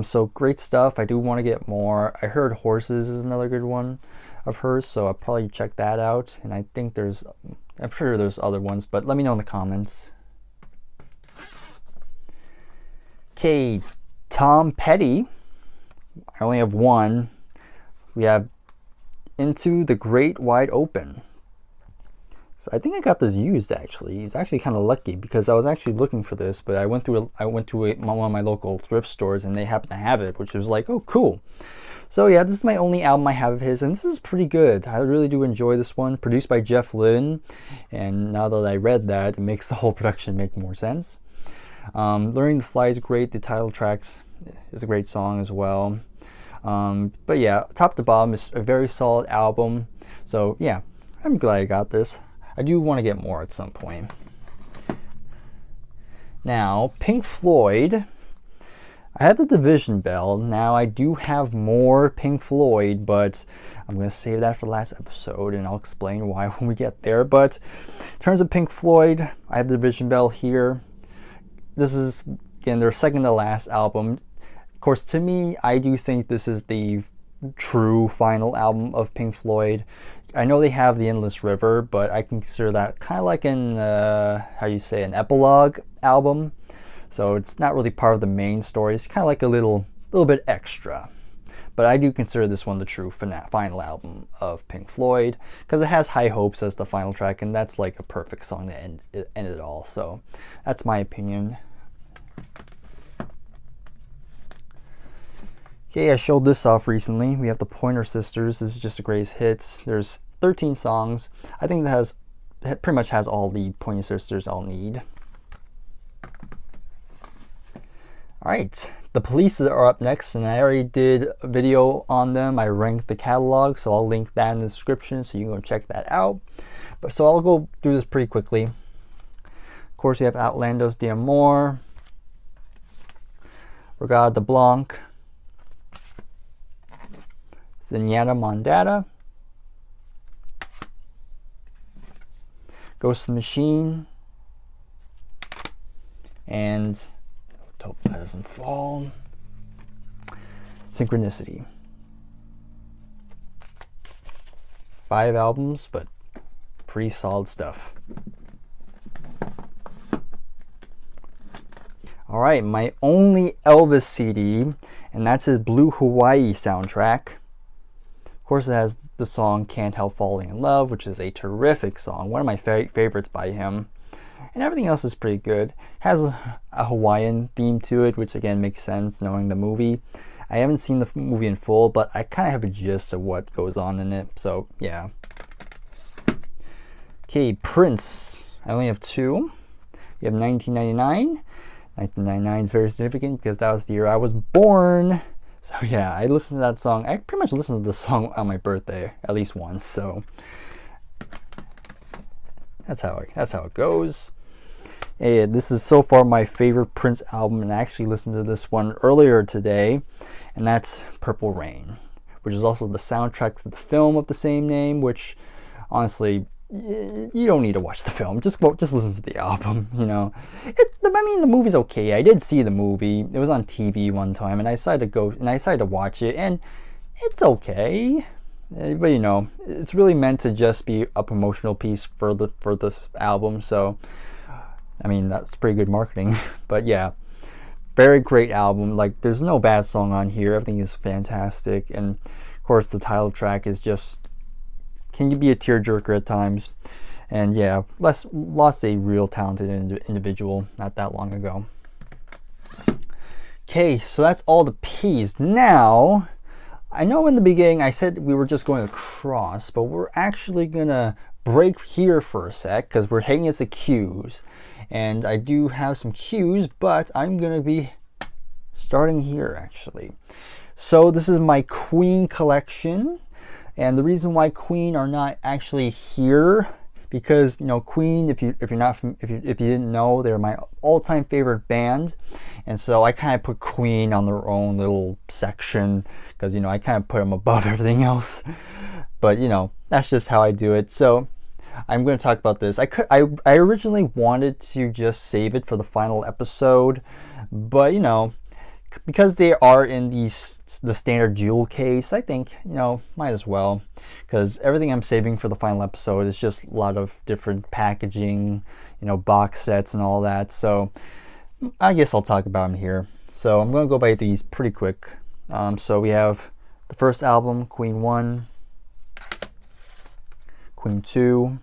So great stuff. I do want to get more. I heard Horses is another good one of hers, so I'll probably check that out. And I'm sure there's other ones, but let me know in the comments. Okay, Tom Petty. I only have one. We have Into the Great Wide Open. So I think I got this used actually. It's actually kind of lucky because I was actually looking for this, but I went to one of my local thrift stores and they happened to have it, which was like, oh, cool. So yeah, this is my only album I have of his, and this is pretty good. I really do enjoy this one. Produced by Jeff Lynne, and now that I read that, it makes the whole production make more sense. Learning to Fly is great. The title tracks is a great song as well. But yeah, top to bottom is a very solid album. So yeah, I'm glad I got this. I do want to get more at some point. Now, Pink Floyd. I had the Division Bell. Now, I do have more Pink Floyd, but I'm going to save that for the last episode, and I'll explain why when we get there. But in terms of Pink Floyd, I have the Division Bell here. This is, again, their second to last album. Of course, to me, I do think this is the true final album of Pink Floyd. I know they have The Endless River, but I consider that kind of like an epilogue album. So it's not really part of the main story. It's kind of like a little bit extra. But I do consider this one the true final album of Pink Floyd, because it has High Hopes as the final track, and that's like a perfect song to end it all. So that's my opinion. Okay, I showed this off recently. We have the Pointer Sisters. This is just a greatest hits. There's 13 songs. I think it pretty much has all the Pointer Sisters I'll need. Alright, the Police are up next, and I already did a video on them. I ranked the catalog, so I'll link that in the description so you can go check that out. So I'll go through this pretty quickly. Of course, we have Outlandos d'Amour, Regard de Blanc, Zenyatta Mondatta, Ghost of the Machine, and hope that doesn't fall. Synchronicity. 5 albums, but pretty solid stuff. All right, my only Elvis CD, and that's his Blue Hawaii soundtrack. Of course, it has the song Can't Help Falling in Love, which is a terrific song, one of my favorites by him. And everything else is pretty good. Has a Hawaiian theme to it, which again makes sense knowing the movie. I haven't seen the movie in full, but I kind of have a gist of what goes on in it, so yeah. Okay, Prince. I only have 2. We have 1999. 1999 is very significant because that was the year I was born. So yeah, I listened to that song. I pretty much listened to the song on my birthday at least once. So that's how it goes. Hey, this is so far my favorite Prince album, and I actually listened to this one earlier today, and that's Purple Rain, which is also the soundtrack to the film of the same name. Which, honestly, you don't need to watch the film. Just listen to the album. You know, I mean, the movie's okay. I did see the movie. It was on TV one time, and I decided to watch it, and it's okay. But you know, it's really meant to just be a promotional piece for this album. So, I mean, that's pretty good marketing. But yeah, very great album. Like, there's no bad song on here. Everything is fantastic, and of course, the title track is just can be a tearjerker at times. And yeah, lost a real talented individual not that long ago. Okay, so that's all the P's. Now, I know in the beginning I said we were just going across, but we're actually gonna break here for a sec because we're heading into Q's. And I do have some Q's, but I'm gonna be starting here actually. So this is my Queen collection, and the reason why Queen are not actually here, because you know, Queen, if you didn't know, they're my all-time favorite band, and so I kind of put Queen on their own little section because you know I kind of put them above everything else. But you know, that's just how I do it. So I'm going to talk about this. I originally wanted to just save it for the final episode, but you know, because they are in the standard jewel case, I think, you know, might as well, because everything I'm saving for the final episode is just a lot of different packaging, you know, box sets and all that. So I guess I'll talk about them here. So I'm going to go by these pretty quick. So we have the first album, Queen 1, Queen 2,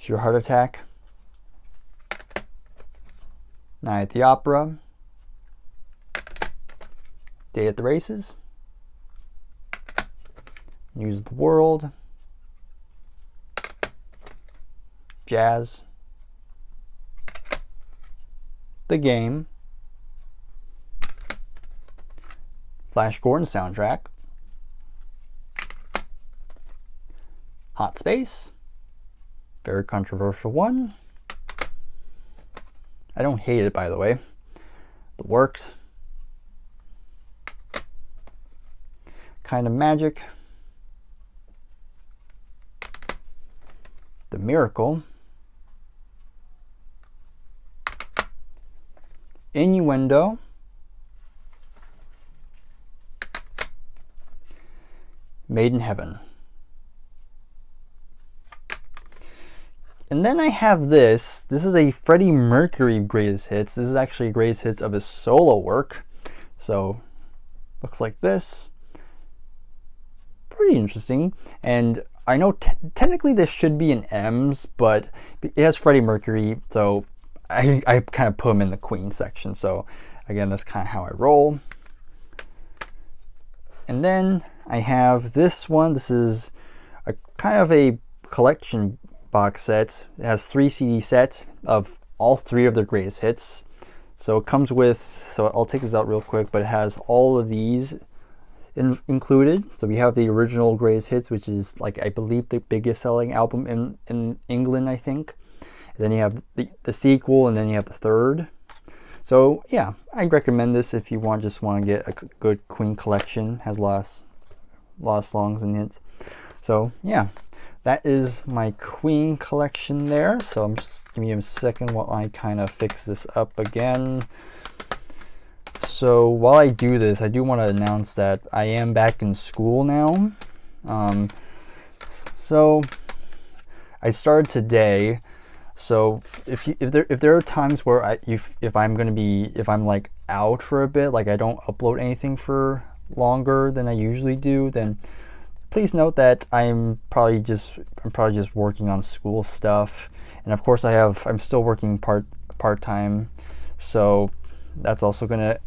Your Heart Attack, Night at the Opera, Day at the Races, News of the World, Jazz, The Game, Flash Gordon soundtrack, Hot Space, very controversial one. I don't hate it, by the way. The Works, Kind of Magic, The Miracle, Innuendo, Made in Heaven. And then I have this. This is a Freddie Mercury greatest hits. This is actually greatest hits of his solo work. So, looks like this. Pretty interesting. And I know technically this should be an M's, but it has Freddie Mercury, so I kind of put him in the Queen section. So, again, that's kind of how I roll. And then I have this one. This is a kind of a collection box set. It has 3 CD sets of all 3 of their greatest hits. So it comes with, so I'll take this out real quick, but it has all of these included. So we have the original greatest hits, which is, like, I believe the biggest selling album in England, I think. And then you have the sequel, and then you have the third. So yeah, I recommend this if you just want to get a good Queen collection. Has a lot of songs in it. So yeah, that is my Queen collection there. So give me a second while I kind of fix this up again. So while I do this, I do want to announce that I am back in school now. So I started today. So if there are times where if I'm like out for a bit, like I don't upload anything for longer than I usually do, then please note that I'm probably just working on school stuff, and of course I'm still working part-time, so that's also gonna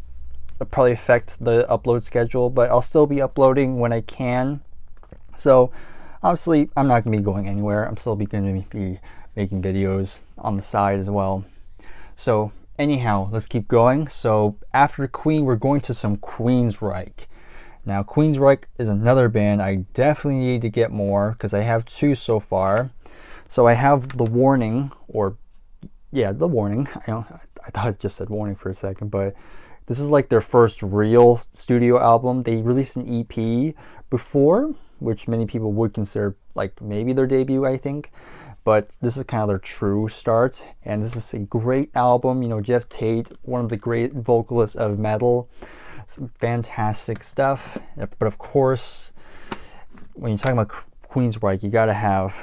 probably affect the upload schedule, but I'll still be uploading when I can. So obviously I'm not gonna be going anywhere. I'm still gonna be making videos on the side as well. So anyhow, let's keep going. So after Queen, we're going to some Queensryche. Now, Queensryche is another band I definitely need to get more, because I have 2 so far. So I have The Warning, The Warning. I thought it just said Warning for a second, but this is like their first real studio album. They released an EP before, which many people would consider like maybe their debut, I think. But this is kind of their true start, and this is a great album. You know, Jeff Tate, one of the great vocalists of metal. Some fantastic stuff. But of course, when you're talking about Queensryche, you gotta have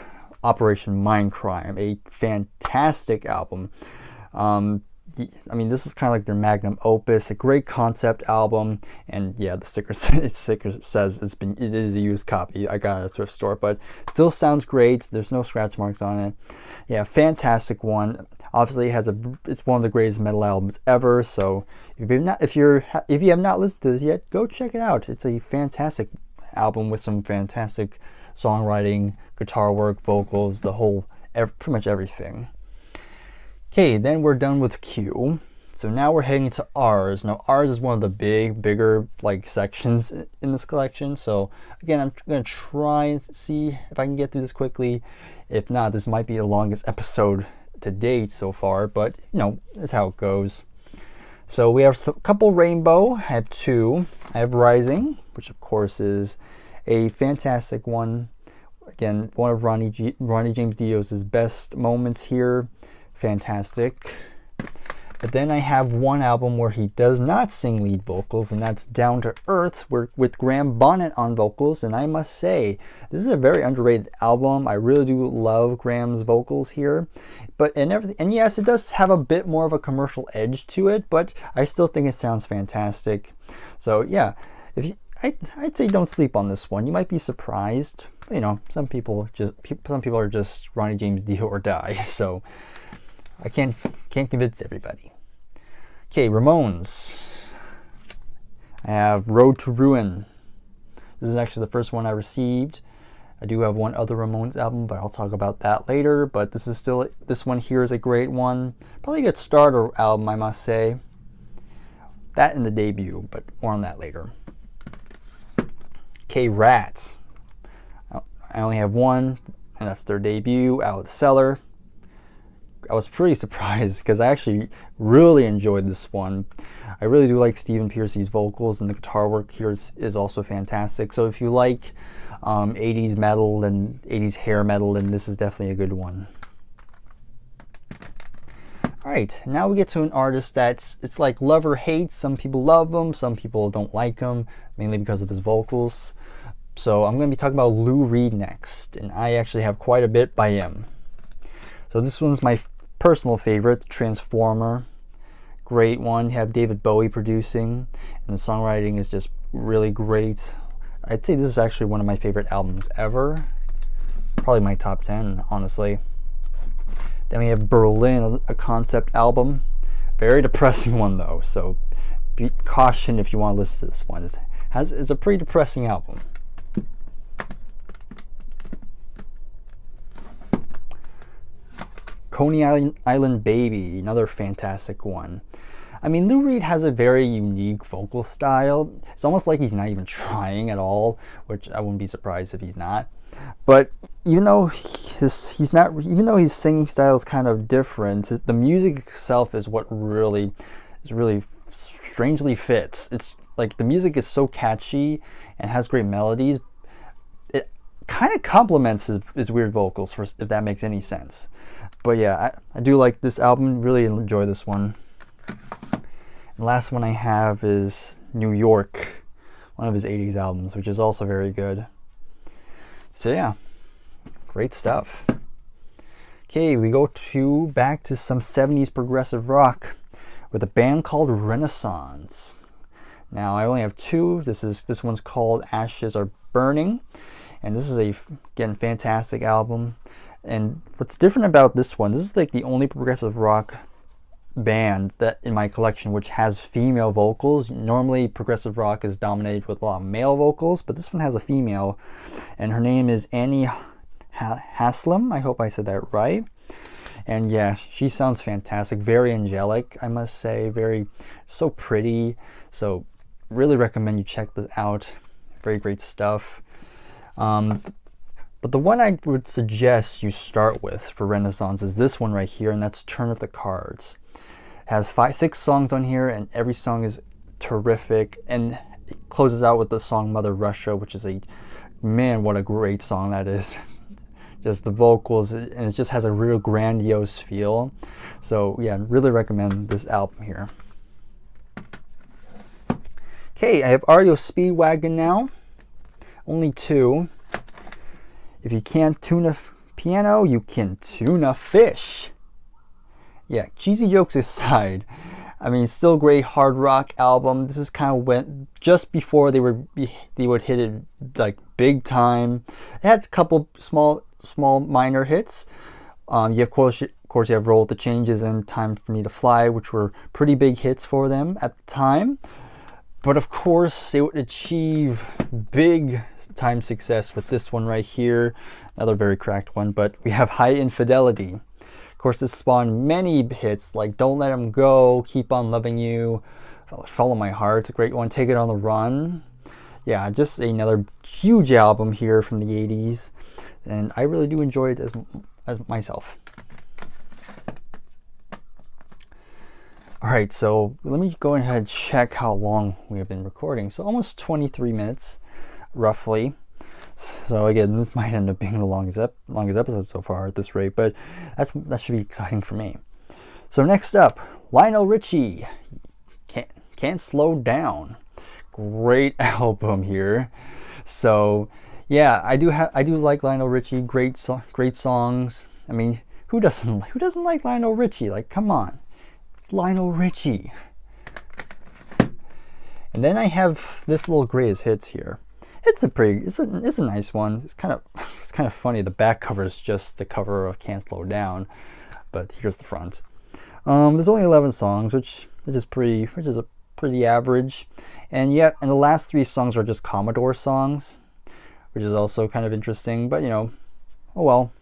Operation Mindcrime, a fantastic album. I mean, this is kind of like their magnum opus, a great concept album, and yeah, the sticker says it is a used copy. I got it at a thrift store, but still sounds great. There's no scratch marks on it. Yeah, fantastic one. Obviously, it's one of the greatest metal albums ever. So if you have not listened to this yet, go check it out. It's a fantastic album with some fantastic songwriting, guitar work, vocals, pretty much everything. Okay, then we're done with Q. So now we're heading to Rs. Now Rs is one of the bigger like sections in this collection. So again, I'm gonna try and see if I can get through this quickly. If not, this might be the longest episode to date so far, but you know, that's how it goes. So we have a couple Rainbow. I have 2. I have Rising, which of course is a fantastic one. Again, one of Ronnie James Dio's best moments here. Fantastic. But then I have one album where he does not sing lead vocals, and that's Down to Earth with Graham Bonnet on vocals. And I must say, this is a very underrated album. I really do love Graham's vocals here. And yes, it does have a bit more of a commercial edge to it, but I still think it sounds fantastic. So yeah, I'd say don't sleep on this one. You might be surprised. You know, some people are just Ronnie James Dio or die. So I can't convince everybody. Okay, Ramones. I have Road to Ruin. This is actually the first one I received. I do have one other Ramones album, but I'll talk about that later. But this one here is a great one. Probably a good starter album, I must say. That and the debut, but more on that later. Okay, Rats. I only have one, and that's their debut, Out of the Cellar. I was pretty surprised because I actually really enjoyed this one. I really do like Stephen Pearcy's vocals, and the guitar work here is also fantastic. So if you like 80s metal and 80s hair metal, then this is definitely a good one. Alright, now we get to an artist it's like love or hate. Some people love him, some people don't like him, mainly because of his vocals. So I'm going to be talking about Lou Reed next, and I actually have quite a bit by him. So this one's my personal favorite, Transformer. Great one. You have David Bowie producing, and the songwriting is just really great. I'd say this is actually one of my favorite albums ever. Probably my top 10, honestly. Then we have Berlin, a concept album. Very depressing one though, so be cautioned if you want to listen to this one. It's a pretty depressing album. Coney Island Baby, another fantastic one. I mean, Lou Reed has a very unique vocal style. It's almost like he's not even trying at all, which I wouldn't be surprised if he's not. But even though his singing style is kind of different, the music itself is what really strangely fits. It's like the music is so catchy and has great melodies. It kind of complements his weird vocals, if that makes any sense. But yeah, I do like this album, really enjoy this one. The last one I have is New York, one of his 80s albums, which is also very good. So yeah, great stuff. Okay, we go back to some 70s progressive rock with a band called Renaissance. Now I only have two. This one's called Ashes Are Burning, and this is again fantastic album. And what's different about this one, this is like the only progressive rock band that in my collection which has female vocals. Normally progressive rock is dominated with a lot of male vocals, but this one has a female, and her name is Annie Haslam. I hope I said that right. And yeah, she sounds fantastic, very angelic, I must say, so pretty. So really recommend you check this out. Very great stuff. But the one I would suggest you start with for Renaissance is this one right here, and that's Turn of the Cards. It has 6 songs on here, and every song is terrific. And it closes out with the song Mother Russia, which is man, what a great song that is. Just the vocals, and it just has a real grandiose feel. So yeah, really recommend this album here. Okay, I have REO Speedwagon now. Only 2. If you can't tune a piano, you can tune a fish. Yeah, cheesy jokes aside, I mean, still great hard rock album. This is kind of went just before they would hit it like big time. It had a couple small minor hits. Of course you have Roll the Changes and Time for Me to Fly, which were pretty big hits for them at the time. But of course, they would achieve big time success with this one right here. Another very cracked one, but we have High Infidelity. Of course, this spawned many hits like Don't Let 'Em Go, Keep on Loving You, Follow My Heart. It's a great one. Take It on the Run. Yeah, just another huge album here from the 80s. And I really do enjoy it as myself. Alright, so let me go ahead and check how long we have been recording. So almost 23 minutes, roughly. So again, this might end up being the longest episode so far at this rate, but that should be exciting for me. So next up, Lionel Richie, Can't Slow Down. Great album here. So yeah, I do like Lionel Richie. Great songs. I mean, who doesn't like Lionel Richie? Like, come on. Lionel Richie. And then I have this little greatest hits here. It's a nice one. It's kind of funny. The back cover is just the cover of Can't Slow Down, but here's the front. There's only 11 songs, which is pretty average. And yet, and the last 3 songs are just Commodore songs, which is also kind of interesting. But you know, oh well.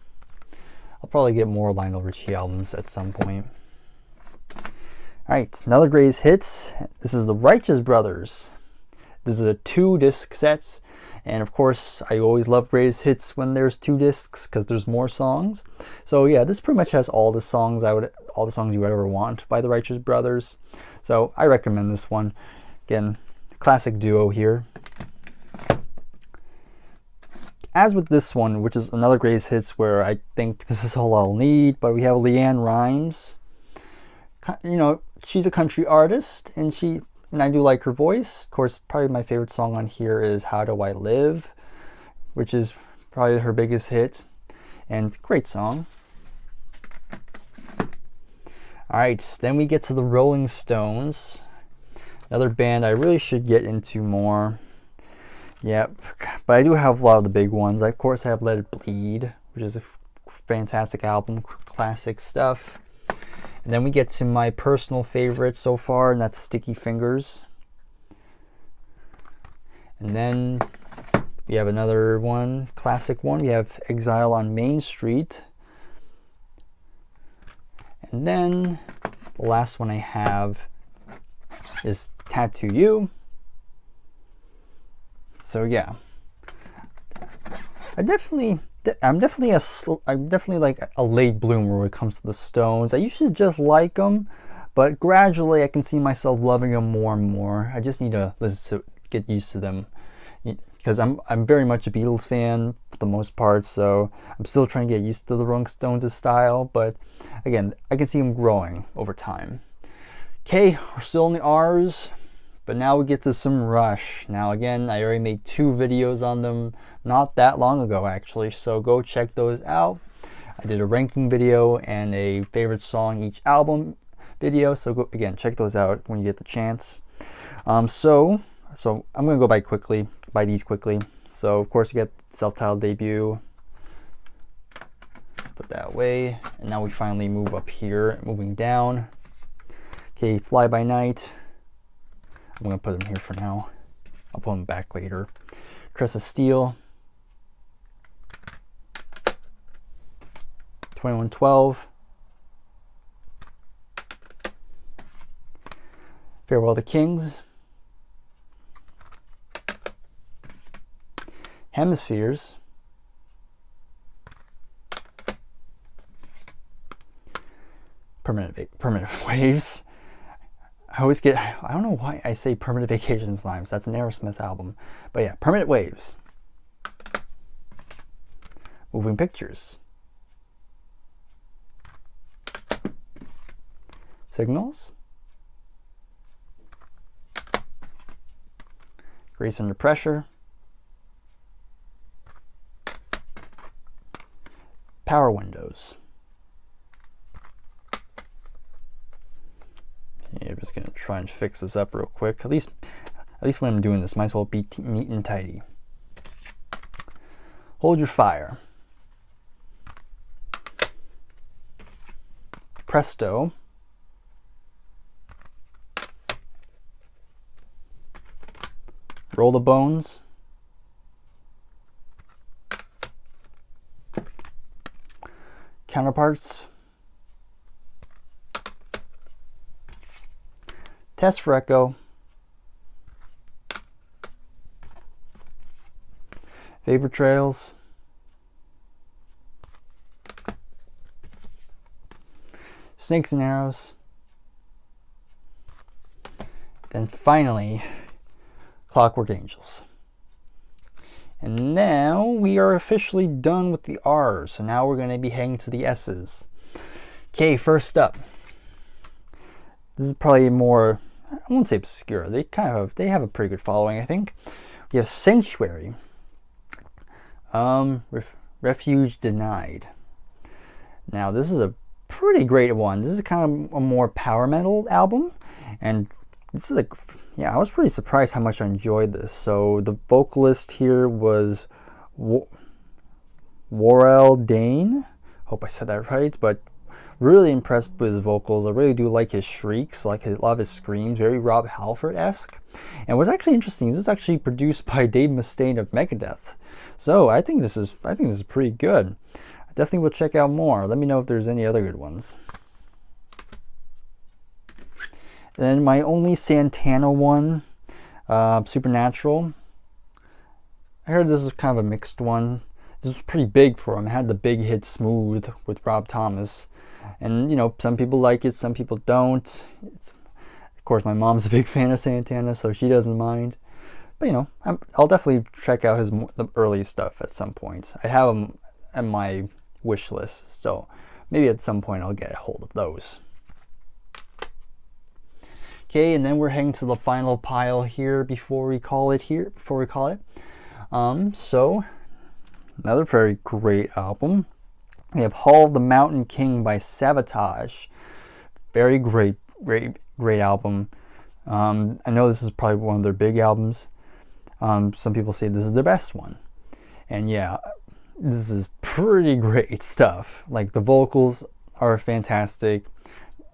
I'll probably get more Lionel Richie albums at some point. Alright, another greatest hits. This is the Righteous Brothers. This is a 2-disc set, and of course I always love greatest hits when there's 2 discs because there's more songs. So yeah, this pretty much has all the songs you would ever want by the Righteous Brothers. So I recommend this one. Again, classic duo here. As with this one, which is another greatest hits where I think this is all I'll need, but we have Leanne Rimes. You know, she's a country artist, and I do like her voice. Of course, probably my favorite song on here is How Do I Live, which is probably her biggest hit, and great song. Alright, then we get to the Rolling Stones, another band I really should get into more. Yep, but I do have a lot of the big ones. Of course, I have Let It Bleed, which is a fantastic album, classic stuff. And then we get to my personal favorite so far, and that's Sticky Fingers. And then we have another one, classic one. We have Exile on Main Street. And then the last one I have is Tattoo You. So yeah, I'm definitely like a late bloomer when it comes to the Stones. I used to just like them, but gradually I can see myself loving them more and more. I just need to get used to them, because I'm very much a Beatles fan for the most part. So I'm still trying to get used to the Rolling Stones' style, but again, I can see them growing over time. Okay, we're still in the R's, but now we get to some Rush. Now again, I already made 2 videos on them not that long ago actually, so go check those out. I did a ranking video and a favorite song each album video, so go again, check those out when you get the chance. So I'm gonna go by these quickly. So of course you get self-titled debut, put that away, and now we finally move up here, moving down. Okay, Fly By Night. I'm gonna put them here for now. I'll put them back later. Crest of Steel. 2112. Farewell to Kings. Hemispheres. Permanent Waves. I don't know why I say Permanent Vacation sometimes. That's an Aerosmith album. But yeah, Permanent Waves. Moving Pictures. Signals. Grace Under Pressure. Power Windows. Yeah, I'm just gonna try and fix this up real quick. At least when I'm doing this, might as well be neat and tidy. Hold Your Fire. Presto. Roll the Bones. Counterparts. Test for Echo. Vapor Trails. Snakes and Arrows. Then finally, Clockwork Angels. And now we are officially done with the R's. So now we're going to be heading to the S's. Okay, first up. This is probably more, I won't say obscure. They have a pretty good following, I think. We have Sanctuary. Refuge Denied. Now this is a pretty great one. This is kind of a more power metal album, and this is I was pretty surprised how much I enjoyed this. So the vocalist here was Warrell Dane. Hope I said that right, but really impressed with his vocals. I really do like his shrieks, like a lot of his screams, very Rob Halford-esque. And what's actually interesting, this was actually produced by Dave Mustaine of Megadeth. So I think this is pretty good. I definitely will check out more. Let me know if there's any other good ones. Then my only Santana one, Supernatural. I heard this is kind of a mixed one. This was pretty big for him. It had the big hit Smooth with Rob Thomas. And, you know, some people like it, some people don't. Of course, my mom's a big fan of Santana, so she doesn't mind. But, you know, I'll definitely check out the early stuff at some point. I have them on my wish list, so maybe at some point I'll get a hold of those. Okay, and then we're heading to the final pile here before we call it. So, another very great album. We have Hall of the Mountain King by Sabotage. Very great album. I know this is probably one of their big albums. Some people say this is their best one. And yeah, this is pretty great stuff. Like, the vocals are fantastic.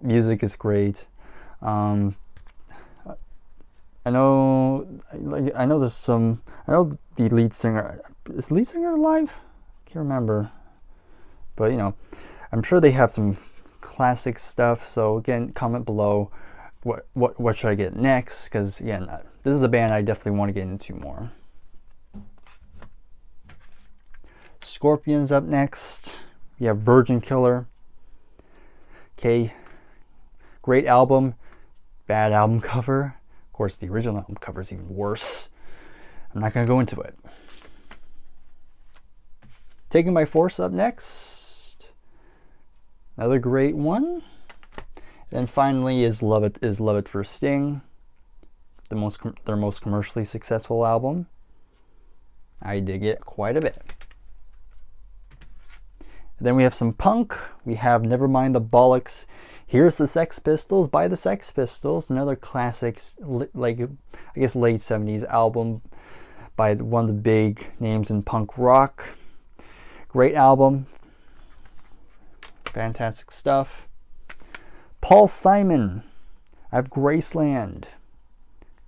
Music is great. I know the lead singer, is the lead singer alive? Can't remember. But, you know, I'm sure they have some classic stuff. So again, comment below what should I get next, because again, this is a band I definitely want to get into more. Scorpions up next. We have Virgin Killer. Okay, great album, bad album cover. Of course, the original album cover is even worse. I'm not going to go into it. Taken by Force up next. Another great one. Then finally is Love It for Sting, their most commercially successful album. I dig it quite a bit. Then we have some punk. We have Nevermind the Bollocks. Here's the Sex Pistols by the Sex Pistols, another classic, like I guess late 70s album by one of the big names in punk rock. Great album. Fantastic stuff. Paul Simon, I have Graceland.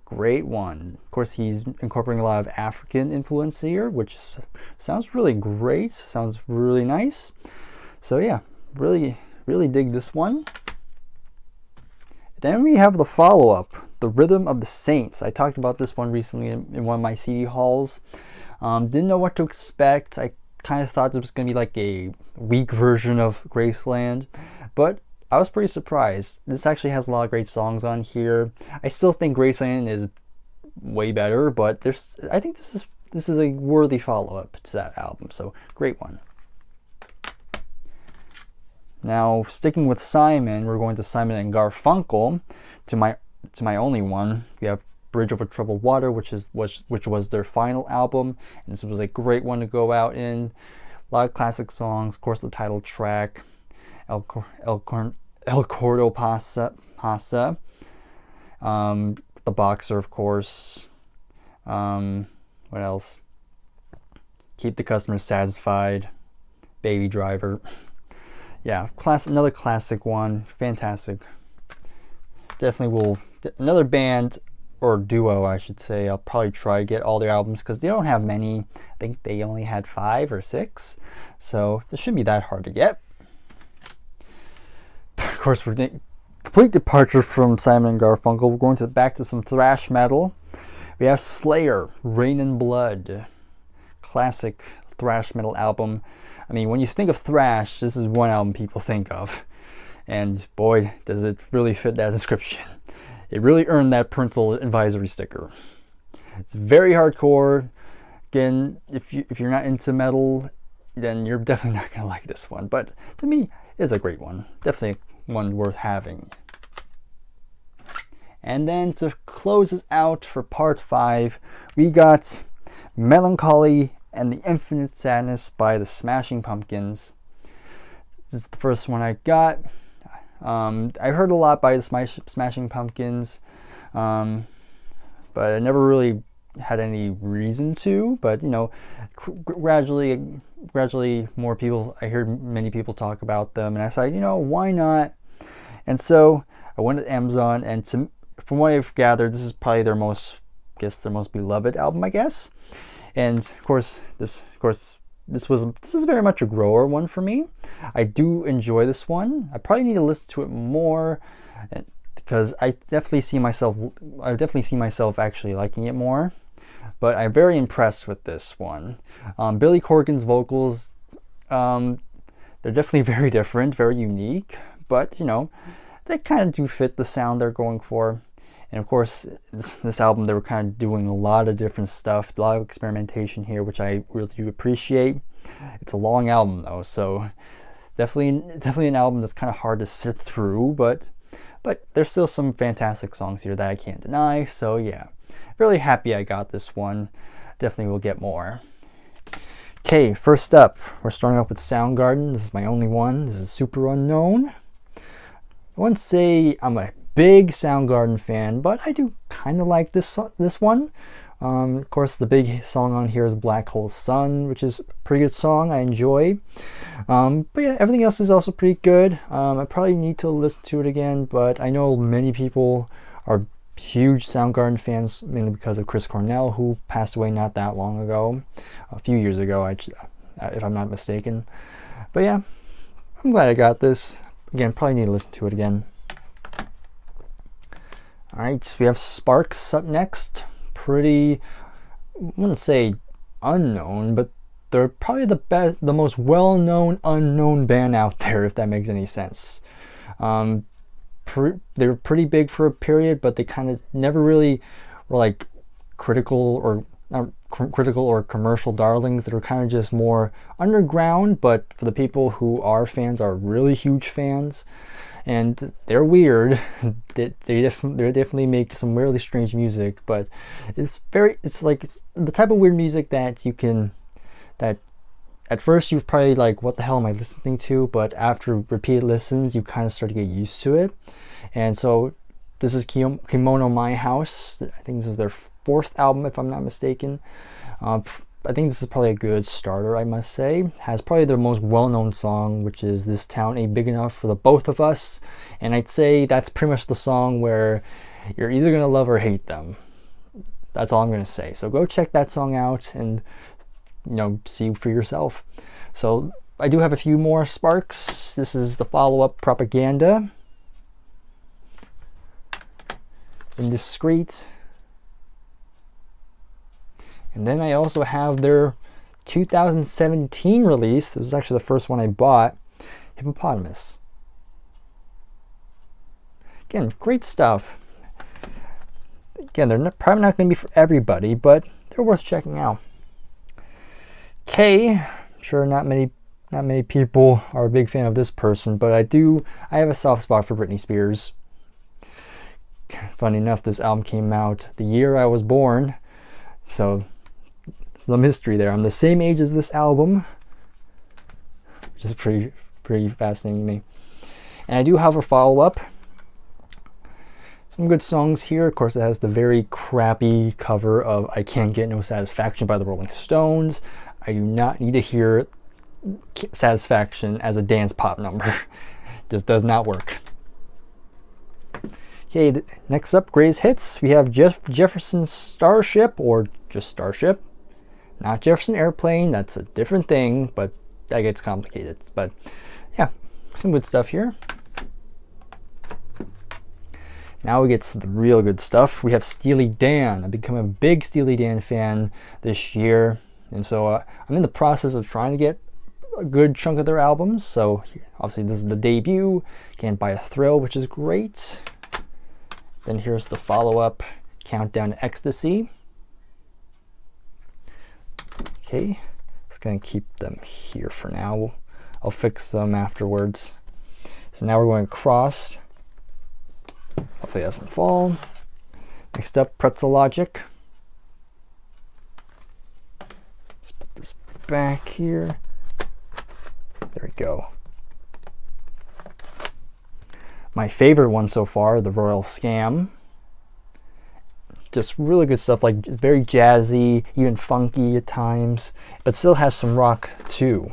Great one. Of course, he's incorporating a lot of African influence here, which sounds really great. Sounds really nice. So yeah, really dig this one. Then we have the follow-up, The Rhythm of the Saints. I talked about this one recently in one of my CD hauls. Didn't know what to expect. I kind of thought it was going to be like a weak version of Graceland, but I was pretty surprised. This actually has a lot of great songs on here. I still think Graceland is way better, but I think this is a worthy follow-up to that album, so great one. Now, sticking with Simon, we're going to Simon and Garfunkel. To my only one, we have Bridge Over Troubled Water, which was their final album, and this was a great one to go out in. A lot of classic songs, of course, the title track, El Cordo Pasa, The Boxer, of course. What else? Keep the Customer Satisfied, Baby Driver. Yeah, another classic one. Fantastic. Definitely will. Another band, or duo, I should say. I'll probably try to get all their albums because they don't have many. I think they only had 5 or 6. So this shouldn't be that hard to get. Of course, we're complete departure from Simon and Garfunkel. We're going back to some thrash metal. We have Slayer, Rain and Blood. Classic thrash metal album. I mean, when you think of thrash, this is one album people think of. And boy, does it really fit that description. It really earned that parental advisory sticker. It's very hardcore. Again, if you're not into metal, then you're definitely not going to like this one. But to me, it's a great one. Definitely one worth having. And then to close us out for part 5, we got Melancholy and the Infinite Sadness by the Smashing Pumpkins. This is the first one I got. I heard a lot by the Smashing Pumpkins, but I never really had any reason to. But you know, gradually more people. I heard many people talk about them, and I said, you know, why not? And so I went to Amazon, and from what I've gathered, this is probably their most beloved album, I guess. And of course, this is very much a grower one for me. I do enjoy this one. I probably need to listen to it more because I definitely see myself actually liking it more. But I'm very impressed with this one. Billy Corgan's vocals, they're definitely very different, very unique, but you know, they kind of do fit the sound they're going for. And of course, this album, they were kind of doing a lot of different stuff, a lot of experimentation here, which I really do appreciate. It's a long album though, so definitely an album that's kind of hard to sit through, but there's still some fantastic songs here that I can't deny. So yeah, really happy I got this one. Definitely will get more. Okay, first up, we're starting off with Soundgarden. This is my only one. This is Super Unknown. I wouldn't say I'm a big Soundgarden fan, but I do kind of like this one. Of course, the big song on here is Black Hole Sun, which is a pretty good song. I enjoy. But yeah, everything else is also pretty good. I probably need to listen to it again, but I know many people are huge Soundgarden fans, mainly because of Chris Cornell, who passed away not that long ago, a few years ago, if I'm not mistaken. But yeah, I'm glad I got this. Again, probably need to listen to it again. Alright, so we have Sparks up next. Pretty, I wouldn't say unknown, but they're probably the most well-known unknown band out there, if that makes any sense. They were pretty big for a period, but they kind of never really were like critical or commercial darlings. That were kind of just more underground, but for the people who are fans, are really huge fans. and they're weird. They definitely make some really strange music, but it's like the type of weird music that at first you're probably like, what the hell am I listening to? But after repeated listens, you kind of start to get used to it. And so this is Kimono My House. I think this is their 4th album, if I'm not mistaken. I think this is probably a good starter, I must say. Has probably their most well-known song, which is This Town Ain't Big Enough for the Both of Us. And I'd say that's pretty much the song where you're either going to love or hate them. That's all I'm going to say. So go check that song out and, you know, see for yourself. So I do have a few more sparks. This is the follow-up, Propaganda. Indiscreet. And then I also have their 2017 release. It was actually the first one I bought, Hippopotamus. Again, great stuff. Again, they're probably not going to be for everybody, but they're worth checking out. I'm sure not many people are a big fan of this person, but I have a soft spot for Britney Spears. Funny enough, this album came out the year I was born, so some history there. I'm the same age as this album, which is pretty fascinating to me. And I do have a follow-up. Some good songs here. Of course, it has the very crappy cover of I Can't Get No Satisfaction by the Rolling Stones. I do not need to hear Satisfaction as a dance pop number. Just does not work. Okay, next up, Greatest Hits. We have Jefferson Starship, or just Starship. Not Jefferson Airplane, that's a different thing, but that gets complicated. But yeah, some good stuff here. Now we get to the real good stuff. We have Steely Dan. I've become a big Steely Dan fan this year, and so I'm in the process of trying to get a good chunk of their albums. So obviously this is the debut, Can't Buy a Thrill, which is great. Then here's the follow-up, Countdown to Ecstasy. Okay, just gonna keep them here for now. I'll fix them afterwards. So now we're going across. Hopefully it doesn't fall. Next up, Pretzel Logic. Let's put this back here. There we go. My favorite one so far, The Royal Scam. Just really good stuff, like it's very jazzy, even funky at times, but still has some rock too,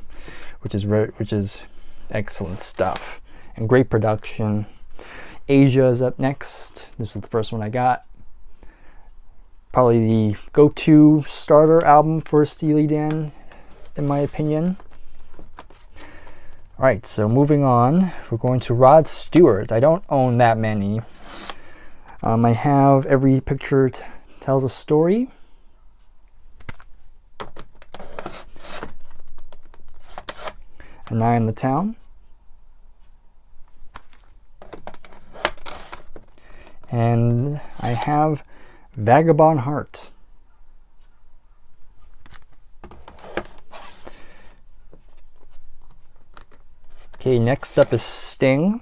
which is excellent stuff and great production. Asia is up next. This was the first one I got. Probably the go-to starter album for Steely Dan, in my opinion. All right, so moving on, we're going to Rod Stewart. I don't own that many. I have Every Picture Tells a Story. A Night in the Town. And I have Vagabond Heart. Okay, next up is Sting.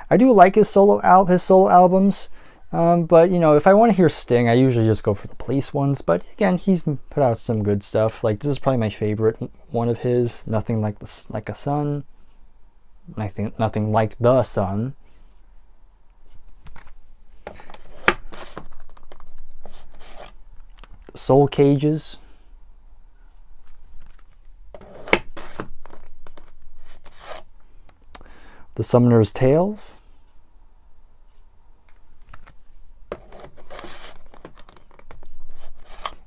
I do like his solo albums, but you know, if I want to hear Sting, I usually just go for the Police ones. But again, he's put out some good stuff. Like this is probably my favorite one of his. Nothing like a Sun. Nothing like the Sun. Soul Cages. The Summoner's Tales.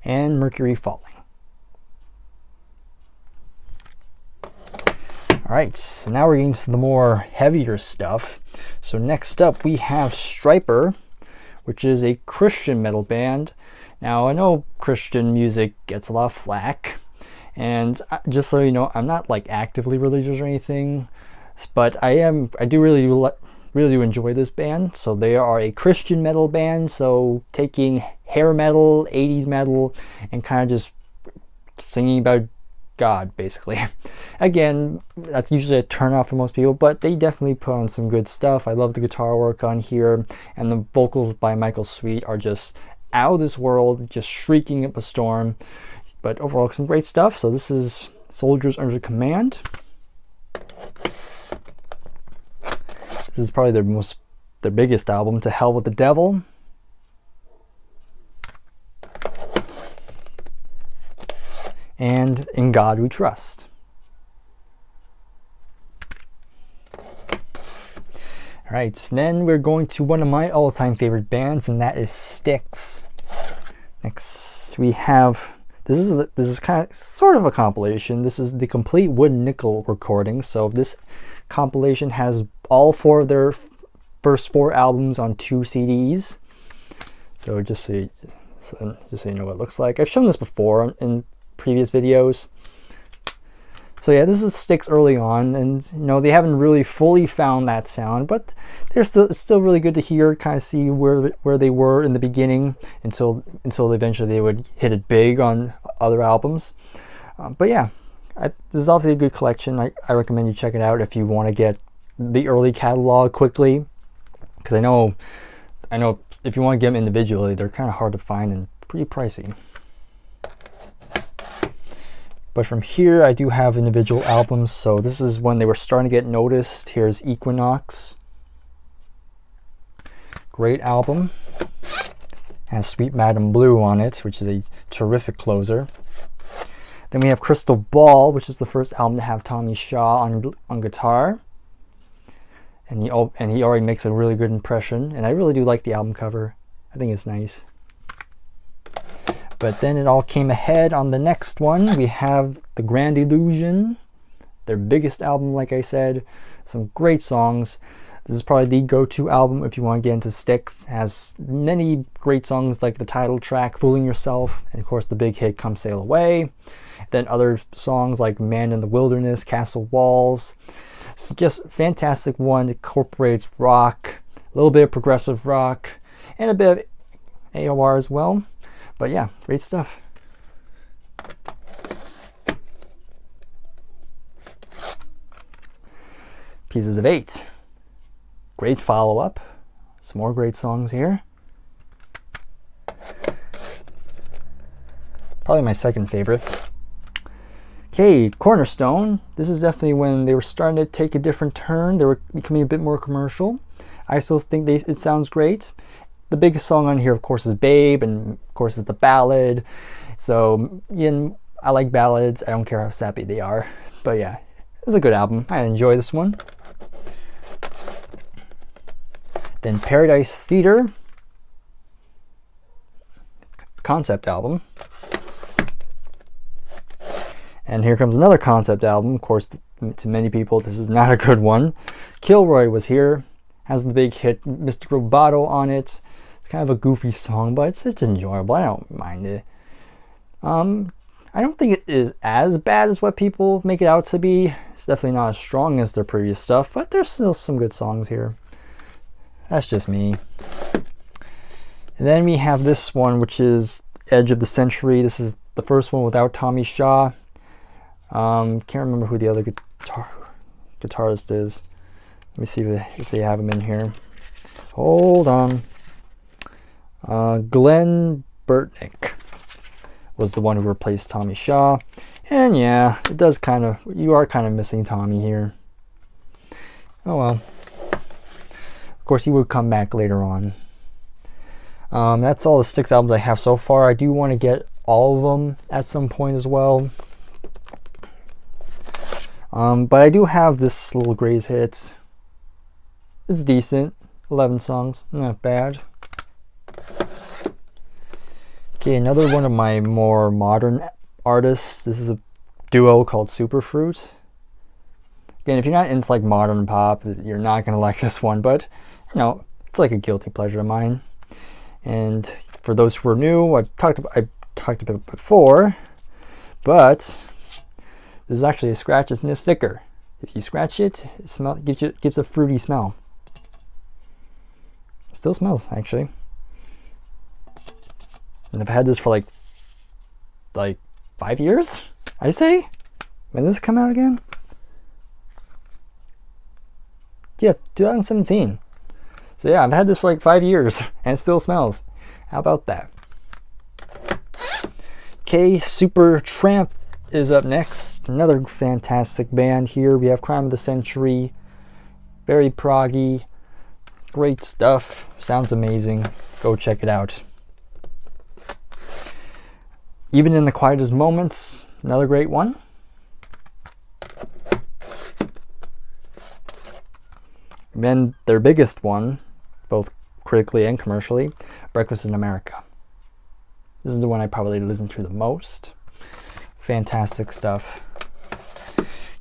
And Mercury Falling. Alright, so now we're getting to the more heavier stuff. So next up we have Stryper, which is a Christian metal band. Now I know Christian music gets a lot of flack, and just so you know, I'm not like actively religious or anything, but I do really do enjoy this band. So they are a Christian metal band, so taking hair metal, 80s metal, and kind of just singing about God, basically. Again, that's usually a turnoff for most people, but they definitely put on some good stuff. I love the guitar work on here, and the vocals by Michael Sweet are just out of this world, just shrieking up a storm. But overall, some great stuff. So this is Soldiers Under Command. This is probably their biggest album, To Hell with the Devil. And In God We Trust. All right, then we're going to one of my all-time favorite bands, and that is Styx. Next, we have this is kind of sort of a compilation. This is the complete Wood Nickel recording. So this compilation has all 4 of their first 4 albums on 2 CDs. So just so you know what it looks like. I've shown this before in previous videos. So yeah, this is Styx early on, and you know, they haven't really fully found that sound, but it's still really good to hear, kind of see where they were in the beginning until eventually they would hit it big on other albums. But yeah, this is obviously a good collection. I recommend you check it out if you want to get the early catalog quickly, because I know if you want to get them individually, they're kind of hard to find and pretty pricey. But from here, I do have individual albums. So this is when they were starting to get noticed. Here's Equinox. Great album. Has Sweet Madam Blue on it, which is a terrific closer. Then we have Crystal Ball, which is the first album to have Tommy Shaw on guitar. And he already makes a really good impression. And I really do like the album cover. I think it's nice. But then it all came ahead on the next one. We have The Grand Illusion, their biggest album, like I said. Some great songs. This is probably the go-to album if you want to get into Styx. It has many great songs like the title track, Fooling Yourself, and of course the big hit, Come Sail Away. Then other songs like Man in the Wilderness, Castle Walls. It's just a fantastic one. It incorporates rock, a little bit of progressive rock, and a bit of AOR as well. But yeah, great stuff. Pieces of 8. Great follow-up. Some more great songs here. Probably my second favorite. Okay, Cornerstone. This is definitely when they were starting to take a different turn. They were becoming a bit more commercial. I still think it sounds great. The biggest song on here, of course, is Babe, and of course, it's the ballad. So, I like ballads. I don't care how sappy they are. But yeah, it's a good album. I enjoy this one. Then Paradise Theater. Concept album. And here comes another concept album. Of course, to many people, this is not a good one. Kilroy was here. Has the big hit Mr. Roboto on it. It's kind of a goofy song, but it's enjoyable. I don't mind it. I don't think it is as bad as what people make it out to be. It's definitely not as strong as their previous stuff, but there's still some good songs here. That's just me. And then we have this one, which is Edge of the Century. This is the first one without Tommy Shaw. Can't remember who the other guitarist is. Let me see if they have him in here. Hold on. Glenn Burtnick was the one who replaced Tommy Shaw. And yeah, you are kind of missing Tommy here. Oh well. Of course, he would come back later on. That's all the Styx albums I have so far. I do want to get all of them at some point as well. But I do have this little Greatest Hits. It's decent. 11 songs. Not bad. Okay, another one of my more modern artists. This is a duo called Superfruit. Again, if you're not into like modern pop, you're not going to like this one. But, it's like a guilty pleasure of mine. And for those who are new, I talked about it before. But this is actually a scratch and sniff sticker. If you scratch it, it gives a fruity smell. It still smells, actually. And I've had this for like 5 years, I say. When did this come out again? Yeah, 2017. So yeah, I've had this for like 5 years and it still smells. How about that? Okay, Super Tramp is up next. Another fantastic band here. We have Crime of the Century. Very proggy. Great stuff. Sounds amazing. Go check it out. Even in the Quietest Moments, another great one. And then their biggest one, both critically and commercially, Breakfast in America. This is the one I probably listen to the most. Fantastic stuff.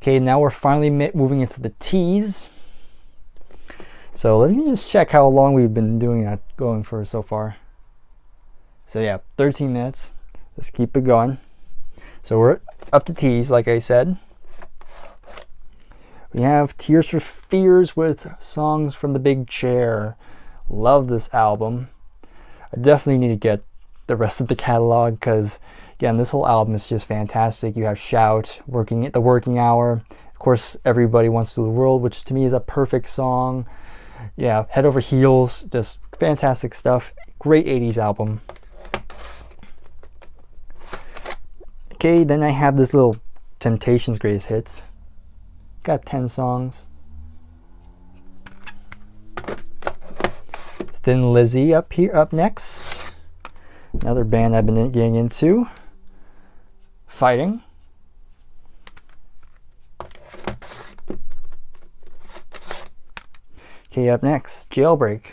Okay, now we're finally moving into the T's. So let me just check how long we've been doing that, going for so far. So yeah, 13 minutes. Let's keep it going. So we're up to T's, like I said. We have Tears for Fears with Songs from the Big Chair. Love this album. I definitely need to get the rest of the catalog because, again, this whole album is just fantastic. You have Shout, The Working Hour. Of course, Everybody Wants to Rule the World, which to me is a perfect song. Yeah, Head Over Heels, just fantastic stuff. Great 80s album. Okay, then I have this little Temptations Greatest Hits. Got 10 songs. Thin Lizzy up next. Another band I've been getting into. Fighting. Okay, up next, Jailbreak.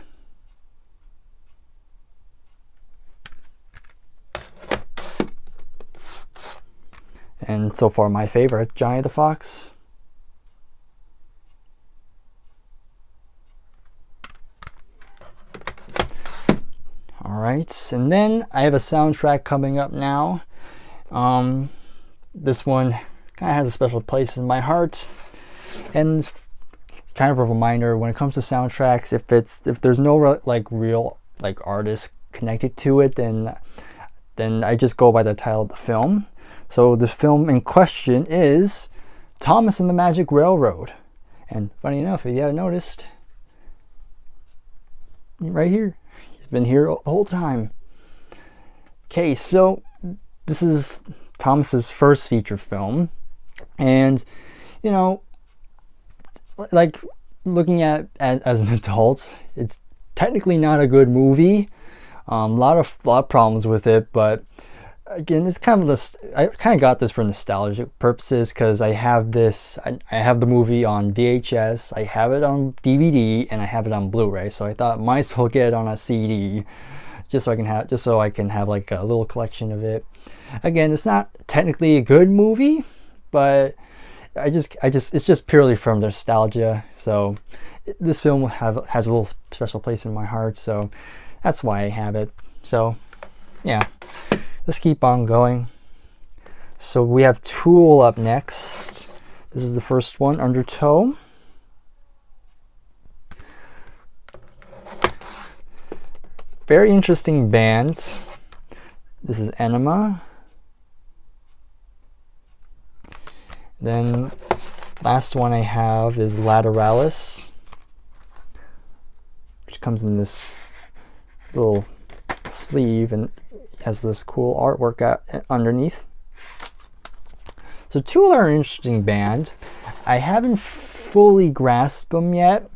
And so far my favorite, Johnny the Fox. Alright, and then I have a soundtrack coming up now. This one kind of has a special place in my heart. And kind of a reminder when it comes to soundtracks, if there's no real artist connected to it, then I just go by the title of the film. So the film in question is Thomas and the Magic Railroad. And funny enough, if you haven't noticed, right here, he's been here the whole time. Okay, so this is Thomas's first feature film, and you know, like looking at as an adult, it's technically not a good movie. A lot of problems with it, but again, it's kind of this. I kind of got this for nostalgic purposes because I have this. I have the movie on VHS. I have it on DVD, and I have it on Blu-ray. So I thought might as well get it on a CD, just so I can have like a little collection of it. Again, it's not technically a good movie, but it's just purely from nostalgia. So this film has a little special place in my heart. So that's why I have it. So yeah. Let's keep on going. So we have Tool up next. This is the first one, Undertow. Very interesting band. This is Enema. Then last one I have is Lateralis, which comes in this little sleeve and has this cool artwork underneath. So Tool are an interesting band. I haven't fully grasped them yet.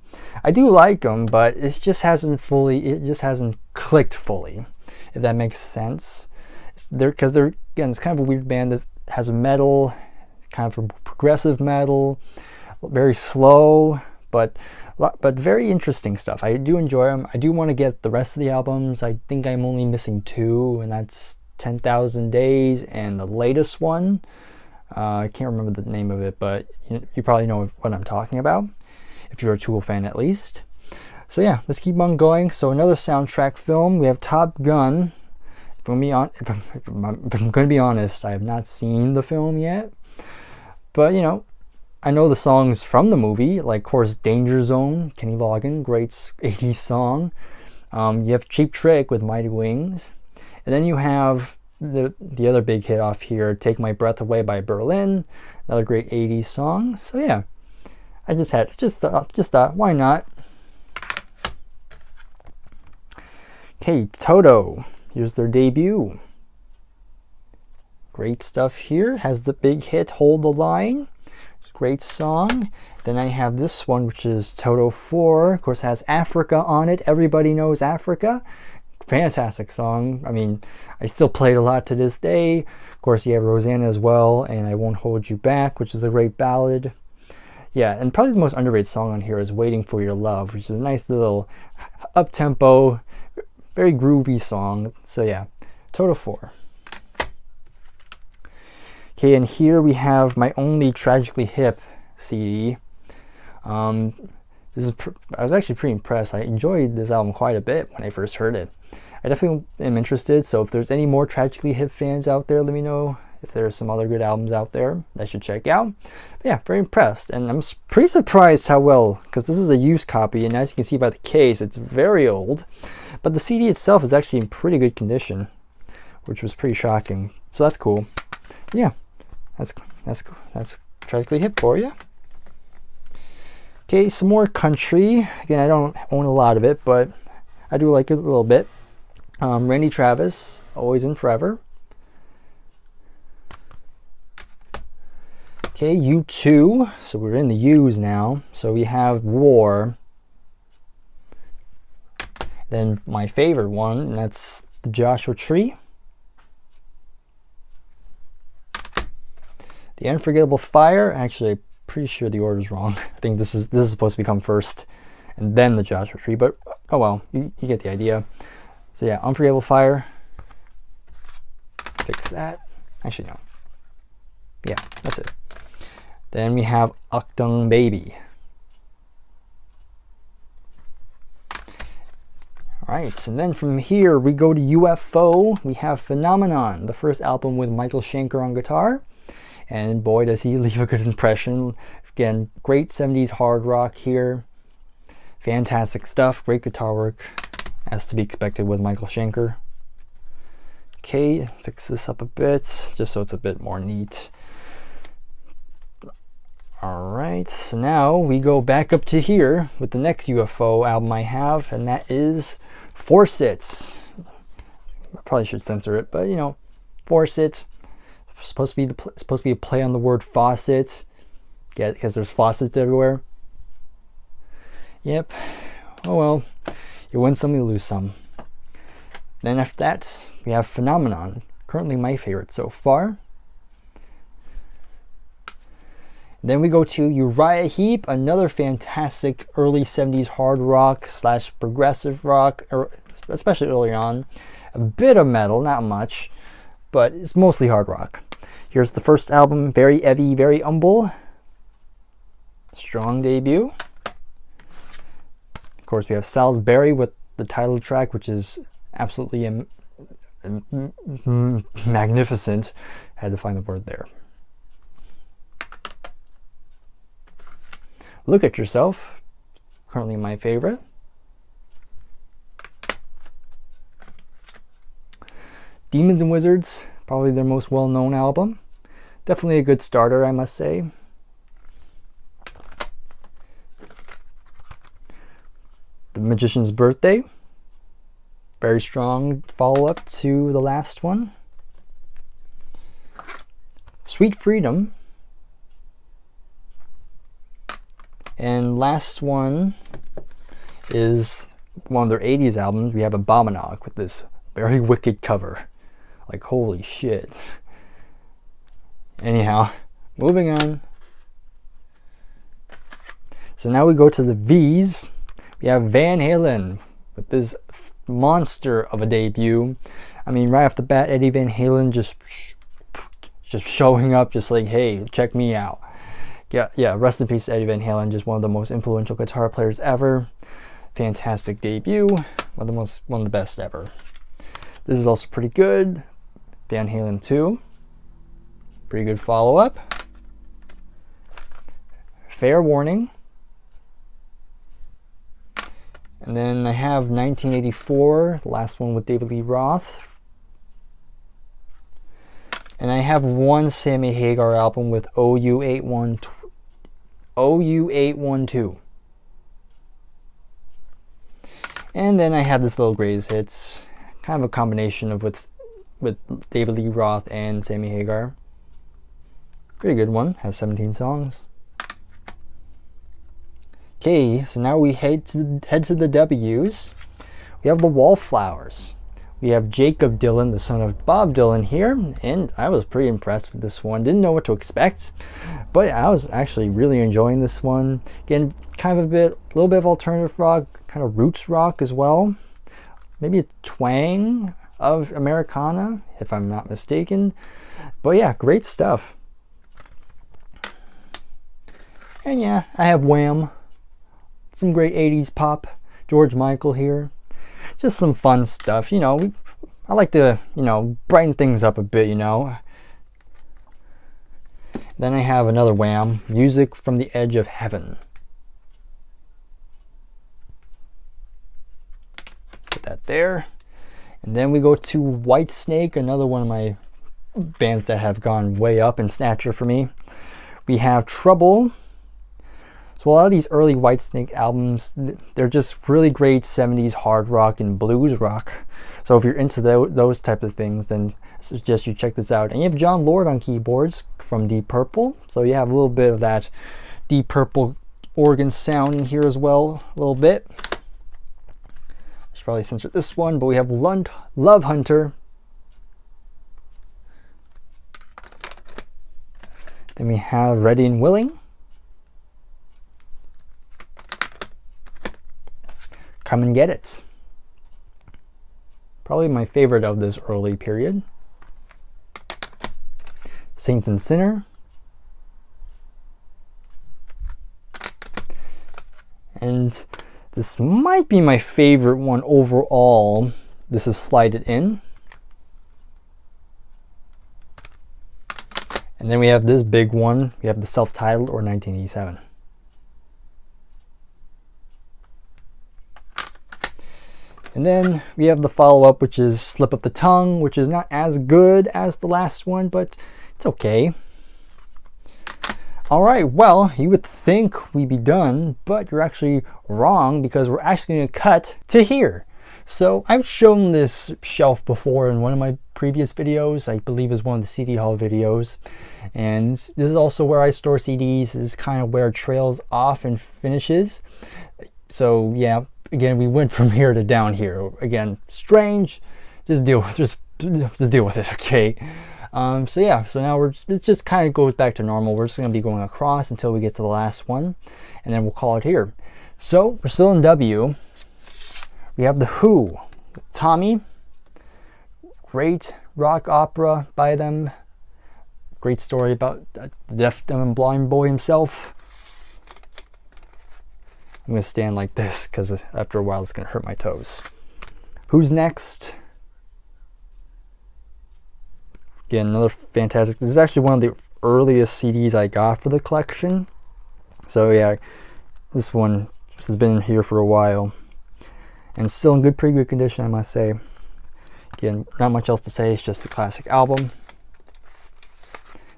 I do like them, but it just hasn't clicked fully, if that makes sense. Because they're again, it's kind of a weird band that has a metal, kind of progressive metal, very slow, but very interesting stuff. I do enjoy them. I do want to get the rest of the albums. I think I'm only missing 2, and that's 10,000 Days and the latest one. I can't remember the name of it, but you probably know what I'm talking about, if you're a Tool fan at least. So yeah, let's keep on going. So another soundtrack film. We have Top Gun. If I'm going to be honest, I have not seen the film yet. But you know, I know the songs from the movie, like of course Danger Zone, Kenny Loggins, great 80s song. You have Cheap Trick with Mighty Wings. And then you have the other big hit off here, Take My Breath Away by Berlin, another great 80s song. So yeah, I just thought, why not? Okay, Toto, here's their debut. Great stuff here. Has the big hit Hold the Line. Great song. Then I have this one, which is Toto 4. Of course, has Africa on it. Everybody knows Africa. Fantastic song. I mean, I still play it a lot to this day. Of course, you have Rosanna as well, and I Won't Hold You Back, which is a great ballad. Yeah, and probably the most underrated song on here is Waiting for Your Love, which is a nice little up-tempo, very groovy song. So yeah, Toto 4. Okay, and here we have my only Tragically Hip CD. I was actually pretty impressed. I enjoyed this album quite a bit when I first heard it. I definitely am interested, so if there's any more Tragically Hip fans out there, let me know if there's some other good albums out there that I should check out. But yeah, very impressed, and I'm pretty surprised how well, because this is a used copy, and as you can see by the case, it's very old, but the CD itself is actually in pretty good condition, which was pretty shocking. So that's cool. Yeah, that's Tragically Hip for you. Okay, some more country. Again, I don't own a lot of it, but I do like it a little bit. Randy Travis, Always and Forever. Okay, U2. So we're in the U's now. So we have War. Then my favorite one, and that's the Joshua Tree. The Unforgettable Fire. Actually, I'm pretty sure the order's wrong. I think this is supposed to become first, and then the Joshua Tree. But oh well, you get the idea. So yeah, Unforgettable Fire. Fix that. Actually no. Yeah, that's it. Then we have Achtung Baby. Alright, and then from here we go to UFO. We have Phenomenon, the first album with Michael Schenker on guitar. And boy, does he leave a good impression. Again, great 70s hard rock here. Fantastic stuff, great guitar work, as to be expected with Michael Schenker. Okay, fix this up a bit, just so it's a bit more neat. Alright, so now we go back up to here with the next UFO album I have, and that is Faucets. I probably should censor it, but you know, Faucet. Supposed to be a play on the word faucet. Yeah, because there's faucets everywhere. Yep. Oh well. You win some, you lose some. Then after that, we have Phenomenon. Currently my favorite so far. Then we go to Uriah Heep, another fantastic early 70s hard rock / progressive rock, especially early on. A bit of metal, not much, but it's mostly hard rock. Here's the first album, very heavy, very humble. Strong debut. Of course, we have Salisbury with the title track, which is absolutely magnificent. I had to find the word there. Look at Yourself, currently my favorite. Demons and Wizards, probably their most well-known album. Definitely a good starter, I must say. The Magician's Birthday, very strong follow-up to the last one. Sweet Freedom. And last one is one of their 80s albums. We have Abominog with this very wicked cover. Like, holy shit. Anyhow, moving on. So now we go to the V's. We have Van Halen with this monster of a debut. I mean, right off the bat, Eddie Van Halen just showing up, just like, hey, check me out. Yeah, rest in peace Eddie Van Halen, just one of the most influential guitar players ever. Fantastic debut, one of the best ever. This is also pretty good. Van Halen 2, pretty good follow-up. Fair Warning. And then I have 1984, the last one with David Lee Roth. And I have one Sammy Hagar album with OU812. And then I have this little greatest hits, kind of a combination of with David Lee Roth and Sammy Hagar. Pretty good one, has 17 songs. Okay, so now we head to the W's. We have the Wallflowers. We have Jacob Dylan, the son of Bob Dylan here, and I was pretty impressed with this one. Didn't know what to expect, but I was actually really enjoying this one. Again, kind of a little bit of alternative rock, kind of roots rock as well. Maybe a twang of Americana, if I'm not mistaken. But yeah, great stuff. And yeah, I have Wham. Some great 80s pop. George Michael here. Just some fun stuff, you know. I like to, you know, brighten things up a bit, you know. Then I have another Wham, Music from the Edge of Heaven. Put that there. And then we go to Whitesnake, another one of my bands that have gone way up in stature for me. We have Trouble. So a lot of these early Whitesnake albums, they're just really great 70s hard rock and blues rock. So if you're into those type of things, then I suggest you check this out. And you have John Lord on keyboards from Deep Purple. So you have a little bit of that Deep Purple organ sound in here as well, a little bit. I should probably censor this one, but we have Love Hunter. Then we have Ready and Willing. Come and Get It. Probably my favorite of this early period. Saint and Sinner. And this might be my favorite one overall. This is Slide It In. And then we have this big one. We have the self-titled or 1987. And then we have the follow-up, which is Slip Up the Tongue, which is not as good as the last one, but it's okay. All right, well, you would think we'd be done, but you're actually wrong, because we're actually going to cut to here. So I've shown this shelf before in one of my previous videos. I believe is one of the CD haul videos. And this is also where I store CDs. This is kind of where it trails off and finishes. So yeah, again, we went from here to down here. Again, strange. Just deal with it, okay? So yeah, so now it just kind of goes back to normal. We're just going to be going across until we get to the last one, and then we'll call it here. So we're still in W. We have The Who, Tommy. Great rock opera by them. Great story about a deaf, dumb, and blind boy himself. I'm going to stand like this because after a while it's going to hurt my toes. Who's Next? Again, another fantastic. This is actually one of the earliest CDs I got for the collection. So yeah, this one has been here for a while. And still in pretty good condition, I must say. Again, not much else to say, it's just a classic album.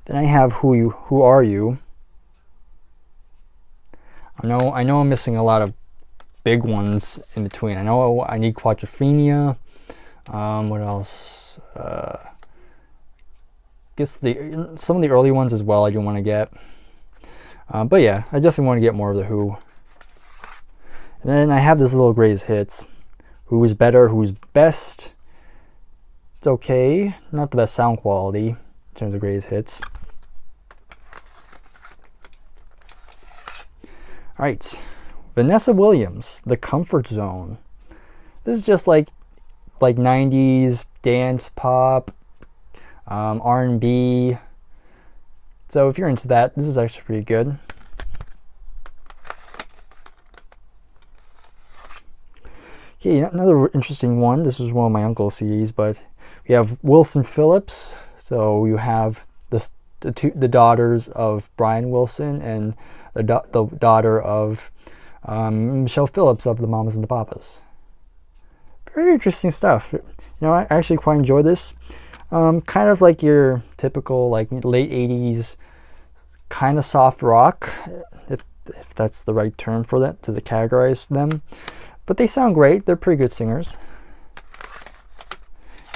Then I have Who Are You? I know I'm missing a lot of big ones in between. I know I need Quadrophenia. What else? Guess some of the early ones as well I do want to get. But yeah, I definitely want to get more of the Who. And then I have this little greatest hits. Who's Better, Who's Best. It's okay. Not the best sound quality in terms of greatest hits. Alright. Vanessa Williams, The Comfort Zone. This is just like 90s dance pop, R&B. So if you're into that, this is actually pretty good. Okay, another interesting one. This was one of my uncle's CDs, but we have Wilson Phillips. So you have the daughters of Brian Wilson and the daughter of Michelle Phillips of the Mamas and the Papas. Very interesting stuff. You know, I actually quite enjoy this. Kind of like your typical like late 80s kind of soft rock, if that's the right term for that, to categorize them. But they sound great. They're pretty good singers.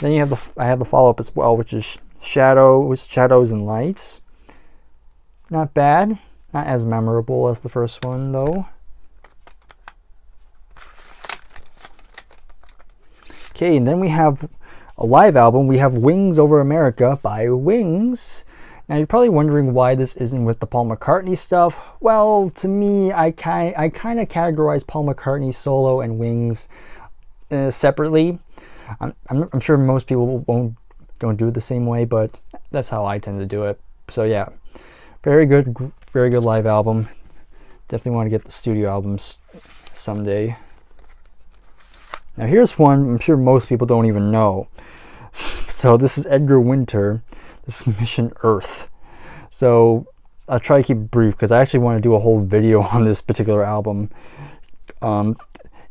Then you have I have the follow-up as well, which is Shadows and Lights. Not bad. Not as memorable as the first one, though. Okay, and then we have a live album. We have Wings Over America by Wings. Now you're probably wondering why this isn't with the Paul McCartney stuff. Well, to me, I kind of categorize Paul McCartney solo and Wings separately. I'm sure most people don't do it the same way, but that's how I tend to do it. So yeah, very good live album. Definitely want to get the studio albums someday. Now here's one I'm sure most people don't even know. So this is Edgar Winter. This is Mission Earth. So I'll try to keep it brief because I actually want to do a whole video on this particular album.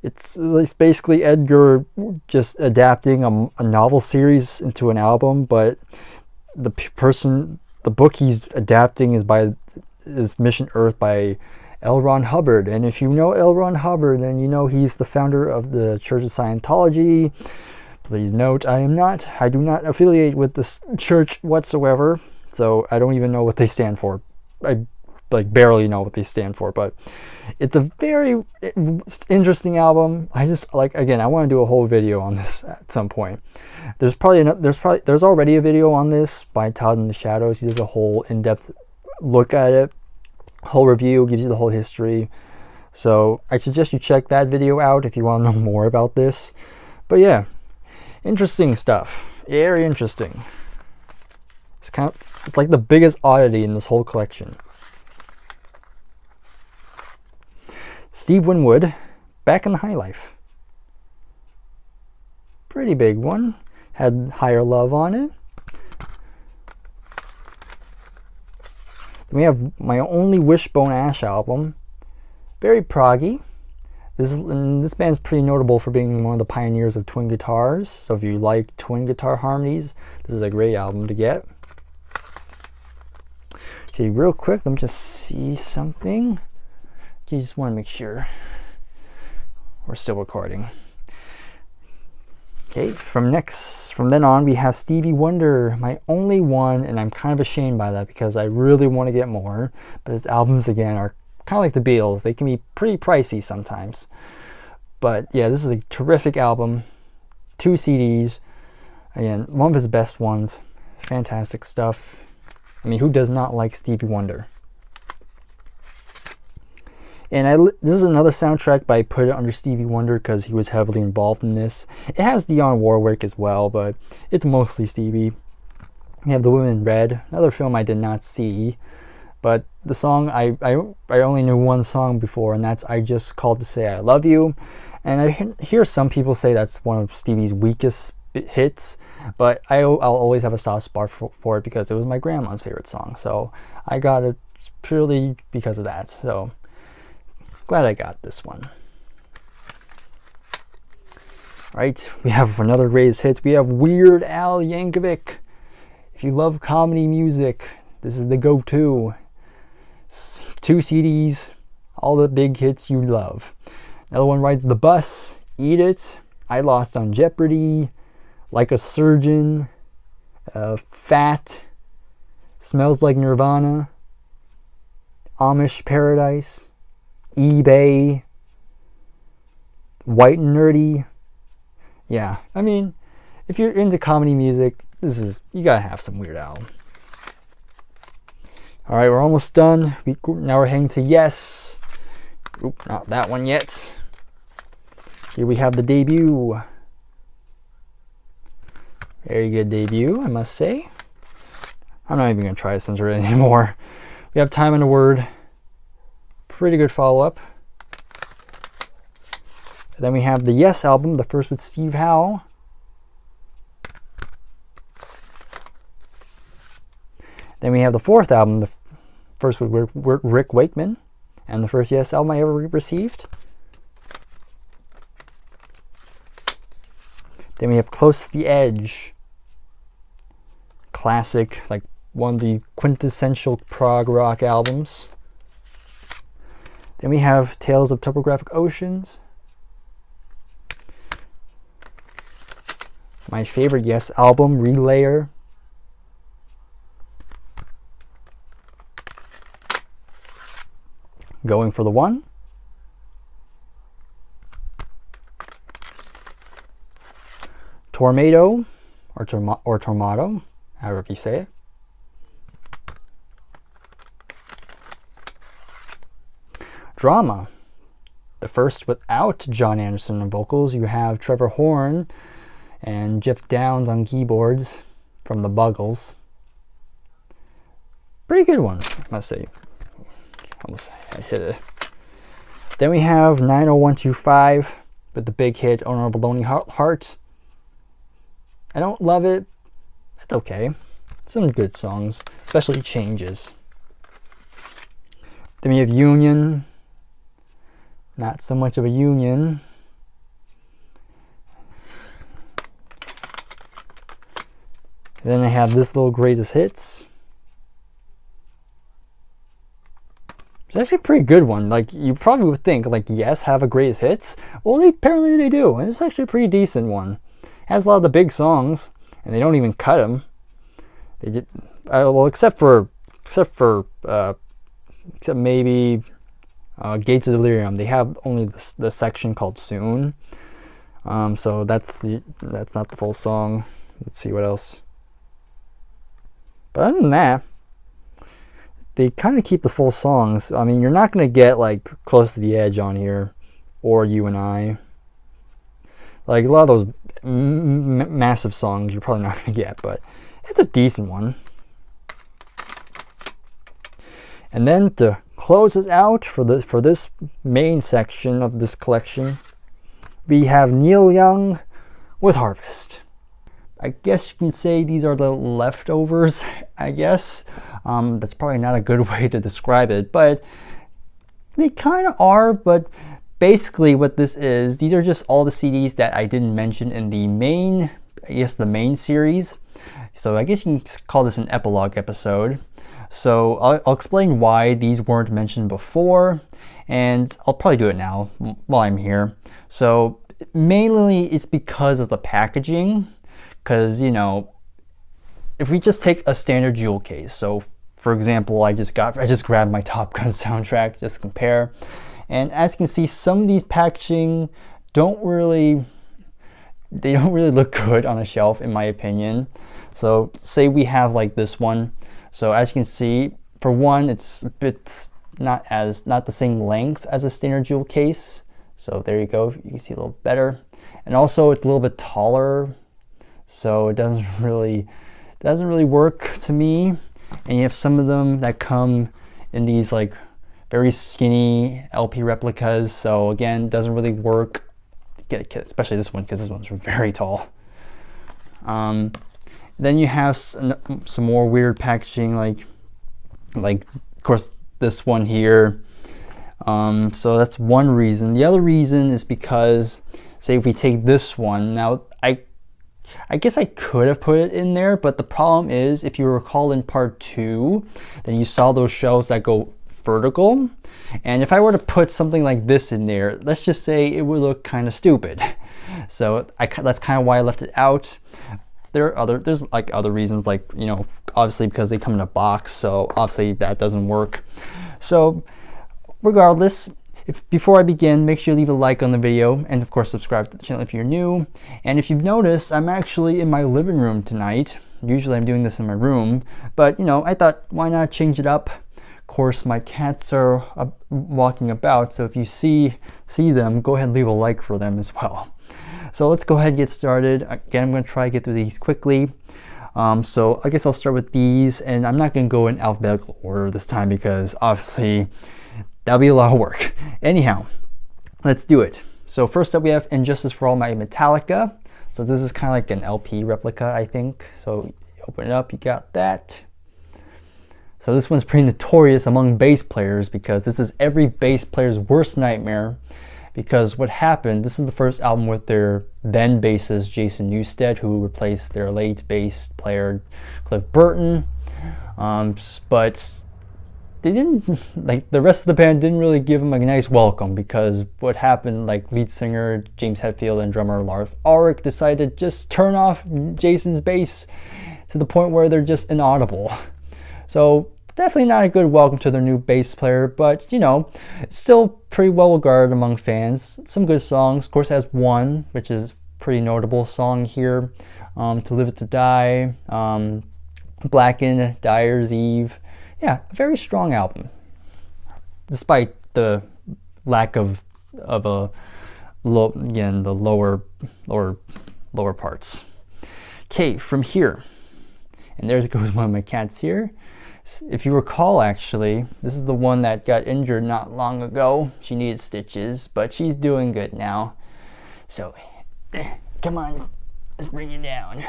It's basically Edgar just adapting a novel series into an album, but the book he's adapting is Mission Earth by L. Ron Hubbard. And if you know L. Ron Hubbard, then you know he's the founder of the Church of Scientology. Please note, I do not affiliate with this church whatsoever, so I don't even know what they stand for. I barely know what they stand for, but it's a very interesting album. I want to do a whole video on this at some point. There's already a video on this by Todd in the Shadows. He does a whole in-depth look at it, whole review, gives you the whole history. So I suggest you check that video out if you want to know more about this. But yeah, interesting stuff. Very interesting. It's like the biggest oddity in this whole collection. Steve Winwood, Back in the High Life. Pretty big one. Had Higher Love on it. Then we have My Only Wishbone Ash album. Very proggy. This band's pretty notable for being one of the pioneers of twin guitars. So if you like twin guitar harmonies, this is a great album to get. Okay, real quick, let me just see something. Okay, just want to make sure we're still recording. Okay, from then on we have Stevie Wonder, My Only One, and I'm kind of ashamed by that because I really want to get more. But his albums again are kind of like the Beatles. They can be pretty pricey sometimes. But yeah, this is a terrific album. 2 CDs. Again, one of his best ones. Fantastic stuff. I mean, who does not like Stevie Wonder? And this is another soundtrack, but I put it under Stevie Wonder because he was heavily involved in this. It has Dionne Warwick as well, but it's mostly Stevie. We have The Woman in Red, another film I did not see. But the song, I only knew one song before, and that's I Just Called to Say I Love You. And I hear some people say that's one of Stevie's weakest hits, but I'll always have a soft spot for it because it was my grandma's favorite song. So I got it purely because of that. So glad I got this one. Right, we have another greatest hits. We have Weird Al Yankovic. If you love comedy music, this is the go-to. 2 CDs, all the big hits you love. Another one, Rides the Bus, Eat It, I Lost on Jeopardy, Like a Surgeon, Fat, Smells Like Nirvana, Amish Paradise, eBay, White and Nerdy. Yeah, I mean, if you're into comedy music, you gotta have some Weird Al. All right, we're almost done. Now we're heading to Yes. Oop, not that one yet. Here we have the debut. Very good debut, I must say. I'm not even gonna try to censor it anymore. We have Time and a Word. Pretty good follow-up. Then we have the Yes album, the first with Steve Howe. Then we have the 4th album, the first with Rick Wakeman, and the first Yes album I ever received. Then we have Close to the Edge. classic, like one of the quintessential prog rock albums. Then we have Tales of Topographic Oceans. My favorite Yes album, Relayer. Going for the One. Tornado, or Tornado, however you say it. Drama, the first without John Anderson on vocals. You have Trevor Horn and Jeff Downes on keyboards from the Buggles. Pretty good one, I must say. Almost I hit it. Then we have 90125 with the big hit Honorable Lonely Heart. I don't love it. It's okay. Some good songs, especially Changes. Then we have Union. Not so much of a union. Then I have this little Greatest Hits. It's actually a pretty good one. Like, you probably would think, like, Yes, have a Greatest Hits. Well, apparently they do, and it's actually a pretty decent one. Has a lot of the big songs, and they don't even cut them. They did well, except maybe Gates of Delirium. They have only the section called Soon. So that's not the full song. Let's see what else. But other than that, they kind of keep the full songs. I mean, you're not going to get like Close to the Edge on here, or You and I. Like a lot of those massive songs you're probably not going to get, but it's a decent one. And then to close us out for this main section of this collection, we have Neil Young with Harvest. I guess you can say these are the leftovers, I guess. That's probably not a good way to describe it, but they kind of are. But basically what this is, these are just all the CDs that I didn't mention in the main, the main series. So I guess you can call this an epilogue episode. So I'll explain why these weren't mentioned before, and I'll probably do it now while I'm here. So mainly it's because of the packaging, because, you know, if we just take a standard jewel case, so for example, I just grabbed my Top Gun soundtrack just to compare, and as you can see, some of these packaging don't really look good on a shelf, in my opinion. So say we have like this one. So as you can see, for one, it's a bit not the same length as a standard jewel case. So there you go, you can see a little better. And also it's a little bit taller, so it doesn't really work to me. And you have some of them that come in these like very skinny LP replicas. So again, it doesn't really work, especially this one, because this one's very tall. Then you have some more weird packaging, like of course this one here. So that's one reason. The other reason is because, say if we take this one, now I guess I could have put it in there, but the problem is, if you recall in part 2, then you saw those shelves that go vertical. And if I were to put something like this in there, let's just say it would look kind of stupid. So that's kind of why I left it out. There's like other reasons, like, you know, obviously because they come in a box, so obviously that doesn't work. So regardless, before I begin, make sure you leave a like on the video, and of course subscribe to the channel if you're new. And if you've noticed, I'm actually in my living room tonight. Usually I'm doing this in my room, but you know, I thought, why not change it up? Of course, my cats are walking about, so if you see them, go ahead and leave a like for them as well. So let's go ahead and get started. Again, I'm going to try to get through these quickly. So I guess I'll start with these, and I'm not going to go in alphabetical order this time because obviously that'll be a lot of work. Anyhow, let's do it. So first up we have Injustice for All by Metallica. So this is kind of like an LP replica, I think. So you open it up, you got that. So this one's pretty notorious among bass players because this is every bass player's worst nightmare, because what happened, this is the first album with their then bassist Jason Newsted, who replaced their late bass player Cliff Burton. But they didn't, like, the rest of the band didn't really give him a nice welcome, because what happened, like, lead singer James Hetfield and drummer Lars Ulrich decided to just turn off Jason's bass to the point where they're just inaudible. So definitely not a good welcome to their new bass player, but you know, it's still pretty well regarded among fans. Some good songs. Of course, it has one, which is a pretty notable song here. To Live Is to Die, Blackened, Dyer's Eve. Yeah, a very strong album, despite the lack of the lower parts. Okay, from here, and there goes one of my cats here. If you recall, actually, this is the one that got injured not long ago. She needed stitches, but she's doing good now. So, come on, let's bring it down.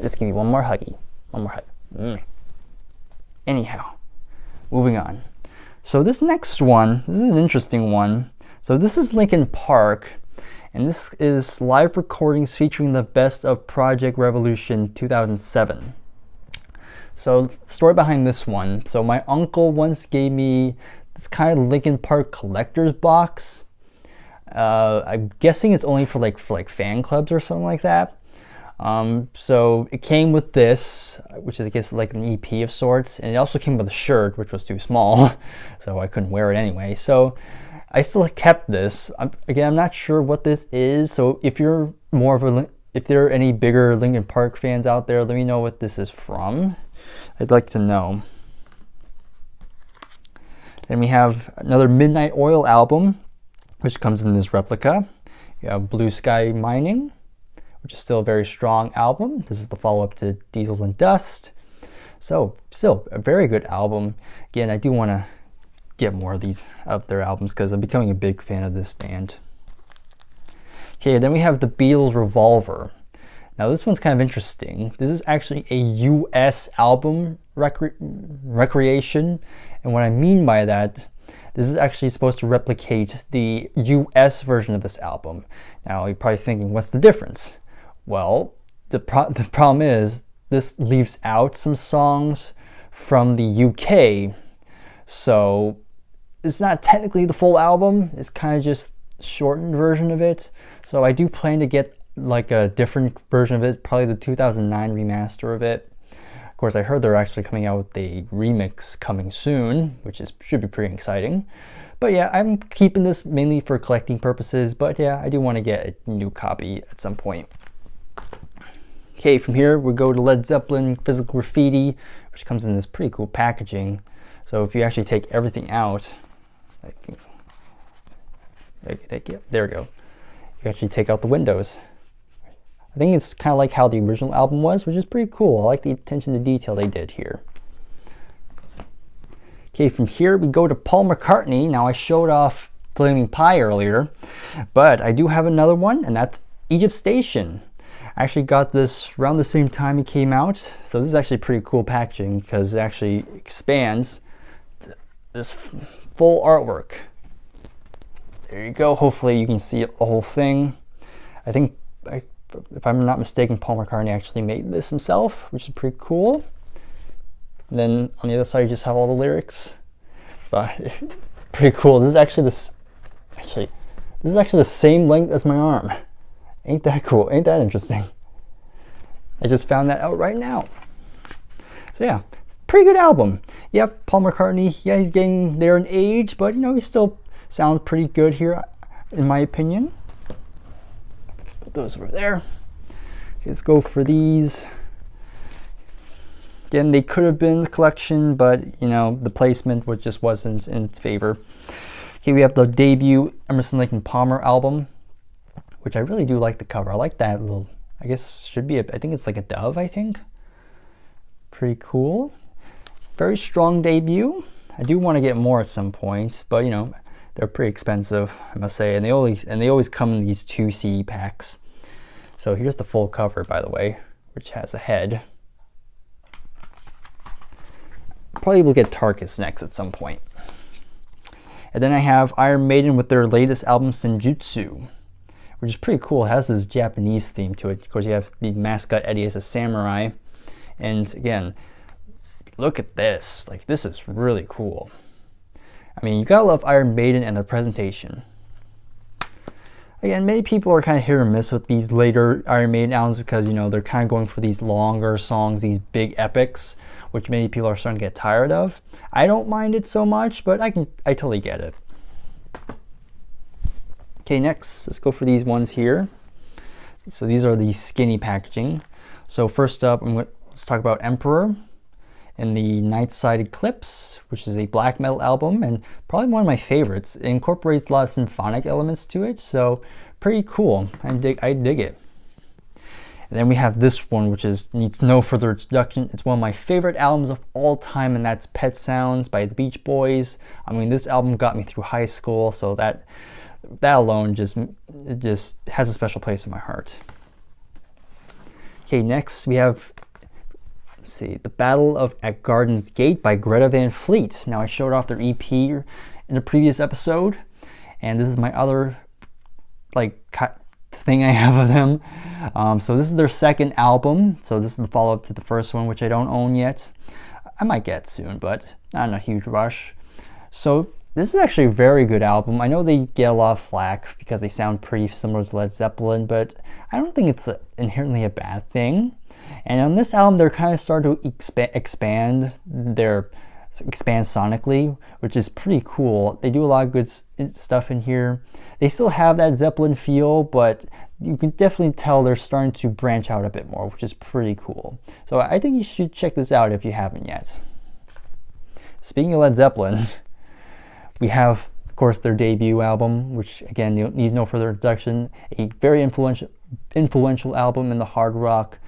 Just give me one more huggy. One more hug. Anyhow, moving on. So this next one, this is an interesting one. So this is Linkin Park, and this is live recordings featuring the best of Project Revolution 2007. So the story behind this one. So my uncle once gave me this kind of Linkin Park collector's box. I'm guessing it's only for like fan clubs or something like that. So it came with this, which is I guess like an EP of sorts, and it also came with a shirt, which was too small, so I couldn't wear it anyway. So I still kept this. Again, I'm not sure what this is. So if you're more of if there are any bigger Linkin Park fans out there, let me know what this is from. I'd like to know. Then we have another Midnight Oil album, which comes in this replica. You have Blue Sky Mining, which is still a very strong album. This is the follow-up to Diesel and Dust. So still a very good album. Again, I do want to get more of their albums because I'm becoming a big fan of this band. Okay, then we have the Beatles Revolver. Now this one's kind of interesting. This is actually a US album recreation, and what I mean by that, this is actually supposed to replicate the US version of this album. Now you're probably thinking, what's the difference? Well, the problem is this leaves out some songs from the UK, so it's not technically the full album. It's kind of just a shortened version of it. So I do plan to get like a different version of it, probably the 2009 remaster of it. Of course, I heard they're actually coming out with a remix coming soon, which should be pretty exciting. But yeah, I'm keeping this mainly for collecting purposes, but yeah, I do want to get a new copy at some point. Okay, from here we go to Led Zeppelin Physical Graffiti, which comes in this pretty cool packaging. So if you actually take everything out, there we go. You actually take out the windows. I think it's kind of like how the original album was, which is pretty cool. I like the attention to detail they did here. Okay, from here we go to Paul McCartney. Now I showed off Flaming Pie earlier, but I do have another one, and that's Egypt Station. I actually got this around the same time it came out, so this is actually pretty cool packaging because it actually expands this full artwork. There you go. Hopefully you can see the whole thing. I think, if I'm not mistaken, Paul McCartney actually made this himself, which is pretty cool. And then on the other side you just have all the lyrics. But pretty cool. This is actually the same length as my arm. Ain't that cool? Ain't that interesting? I just found that out right now. So yeah, it's a pretty good album. Yep, Paul McCartney, yeah, he's getting there in age, but you know, he still sounds pretty good here, in my opinion. Put those over there. Okay, let's go for these. Again, they could have been in the collection, but you know, the placement just wasn't in its favor. Okay, we have the debut Emerson, Lake and Palmer album, which I really do like the cover. I like that little, I guess should be, I think it's like a dove, I think. Pretty cool. Very strong debut. I do want to get more at some point, but you know, they're pretty expensive, I must say, and they always come in these 2 CD packs. So here's the full cover, by the way, which has a head. Probably will get Tarkus next at some point. And then I have Iron Maiden with their latest album, Senjutsu, which is pretty cool. It has this Japanese theme to it. Of course, you have the mascot Eddie as a samurai. And again, look at this. Like, this is really cool. I mean, you gotta love Iron Maiden and their presentation. Again, many people are kind of hit or miss with these later Iron Maiden albums because, you know, they're kind of going for these longer songs, these big epics, which many people are starting to get tired of. I don't mind it so much, but I totally get it. Okay, next, let's go for these ones here. So these are the skinny packaging. So first up, let's talk about Emperor and the Nightside Eclipse, which is a black metal album and probably one of my favorites. It incorporates a lot of symphonic elements to it, so pretty cool. I dig it. And then we have this one, which needs no further introduction. It's one of my favorite albums of all time, and that's Pet Sounds by the Beach Boys. I mean, this album got me through high school, so that alone just has a special place in my heart. Okay, next we have, let's see, The Battle at Garden's Gate by Greta Van Fleet. Now, I showed off their EP in a previous episode, and this is my other thing I have of them. So this is their second album. So this is the follow-up to the first one, which I don't own yet. I might get soon, but not in a huge rush. So this is actually a very good album. I know they get a lot of flack because they sound pretty similar to Led Zeppelin, but I don't think it's inherently a bad thing. And on this album, they're kind of starting to expand sonically, which is pretty cool. They do a lot of good stuff in here. They still have that Zeppelin feel, but you can definitely tell they're starting to branch out a bit more, which is pretty cool. So I think you should check this out if you haven't yet. Speaking of Led Zeppelin, we have, of course, their debut album, which again needs no further introduction. A very influential album in the hard rock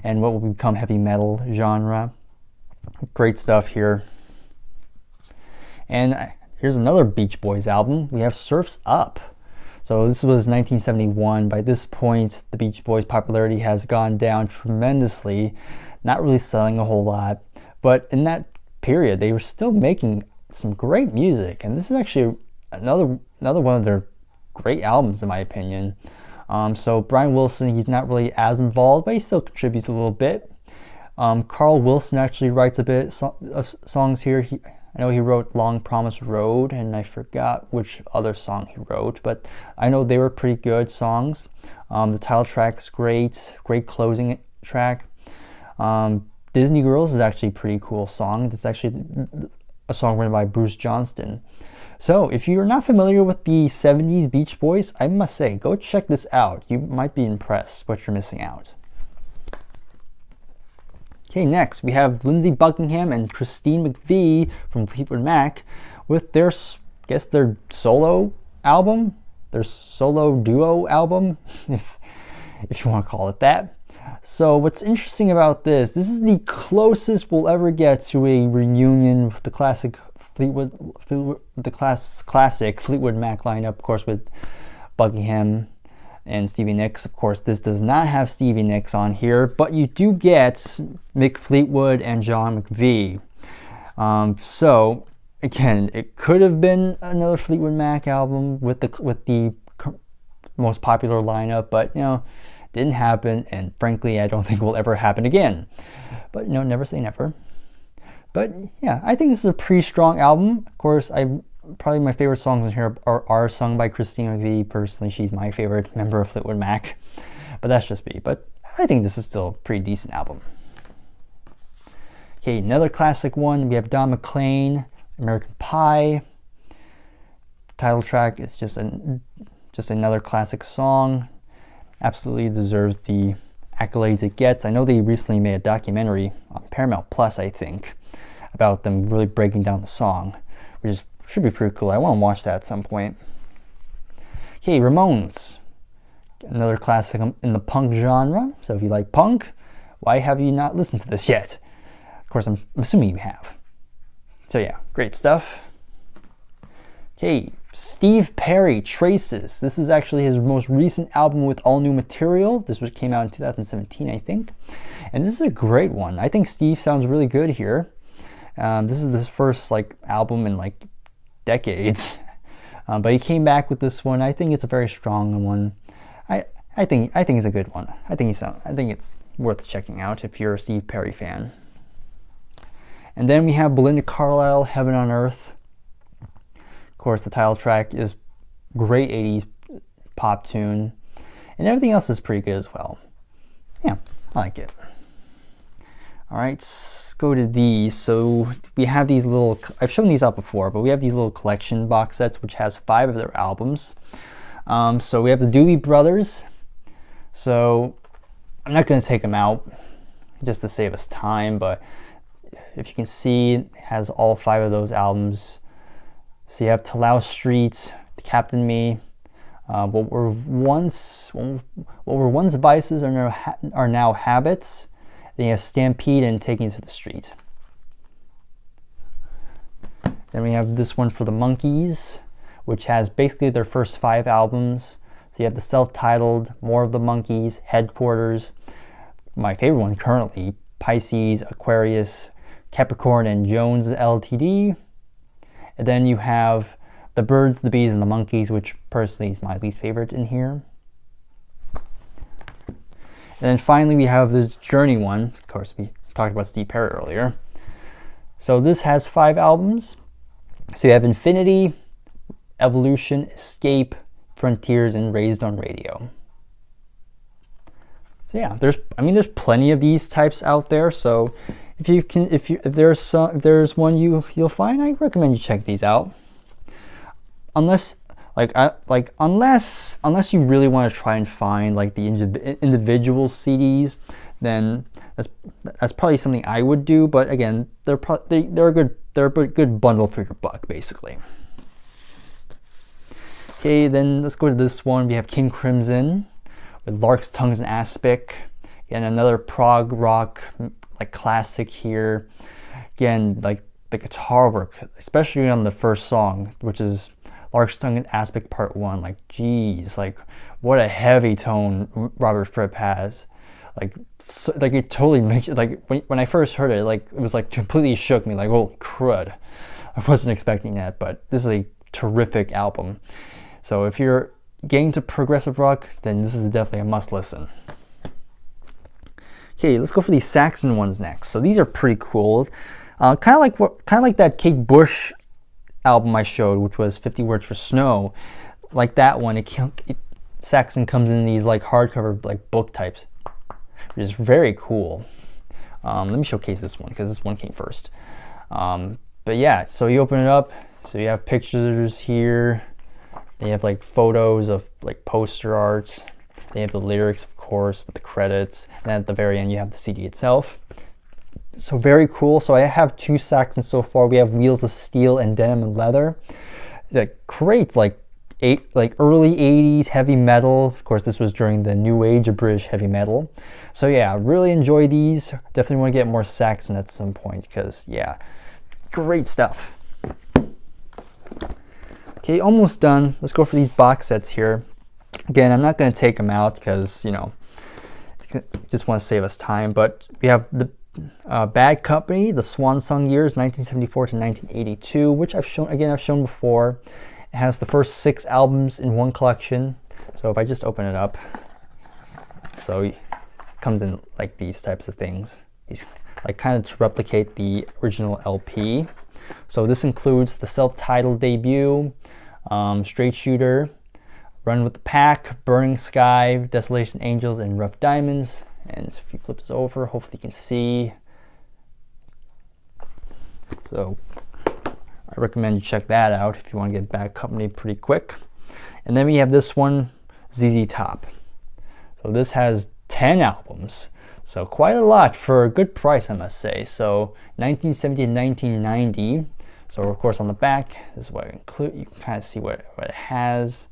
and what will become heavy metal genre. Great stuff here. And here's another Beach Boys album. We have Surf's Up. So this was 1971. By this point, the Beach Boys' popularity has gone down tremendously, not really selling a whole lot. But in that period, they were still making some great music. And this is actually another one of their great albums, in my opinion. So Brian Wilson, he's not really as involved, but he still contributes a little bit. Carl Wilson actually writes a bit of songs here. I know he wrote Long Promised Road, and I forgot which other song he wrote, but I know they were pretty good songs. The title track's great closing track. Disney Girls is actually a pretty cool song. It's actually a song written by Bruce Johnston. So if you're not familiar with the 70s Beach Boys, I must say, go check this out. You might be impressed what you're missing out. Okay, next we have Lindsey Buckingham and Christine McVie from Fleetwood Mac with their solo album, their solo duo album, if you want to call it that. So what's interesting about this is the closest we'll ever get to a reunion with the classic Fleetwood Mac lineup, of course, with Buckingham and Stevie Nicks. Of course, this does not have Stevie Nicks on here, but you do get Mick Fleetwood and John McVie. So again, it could have been another Fleetwood Mac album with the most popular lineup, but didn't happen, and frankly, I don't think will ever happen again. But never say never. But yeah, I think this is a pretty strong album. Of course, probably my favorite songs in here are sung by Christine McVie. Personally, she's my favorite member of Fleetwood Mac, but that's just me. But I think this is still a pretty decent album. Okay, another classic one. We have Don McLean, American Pie. Title track is just another classic song. Absolutely deserves the accolades it gets. I know they recently made a documentary on Paramount Plus, I think, about them really breaking down the song, which should be pretty cool. I want to watch that at some point. Okay, Ramones, another classic in the punk genre. So if you like punk, why have you not listened to this yet? Of course, I'm assuming you have. So yeah, great stuff. Okay, Steve Perry, Traces. This is actually his most recent album with all new material. This came out in 2017, I think. And this is a great one. I think Steve sounds really good here. This is his first album in decades. But he came back with this one. I think it's a very strong one. I think it's a good one. I think it's worth checking out if you're a Steve Perry fan. And then we have Belinda Carlisle, Heaven on Earth. Of course, the title track is great 80s pop tune, and everything else is pretty good as well. Yeah, I like it. All right, let's go to these. So we have these little, I've shown these out before, but we have these little collection box sets which has 5 of their albums. So we have the Doobie Brothers. So I'm not going to take them out just to save us time, but if you can see, it has all 5 of those albums. So you have Talau Street, Captain Me, what were once vices are now habits. Then you have Stampede and Taking to the Street. Then we have this one for the Monkees, which has basically their first 5 albums. So you have the self-titled, More of the Monkees, Headquarters, my favorite one currently, Pisces, Aquarius, Capricorn, and Jones Ltd. And then you have the Birds, the Bees, and the Monkees, which personally is my least favorite in here. And then finally we have this Journey one. Of course, we talked about Steve Perry earlier. So this has 5 albums. So you have Infinity, Evolution, Escape, Frontiers, and Raised on Radio. So yeah, there's plenty of these types out there. So if there's one you'll find, I recommend you check these out. Unless you really want to try and find like the individual CDs, then that's probably something I would do. But again, they're a good bundle for your buck, basically. Okay, then let's go to this one. We have King Crimson with Lark's Tongues and Aspic. Again, another prog rock like classic here. Again, like the guitar work, especially on the first song, which is Lark's Tongue and Aspic Part 1. Like, geez, like what a heavy tone Robert Fripp has. Like it totally makes it, like when I first heard it, like it was like completely shook me. Like, holy crud, I wasn't expecting that. But this is a terrific album. So if you're getting to progressive rock, then this is definitely a must listen. Okay, let's go for these Saxon ones next. So these are pretty cool. Kind of like that Kate Bush album I showed, which was 50 Words for Snow. Like that one, Saxon comes in these like hardcover like book types, which is very cool. Let me showcase this one because this one came first. But yeah, so you open it up. So you have pictures here. They have like photos of like poster arts. They have the lyrics, of course, with the credits. And then at the very end, you have the CD itself. So very cool. So I have 2 Saxons so far. We have Wheels of Steel and Denim and Leather. Like great, like early 80s heavy metal. Of course, this was during the new age of British heavy metal. So yeah, really enjoy these. Definitely want to get more Saxon at some point because yeah, great stuff. Okay, almost done. Let's go for these box sets here. Again, I'm not going to take them out because, you know, just want to save us time. But we have the Bad Company, the Swan Song years, 1974 to 1982, which I've shown before. It has the first 6 albums in one collection. So if I just open it up, so it comes in like these types of things. These like kind of to replicate the original LP. So this includes the self-titled debut, Straight Shooter, Run with the Pack, Burning Sky, Desolation Angels, and Rough Diamonds. And if you flip this over, hopefully you can see. So I recommend you check that out if you want to get Bad Company pretty quick. And then we have this one, ZZ Top. So this has 10 albums. So quite a lot for a good price, I must say. So 1970 to 1990. So of course on the back, this is what I include. You can kind of see what it has.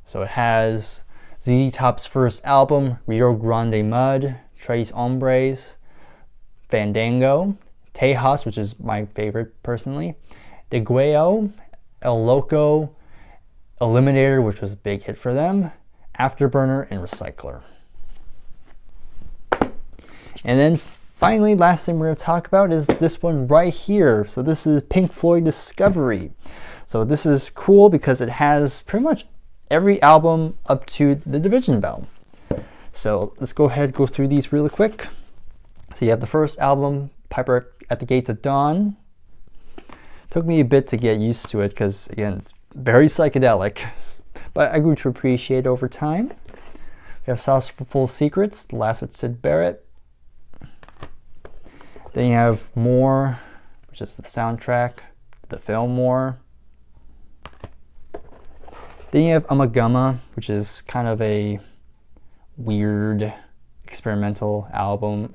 So it has ZZ Top's first album, Rio Grande Mud, Tres Hombres, Fandango, Tejas, which is my favorite personally, Degueo, El Loco, Eliminator, which was a big hit for them, Afterburner, and Recycler. And then finally, last thing we're going to talk about is this one right here. So this is Pink Floyd Discovery. So this is cool because it has pretty much every album up to the Division Bell. So let's go ahead and go through these really quick. So you have the first album, Piper at the Gates of Dawn. Took me a bit to get used to it because, again, it's very psychedelic, but I grew to appreciate it over time. We have Sauce for Full Secrets, the last with Syd Barrett. Then you have More, which is the soundtrack, the film More. Then you have Amagama, which is kind of a weird experimental album.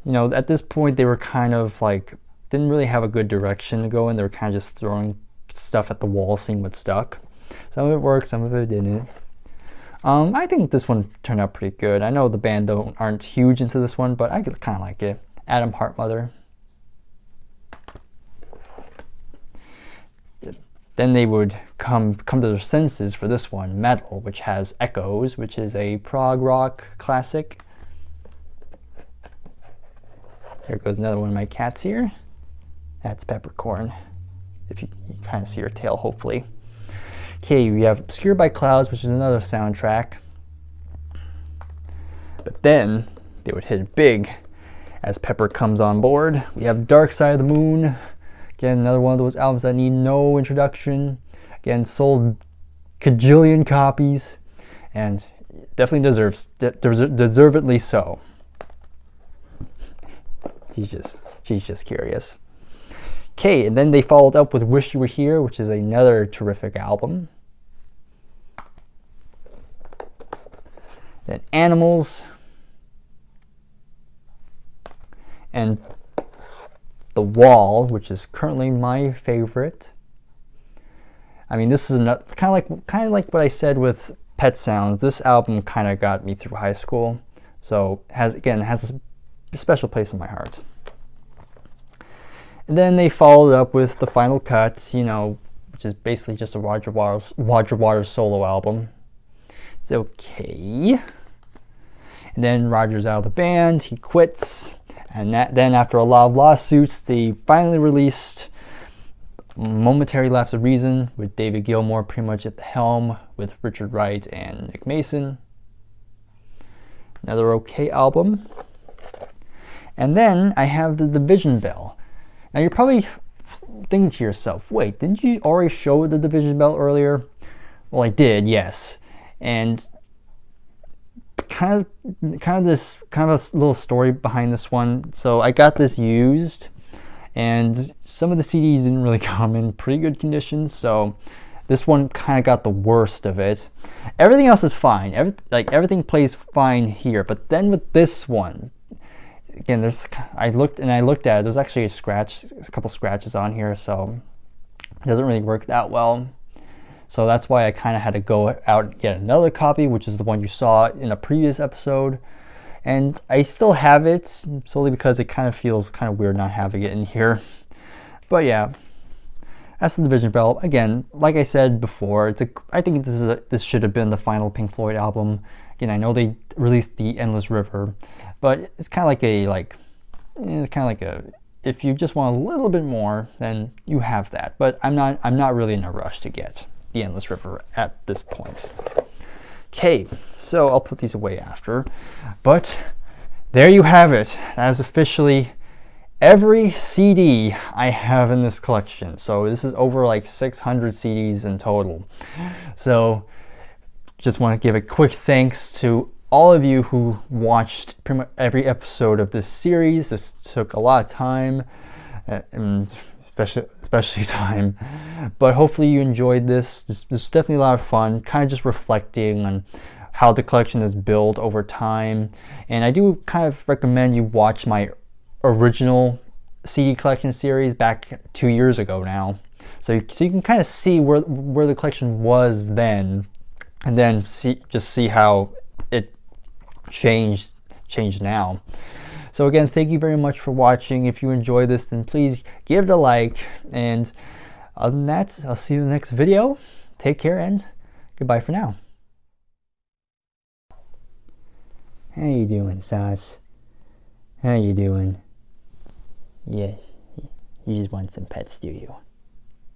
You know, at this point they were kind of like, didn't really have a good direction to go in. They were kind of just throwing stuff at the wall, seeing what stuck. Some of it worked, some of it didn't. I think this one turned out pretty good. I know the band aren't huge into this one, but I kind of like it. Adam Heartmother. Then they would come to their senses for this one, Metal, which has Echoes, which is a prog rock classic. Here goes another one of my cats here. That's Peppercorn, if you kind of see her tail, hopefully. Okay, we have Obscured by Clouds, which is another soundtrack. But then they would hit it big as Pepper comes on board. We have Dark Side of the Moon. Again, another one of those albums that need no introduction. Again, sold cajillion copies, and definitely deservedly so. She's just curious. Okay, and then they followed up with Wish You Were Here, which is another terrific album. Then Animals. And The Wall, which is currently my favorite. I mean, this is kind of like what I said with Pet Sounds. This album kind of got me through high school, so has a special place in my heart. And then they followed up with The Final Cut, you know, which is basically just a Roger Waters solo album. It's okay. And then Roger's out of the band, he quits. And then after a lot of lawsuits, they finally released Momentary Lapse of Reason with David Gilmour pretty much at the helm with Richard Wright and Nick Mason. Another okay album. And then I have the Division Bell. Now you're probably thinking to yourself, wait, didn't you already show the Division Bell earlier? Well, I did, yes. And kind of a little story behind this one. So I got this used, and some of the CDs didn't really come in pretty good condition, so this one kind of got the worst of it. Everything else is fine. Everything plays fine here, but then with this one, again, I looked at it. There's actually a couple scratches on here, so it doesn't really work that well. So that's why I kind of had to go out and get another copy, which is the one you saw in a previous episode. And I still have it, solely because it kind of feels kind of weird not having it in here. But yeah, that's the Division Bell. Again, like I said before, I think this should have been the final Pink Floyd album. Again, I know they released the Endless River, but it's kind of like a if you just want a little bit more, then you have that. But I'm not really in a rush to get the Endless River at this point. Okay, so I'll put these away after. But there you have it. That is officially every CD I have in this collection. So this is over like 600 CDs in total. So just want to give a quick thanks to all of you who watched pretty much every episode of this series. This took a lot of time, and especially time, but hopefully you enjoyed this. This was definitely a lot of fun, kind of just reflecting on how the collection is built over time. And I do kind of recommend you watch my original CD collection series back 2 years ago now, so you can kind of see where the collection was then, and then see how it changed now. So again, thank you very much for watching. If you enjoyed this, then please give it a like. And other than that, I'll see you in the next video. Take care and goodbye for now. How you doing, Sauce? How you doing? Yes, you just want some pets, do you?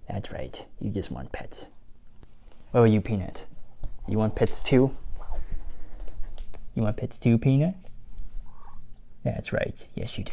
That's right. You just want pets. What about you, Peanut? You want pets too? You want pets too, Peanut? That's right. Yes, you do.